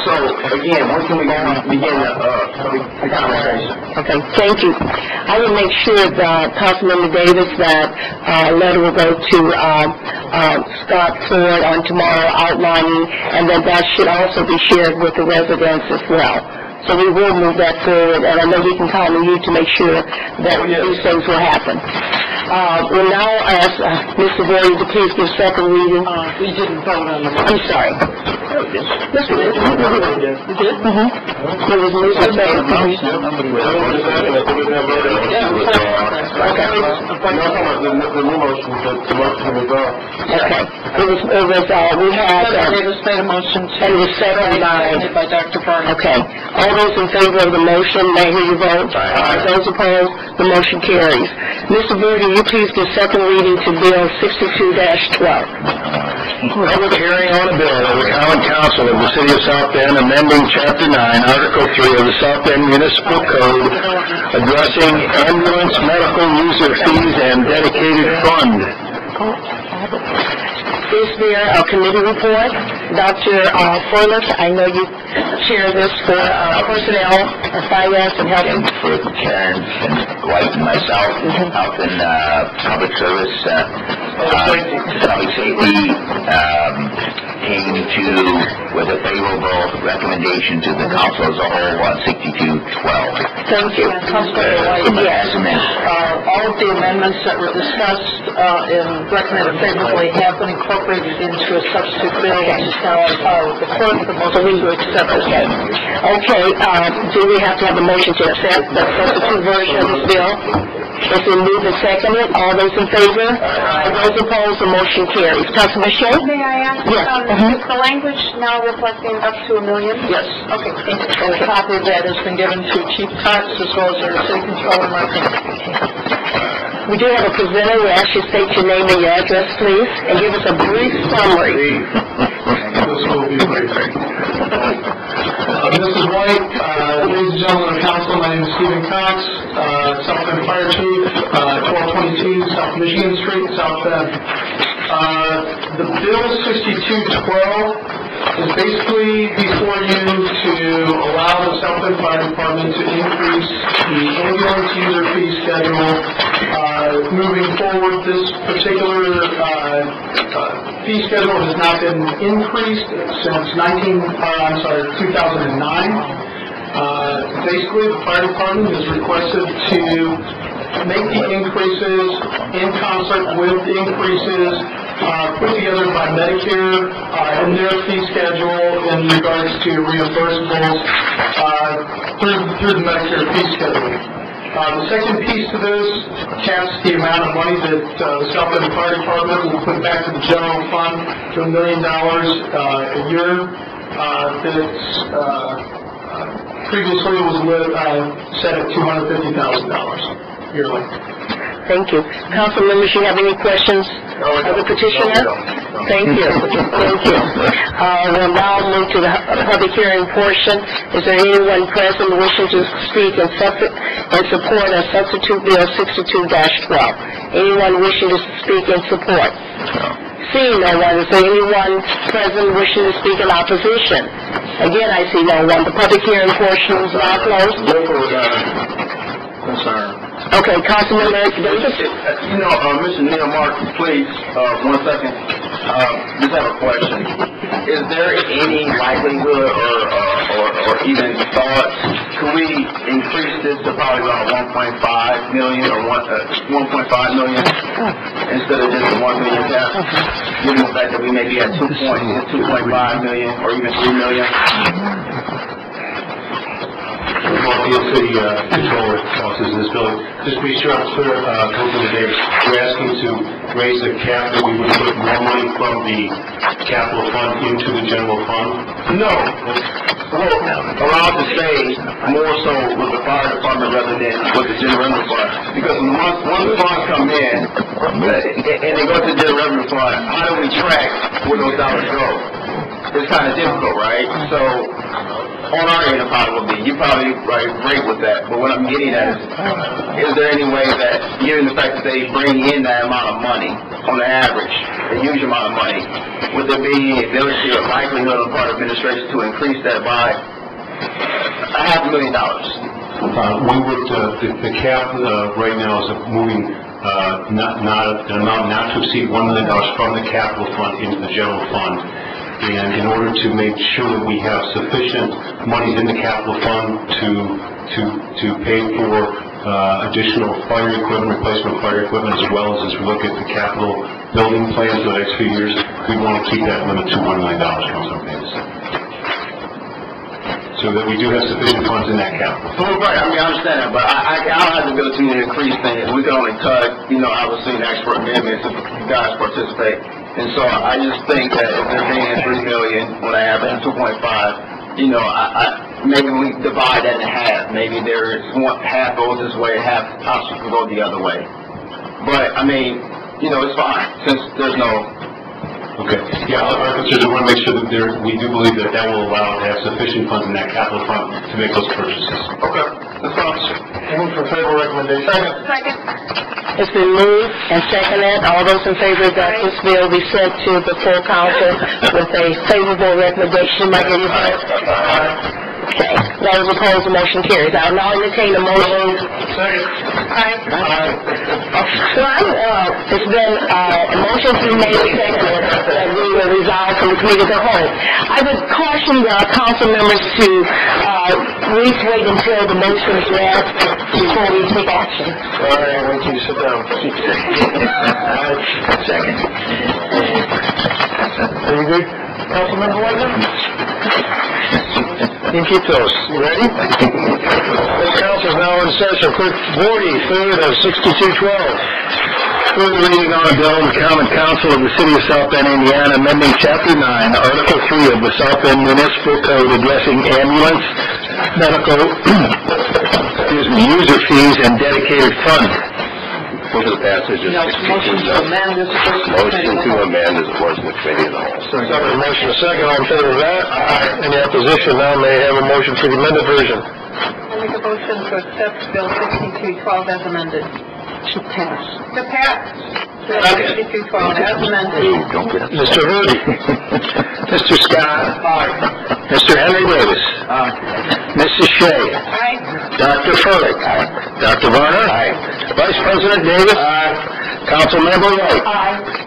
So, again, when can we begin the conversation? Okay, thank you. I will make sure that Councilmember Davis, that a letter will go to Scott Ford on tomorrow outlining, and that should also be shared with the residents as well. So we will move that forward, and I know we can call on you to make sure that these things will happen. We'll now ask Mr. Voorhees to please give second reading. We didn't vote on the motion. I'm sorry. Yes, we did. You did? Mm-hmm. There was moved and seconded. The new motion, the motion was Okay. We had... Davis made a motion to... And it was seconded by Dr. Barnett. Okay. All those in favor of the motion, may I hear you vote? Aye. Those opposed, the motion carries. Mr. Voorhees, will you please give second reading to Bill 62-12? Public hearing on a bill of the Common Council of the City of South Bend amending Chapter 9, Article 3 of the South Bend Municipal Code addressing ambulance medical user fees and dedicated fund. Is there a committee report? Dr. Furless, I know you chair this for personnel, finance, and health. And for Karen and White and myself, health and public service, public safety, came to with a favorable recommendation to the council as a whole on 6212. Thank you. Councilmember White, yes. All of the amendments that were discussed and recommended favorably have been incorporated into a substitute bill, which is now on file with the clerk. The motion to accept is Okay. Do we have to have a motion to accept the substitute version of this bill? It's been moved and seconded. All those in favor? Those opposed, the motion carries. Councilman Shea? May I ask, Yes. is the language now reflecting up to $1 million? Yes. Okay. And a copy of that has been given to Chief Cox as well as our City Controller, Martin. We do have a presenter. We ask you to state your name and your address, please, and give us a brief summary. This will be great. Mrs. White, ladies and gentlemen of council, my name is Stephen Cox, South Bend Fire Chief, 1222 South Michigan Street, South Bend. The Bill 6212 is basically before you to allow the South Bend Fire Department to increase the ambulance user fee schedule. Moving forward, this particular fee schedule has not been increased since 2009. Basically, the fire department is requested to make the increases in concert with the increases put together by Medicare in their fee schedule in regards to reimbursables through the Medicare fee schedule. The second piece to this caps the amount of money that the South Bend Fire Department will put back to the general fund to $1 million a year. That's previously was set at $250,000 yearly. Thank you. Council members, you have any questions of the petitioner? Thank you. Thank you. We'll now move to the public hearing portion. Is there anyone present wishing to speak in support of substitute bill 62-12? Anyone wishing to speak in support? Seeing no one, is there anyone present wishing to speak in opposition? Again, I see no one. The public hearing portion is now closed. Concern. Okay, Councilman Davis. Mr. Neil Martin, please, 1 second. Just have a question. Is there any likelihood or even thoughts, could we increase this to probably around 1.5 million or 1.5 million instead of just the 1 million cap? Given the fact that we may be at 2.5 million or even 3 million? The city controller offices in this building. Just to be sure I'm clear, Councilman Davis, you're asking to raise the cap that we would put more money from the capital fund into the general fund? No. Well, allowed to stay more so with the fire department rather than with the general revenue fund. Because once the funds come in and they go to the general revenue fund, how do we track where those dollars go? It's kind of difficult, right? So on our end, it probably will be. You probably great with that. But what I'm getting at is there any way that, given the fact that they bring in that amount of money, on the average, a huge amount of money, would there be the ability or likelihood on the part of administration to increase that by $500,000? We would, the cap right now is moving an amount not to exceed $1 million from the capital fund into the general fund. And in order to make sure that we have sufficient money in the capital fund to pay for additional fire equipment, replacement fire equipment, as well as we look at the capital building plans for the next few years, we want to keep that limit to $1 million, Councilman Davis. So that we do have sufficient funds in that capital. Well, right, I mean, I understand that, but I don't have to go through the increase thing. We can only cut, obviously, the expert amendments if you guys participate. And so I just think that if they're paying $3 million when I have that 2.5, maybe we divide that in half. Maybe there's half goes this way, half possibly can go the other way. But, I mean, it's fine, since there's no... Okay. Yeah, our concern is we want to make sure that we do believe that will allow to have sufficient funds in that capital fund to make those purchases. Okay. That's fine. Move for favorable recommendation. Second. It's been moved and seconded. All those in favor that this bill be sent to the full council with a favorable recommendation, might give you vote. Okay. Those opposed, the motion carries. I'll now entertain a motion. Second. It's been a motion to be made and seconded that we will resolve from the committee as a whole. I would caution the council members to please wait until the motion is read before we take action. All right, wait till you sit down. Second. Very good. Councilmember Whiteman? You can keep those. You ready? This council is now in session. Clerk Vorty, third of 6212. Third reading on a bill of the Common Council of the City of South Bend, Indiana, amending Chapter 9, Article 3 of the South Bend Municipal Code addressing ambulance, medical, user fees, and dedicated fund. For the passage of 62. Motion to amend as opposed to Motion to amend as opposed to the committee of the whole. Second. Motion a second. All in favor of that? Aye. Any opposition? Now may I have a motion for the amended version? I make a motion to accept Bill 6212 as amended. To pass. To pass. Bill 6212 as amended. Mr. Rudy. Mr. Scott. Mr. Henry Davis. Mrs. Shea. Aye. Dr. Furlick. Dr. Varner. Vice President Davis. Councilmember White.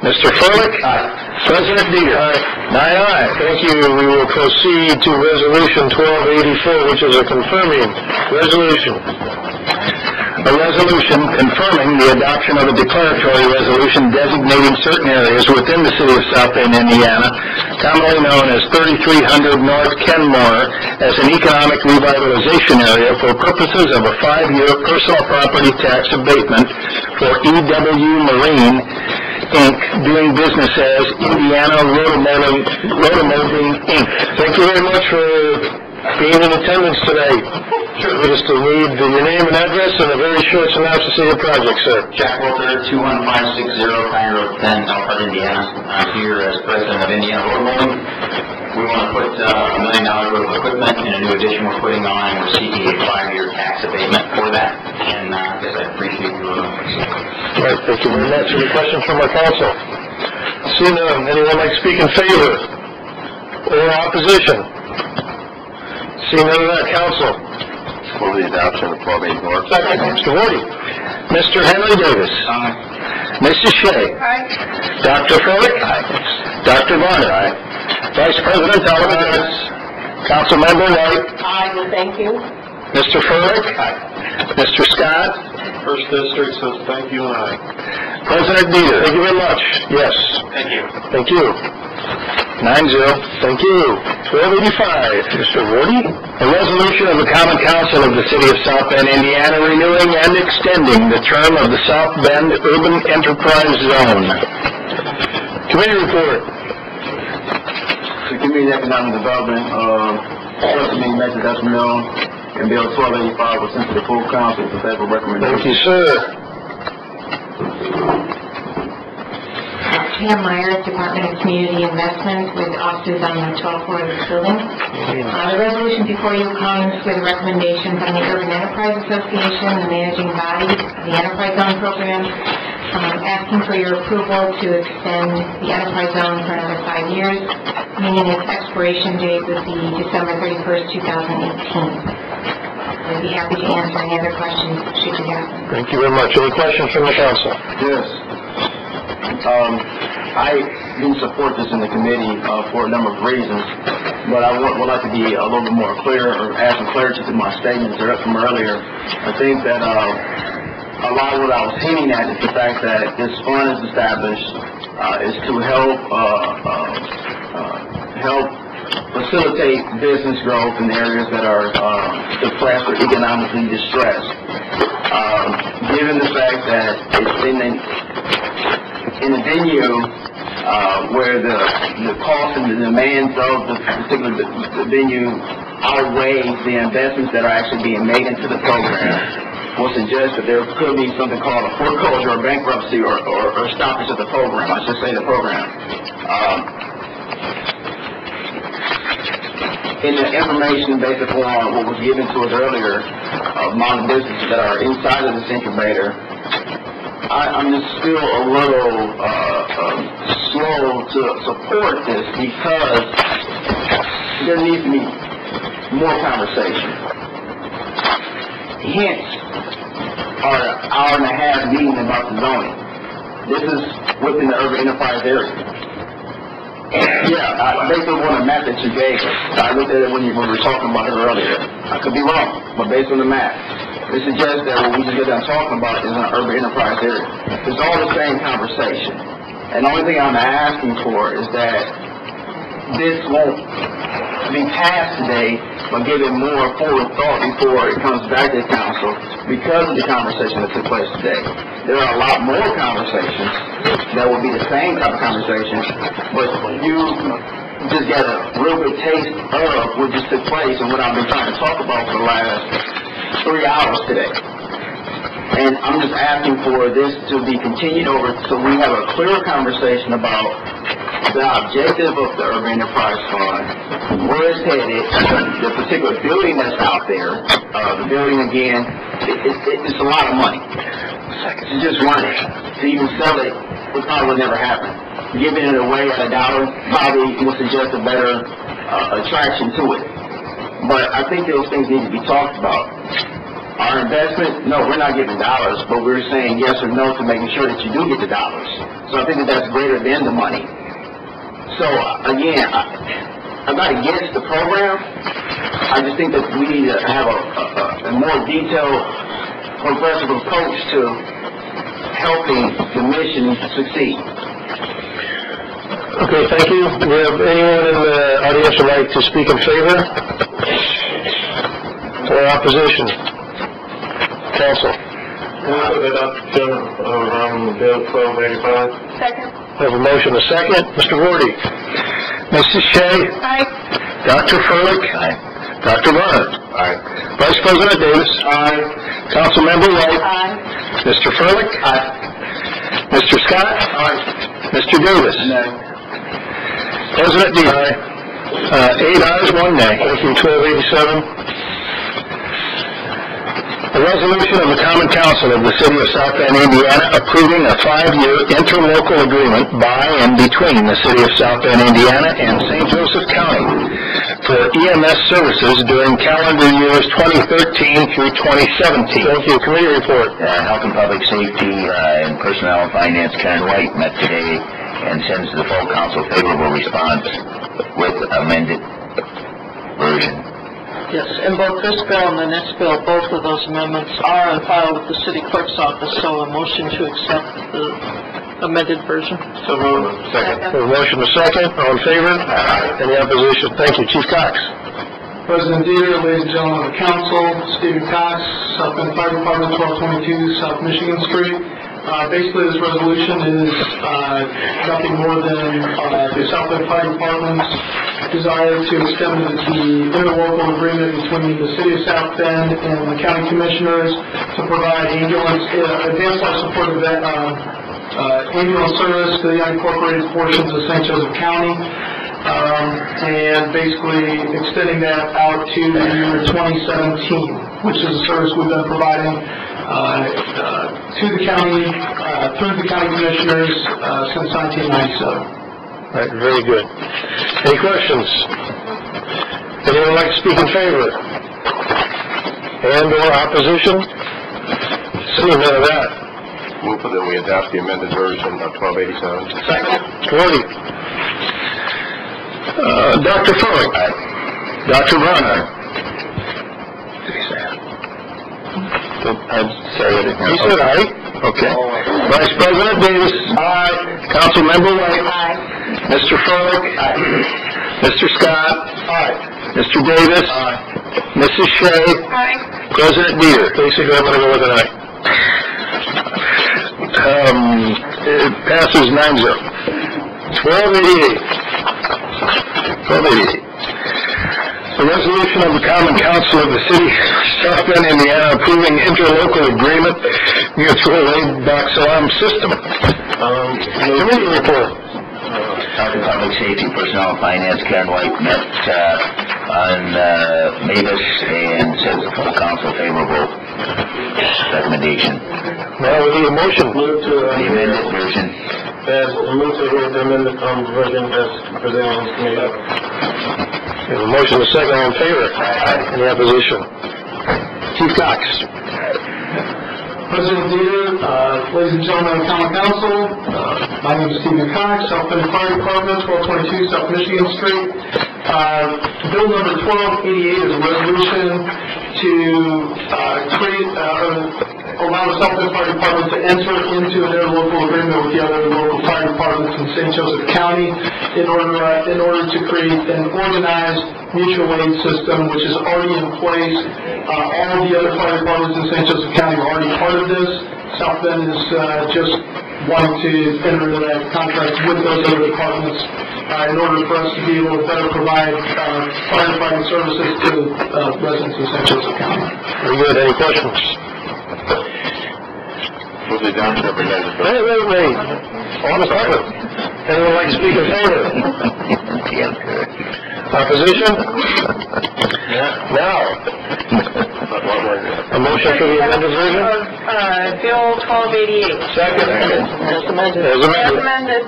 Mr. Furlick. President Dieter. 9-9. Thank you. We will proceed to Resolution 1284, which is a confirming resolution. A resolution confirming the adoption of a declaratory resolution designating certain areas within the city of South Bend, Indiana, commonly known as 3300 North Kenmore, as an economic revitalization area for purposes of a 5-year personal property tax abatement for EW Marine, Inc., doing business as Indiana Rotomolding, Inc. Thank you very much for being in attendance today. Just to read your name and address and a very short synopsis of your project, sir. Jack Walter, 21560 Pine Road 10, Elkhart, Indiana. I'm here as president of Indiana Rotomolding. We want to put $1 million worth of equipment in a new addition we're putting on, and we're seeking a 5-year tax abatement for that. And I guess I appreciate your All right, thank you very much. Any questions from our council? Seeing none, anyone like to speak in favor or opposition? Seeing none of that, council. For the adoption of 1280 North. Second. Mr. Woody. Mr. Henry Davis. Mrs. Shea. Dr. Furlick. Dr. Varner. Vice President Alvarez. Councilmember White. Aye, thank you. Mr. Furlick. Mr. Scott. First District says thank you and aye. President Dieter. Thank you very much. Yes. Thank you. Thank you. 9-0. Thank you. 1285. Mr. Woody. A resolution of the Common Council of the City of South Bend, Indiana, renewing and extending the term of the South Bend Urban Enterprise Zone. Committee report. The Committee on Economic Development, Subcommittee Measure Dutch Mill, and Bill 1285 was sent to the full council for favorable recommendation. Thank you, sir. Pam Myers, Department of Community Investment, with offices on the 12th floor of this building. The resolution before you comes with a recommendation from the Urban Enterprise Association, the managing body of the Enterprise Zone program, asking for your approval to extend the Enterprise Zone for another 5 years, meaning its expiration date would be December 31st, 2018. I'd be happy to answer any other questions should you have them. Thank you very much. Any questions from the council? Yes. I didn't support this in the committee for a number of reasons. but I would like to be a little bit more clear or add some clarity to my statements from earlier. I think that a lot of what I was hinting at is the fact that this fund is established is to help facilitate business growth in areas that are depressed or economically distressed. Given the fact that it's in a venue where the cost and the demands of the particular venue outweighs the investments that are actually being made into the program, will suggest that there could be something called a foreclosure or bankruptcy or stoppage of the program. I should say the program. In the information based upon what was given to us earlier among the businesses that are inside of this incubator, I'm just still a little slow to support this because there needs to be more conversation. Hence, our hour and a half meeting about the zoning. This is within the urban enterprise area. Yeah, based on the map that you gave us, I looked at it when we were talking about it earlier. I could be wrong, but based on the map, it suggests that what we just get done talking about is an urban enterprise area. It's all the same conversation. And the only thing I'm asking for is that this won't be passed today, but give it more forward thought before it comes back to the council because of the conversation that took place today. There are a lot more conversations that will be the same type of conversation, but you just got a real good taste of what just took place and what I've been trying to talk about for the last 3 hours today. And I'm just asking for this to be continued over so we have a clearer conversation about the objective of the Urban Enterprise Fund, where it's headed, the particular building that's out there. The building, again, it's a lot of money. To just run it, to even sell it, would probably never happen. Giving it away at $1 probably would suggest a better attraction to it. But I think those things need to be talked about. Our investment, no, we're not giving dollars, but we're saying yes or no to making sure that you do get the dollars. So I think that that's greater than the money. So again, I'm not against the program. I just think that we need to have a more detailed, progressive approach to helping the mission succeed. Okay, thank you. Do we have anyone in the audience who would like to speak in favor or opposition? Council. Move for the adoption of Bill 1285. Second. We have a motion, a second. Mr. Vorty. Mrs. Shea. Aye. Dr. Furlick. Aye. Dr. Barnett. Aye. Vice President Davis. Aye. Councilmember White. Aye. Mr. Furlick. Aye. Mr. Scott. Aye. Mr. Davis. No. President Dean. 8 ayes, 1 nay. Thank you. 1287. A resolution of the Common Council of the City of South Bend, Indiana, approving a 5-year interlocal agreement by and between the City of South Bend, Indiana and St. Joseph County for EMS services during calendar years 2013 through 2017. Thank you. Committee report. Health and Public Safety and Personnel and Finance, Karen White, met today and sends to the full council favorable response with amended version. Yes, and both this bill and the next bill, both of those amendments are on file with the city clerk's office, so a motion to accept the amended version. So moved. Second. A motion to second. All in favor? Aye. Any opposition? Thank you. Chief Cox. President Dieter, ladies and gentlemen of the council, Stephen Cox, South Bend Fire Department, 1222 South Michigan Street. Basically, this resolution is nothing more than the South Bend Fire Department's desire to extend the interlocal agreement between the City of South Bend and the county commissioners to provide advanced life support ambulance service to the unincorporated portions of St. Joseph County. And basically extending that out to the year 2017, which is a service we've been providing to the county, through the county commissioners since 1997. All right, very good. Any questions? Anyone like to speak in favor? And or opposition? Seeing none of that. Move that we adopt the amended version of 1287. Second. 40. Dr. Furlick. Dr. Varner. I'm sorry, I didn't hear. He said aye. Okay. Vice President Davis. Aye. Councilmember White. Aye. Mr. Furlick. Aye. Mr. Scott. Aye. Mr. Davis. Aye. Mrs. Shea. Aye. President Dieter. Basically, I'm going to go with an aye. It passes 9-0. 1288. The resolution of the Common Council of the City of South Bend, Indiana, approving interlocal agreement, mutual aid box alarm system. Committee report. Health and Public Safety, Personnel and Finance, Karen White met on Mavis and says the full council favorable recommendation. Now we need a motion. Move to, The amended version. move to the amended version as presented in committee. We have a motion and a second. All in favor? Any opposition? Chief Cox. President Dieter, ladies and gentlemen of the Common Council, my name is Stephen Cox, South Bend Fire Department, 1222 South Michigan Street. Bill number 1288 is a resolution to allow the South Bend Fire Department to enter into an interlocal agreement with the other local fire departments in St. Joseph County in order to create an organized mutual aid system, which is already in place. All the other fire departments in St. Joseph County are already part of this. South Bend is just wanting to enter into that contract with those other departments in order for us to be able to better provide firefighting services to residents of St. Joseph County. Very good. Any questions? Move the adoption of amended Wait. On the cover. Anyone like to speak in favor? Opposition? Now. A motion for the amended version? Bill 1288. Second. As amended. As amended. As amended.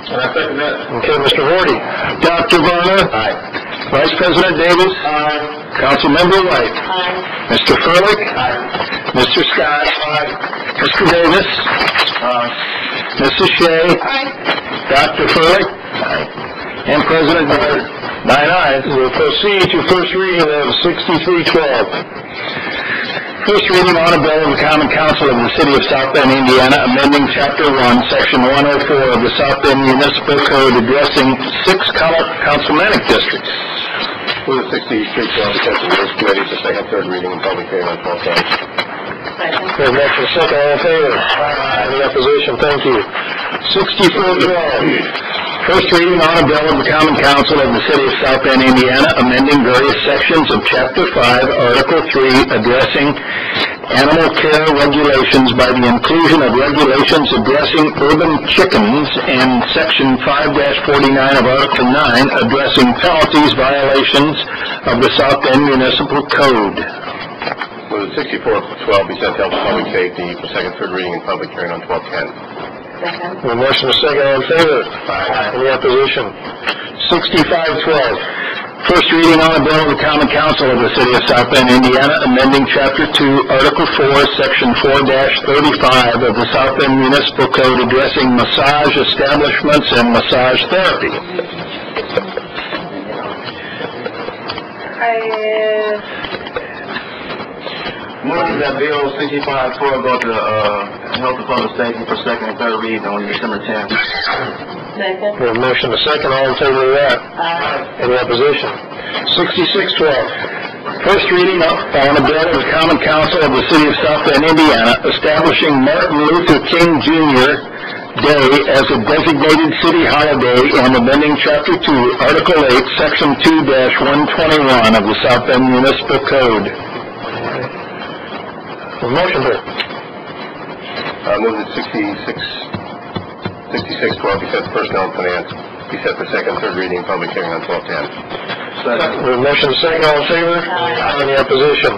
And I second that. Okay, Mr. Horty. Dr. Varner. Aye. Vice President Davis. Aye. Councilmember White. Aye. Mr. Furlick. Aye. Mr. Scott. Aye. Mr. Davis. Aye. Mrs. Shea. Aye. Dr. Furlick. Aye. And President Dieter. 9 ayes. We'll proceed to first reading of 6312. First reading on a bill of the Common Council of the City of South Bend, Indiana, amending Chapter 1, Section 104 of the South Bend Municipal Code addressing 6 councilmanic districts. Move the 6312 accept the rules committee for second, third reading and public hearing on 1210. Second. We have motion second. All in favor? Any opposition? Thank you. 6412. First reading on a bill of the Common Council of the City of South Bend, Indiana, amending various sections of Chapter 5, Article 3, addressing animal care regulations by the inclusion of regulations addressing urban chickens, and Section 5-49 of Article 9, addressing penalties violations of the South Bend Municipal Code. Move the 6412 be sent to Health and Public Safety for second, third reading and public hearing on 1210. Second. A motion is second. All in favor? Aye. Any opposition? 6512. First reading on a bill of the Common Council of the City of South Bend, Indiana, amending Chapter 2, Article 4, Section 4-35 of the South Bend Municipal Code addressing massage establishments and massage therapy. Move that Bill 6512 go to Health and Public Safety for second and third reading on December 10th. Second. We have a motion to second. All in favor of that? Aye. Any opposition? 6612. First reading on a bill of the Common Council of the City of South Bend, Indiana, establishing Martin Luther King Jr. Day as a designated city holiday and amending Chapter 2, Article 8, Section 2-121 of the South Bend Municipal Code. A motion, please. Move that 6612 be set to Personnel and Finance, be set for second, third reading and public hearing on 1210. Second. We have a motion second. All in favor? Aye. Any opposition?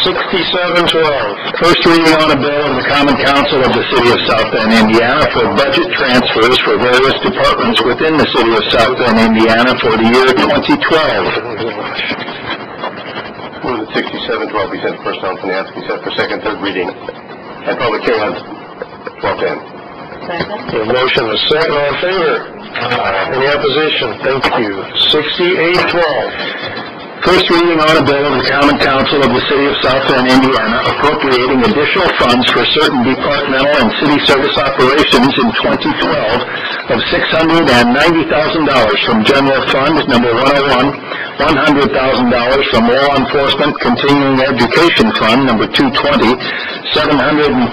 6712. First reading on a bill of the Common Council of the City of South Bend, Indiana for budget transfers for various departments within the City of South Bend, Indiana for the year 2012. Move that 6712 be sent to Personnel and Finance, be set for second, third reading and public hearing on 1210. A motion and a second, all in favor? Any opposition? Thank you. 6812. First reading on a bill of the Common Council of the City of South Bend, Indiana, appropriating additional funds for certain departmental and city service operations in 2012 of $690,000 from General Fund Number 101, $100,000 from Law Enforcement Continuing Education Fund Number 220, $730,250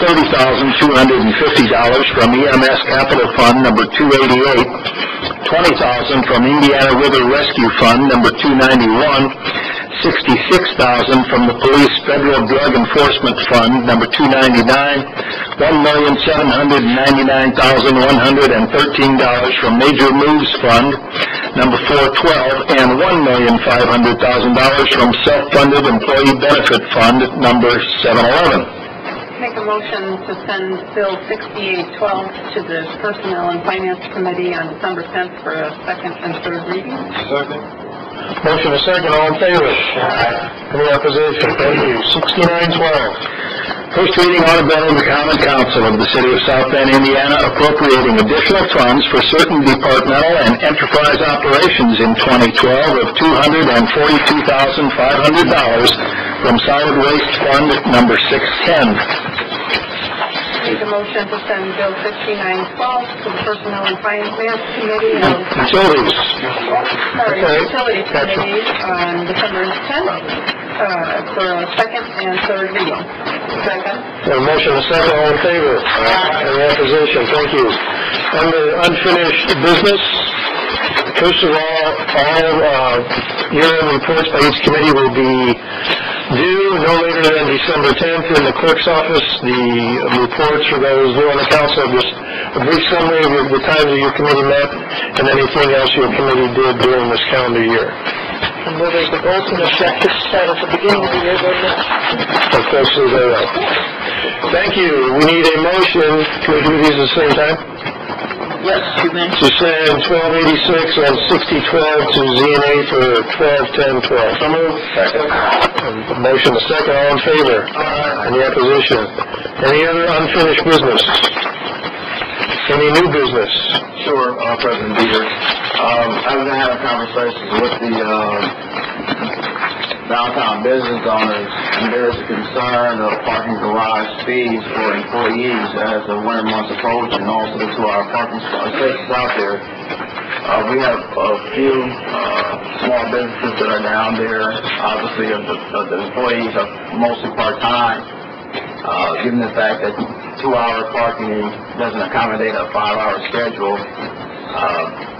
from EMS Capital Fund Number 288, $20,000 from Indiana River Rescue Fund Number 291, $66,000 from the Police Federal Drug Enforcement Fund Number 299, $1,799,113 from Major Moves Fund Number 412, and $1,500,000 from Self-Funded Employee Benefit Fund Number 711. Make a motion to send Bill 6812 to the Personnel and Finance Committee on December 10th for a second and third reading. Second. Motion and second, all in favor? Any opposition? Thank you. 6912. First reading on a bill of the Common Council of the City of South Bend, Indiana, appropriating additional funds for certain departmental and enterprise operations in 2012 of $242,500 from Solid Waste Fund Number 610. Make a motion to send Bill 6912 to the Personnel and Finance Committee on Utilities. Utilities Committee on December 10th for a second and third reading. Second. A motion and second, all in favor? Any opposition? Thank you. Under unfinished business, first of all year-end reports by each committee will be due no later than December 10th in the clerk's office. The reports for those new on the council, just a brief summary of the times that your committee met and anything else your committee did during this calendar year. And where there's the goals and objectives set at the beginning of the year, they're not. Of course, they're right. Thank you. We need a motion. Can we do these at the same time? Yes, you may. To send 1286 and 6012 to ZNA for 121012. So moved. Second. Motion a second. All in favor? Any opposition? Any other unfinished business? Any new business? Sure, President Beater. I've been having conversations with the downtown business owners, and there's a concern of parking garage fees for employees as the winter months approach, and also to our parking spaces out there. We have a few small businesses that are down there. Obviously, the employees are mostly part-time, given the fact that 2-hour parking doesn't accommodate a 5-hour schedule.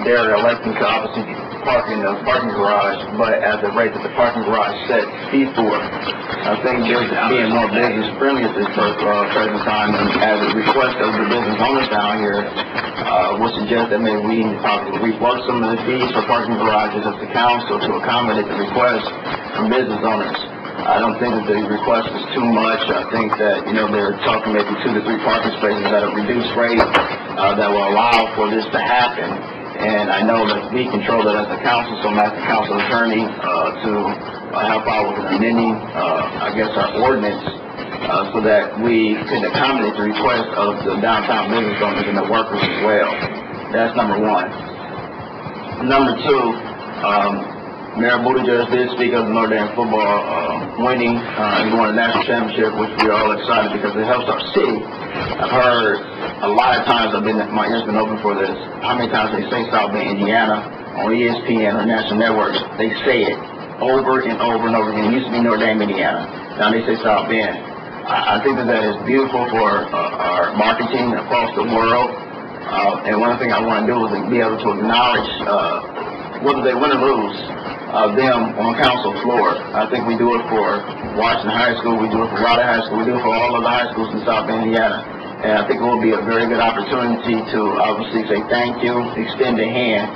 They're electing to obviously park in the parking garage, but at the rate that the parking garage set fee for. I think there's being more business friendly at this present time, and as a request of the business owners down here, would suggest that maybe we need to possibly rework some of the fees for parking garages as the council to accommodate the request from business owners. I don't think that the request is too much. I think that, they're talking maybe 2 to 3 parking spaces at a reduced rate that will allow for this to happen. And I know that we control that as a council, so I'm asking the council attorney to help out with amending, our ordinance so that we can accommodate the request of the downtown business owners and the workers as well. That's number one. Number two, Mayor Buttigieg did speak of the Notre Dame football winning and going to the national championship, which we're all excited because it helps our city. I've heard a lot of times, my ears been open for this, how many times they say South Bend, Indiana, on ESPN or national networks. They say it over and over and over again. It used to be Notre Dame, Indiana. Now they say South Bend. I think that is beautiful for our marketing across the world. And one thing I want to do is be able to acknowledge, whether they win or lose, them on council floor. I think we do it for Washington High School, we do it for Raleigh High School, we do it for all of the high schools in South Bend, Indiana. And I think it will be a very good opportunity to obviously say thank you, extend a hand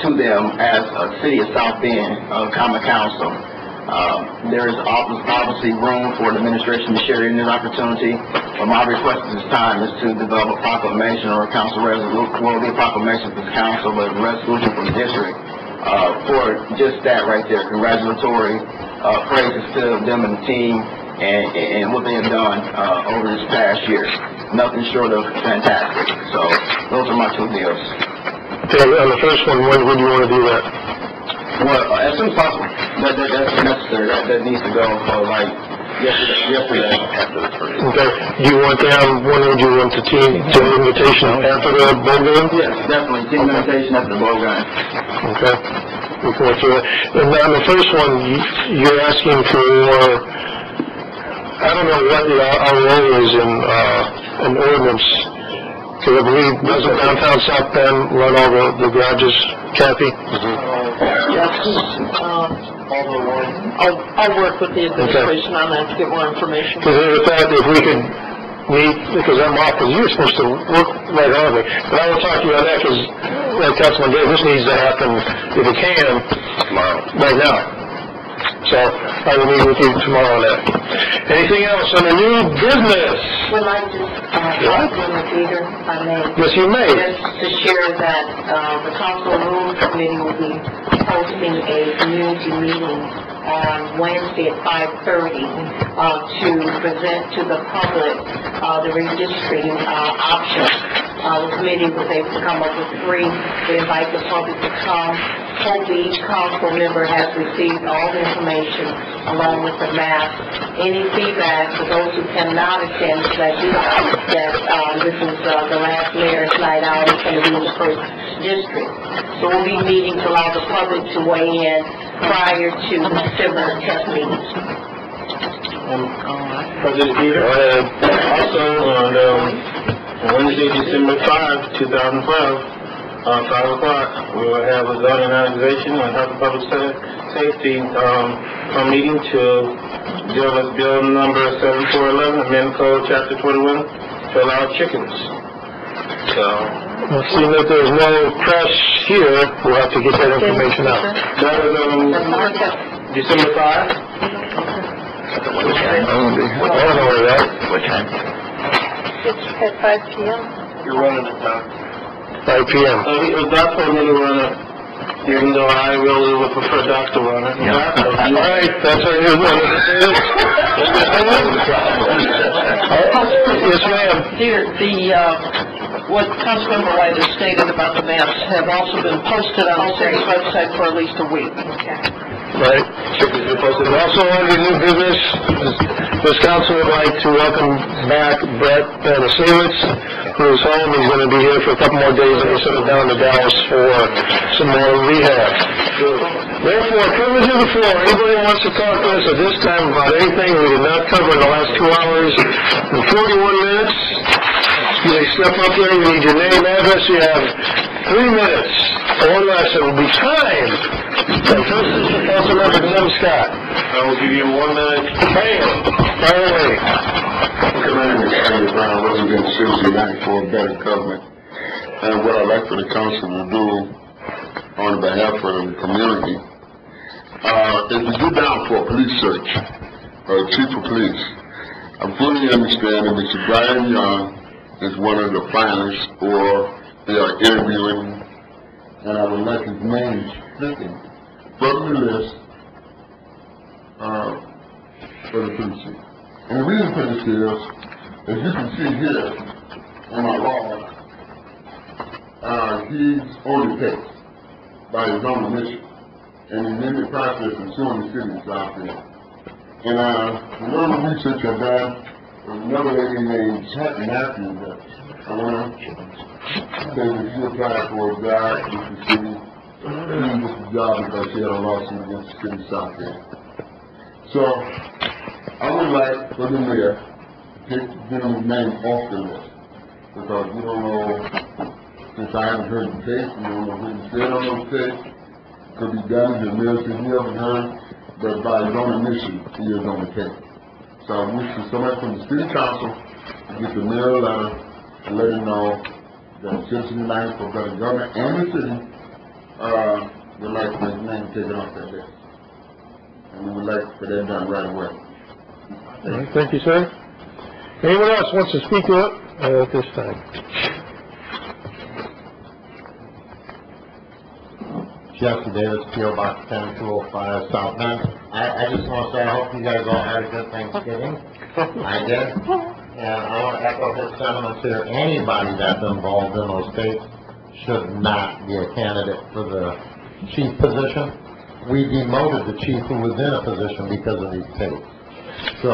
to them as a city of South Bend Common Council. There is obviously room for the administration to share in this opportunity. But my request at this time is to develop a proclamation or a council resolution. Well, it'll be a proclamation for the council, but a resolution for the district for just that right there. Congratulatory praises to them and the team and what they have done over this past year. nothing short of fantastic. So those are my two bills. Okay, on the first one, when do you want to do that? Well, as soon as possible. That's necessary. That needs to go like yesterday. Okay. Do you want them, when would you want the team, to invitation after the bowl game? Yes, definitely. Team invitation after the bowl game. Okay. We can work through it. And on the first one, you're asking for, I don't know what our role is in an ordinance, because I believe, doesn't downtown South Bend run all the garages, Kathy? Yes, I'll work with the administration on that to get more information. Because in fact, if we could meet, because I'm off, because you're supposed to work right on me, but I will talk to you on that, because, like Councilman Dave, this needs to happen, if it can, tomorrow, right now. So, I will meet with you tomorrow on that. Anything else on the new business? Would like to, Councilman Peter, if I may. Yes, you may. Just to share that, the Council Rules Committee will be hosting a community meeting on Wednesday at 5:30 to present to the public the redistricting options. The committee was able to come up with 3. We invite the public to come. Hopefully each council member has received all the information along with the map. Any feedback for those who cannot attend, because I do know that this is the last mayor's night out, it's going to be in the first district. So we'll be meeting to allow the public to weigh in prior to the December test meetings. President Peter, also on Wednesday, December 5, 2012, 5 o'clock, we will have a zoning organization and health and public safety meeting to deal with bill number 7411, amend code chapter 21 to allow chickens. So, seeing that there's no press here, we'll have to get that information out. that is December 5. I don't know where that. What time? It's at 5 p.m. You're running it, Doc. 5 p.m. Doc told me to run it, even though I really would prefer Doc to run it. All right, that's what you're doing. Yes, ma'am. Dear, what Councilmember White has stated about the maps have also been posted on the city's website for at least a week. Right. Also under new business, this council would like to welcome back Brett Nasewitz, whose home is going to be here for a couple more days, and he's sent down to Dallas for some more rehab. Therefore, privilege of the floor. Anybody wants to talk to us at this time about anything we did not cover in the last 2 hours and 41 minutes? You may step up there, you need your name, address, you have 3 minutes or less. It will be timed. So first is Councilmember Tim Scott. I will give you 1 minute. Bam! Fire away. My name is Andy Brown, resident City United for a Better Government. And what I'd like for the council to do on behalf of the community is to get down for a police search, chief of police. I fully understand that Mr. Brian Young is one of the finalists, or they are interviewing, and I would like his name stricken from the list for the police chief. And the reason for this is, as you can see here on my log, he's on the case by his own admission, and he's in the process of suing the city of South Bend. And a little research I've done, there's another lady named Hatton Matthews that I want to say that she applied for a job with the city. She didn't get the job because she had a lawsuit against the city of South Bend. So, I would like for the mayor to take the gentleman's name off the list, because we don't know, since I haven't heard the case, we don't know what he said on those case. Could be done, the mayor said he haven't heard, but by his own admission, he is on the case. So I wish for somebody from the city council to get the mayor a letter and let him know that Citizens United for Better Government and the city would like for his name taken off that list. And we would like for that done right away. All right, thank you, sir. Anyone else wants to speak to it at this time? Jesse Davis, P.O. Box 10205, South Bend. I just want to say I hope you guys all had a good Thanksgiving. I did. and I want to echo his sentiments here, anybody that's involved in those tapes should not be a candidate for the chief position. We demoted the chief who was in a position because of these tapes. So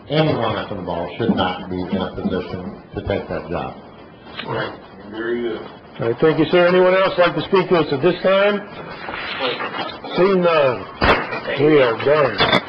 anyone that's involved should not be in a position to take that job. Right. Very good. All right, thank you, sir. Anyone else like to speak to us at this time? Seeing none, we are done.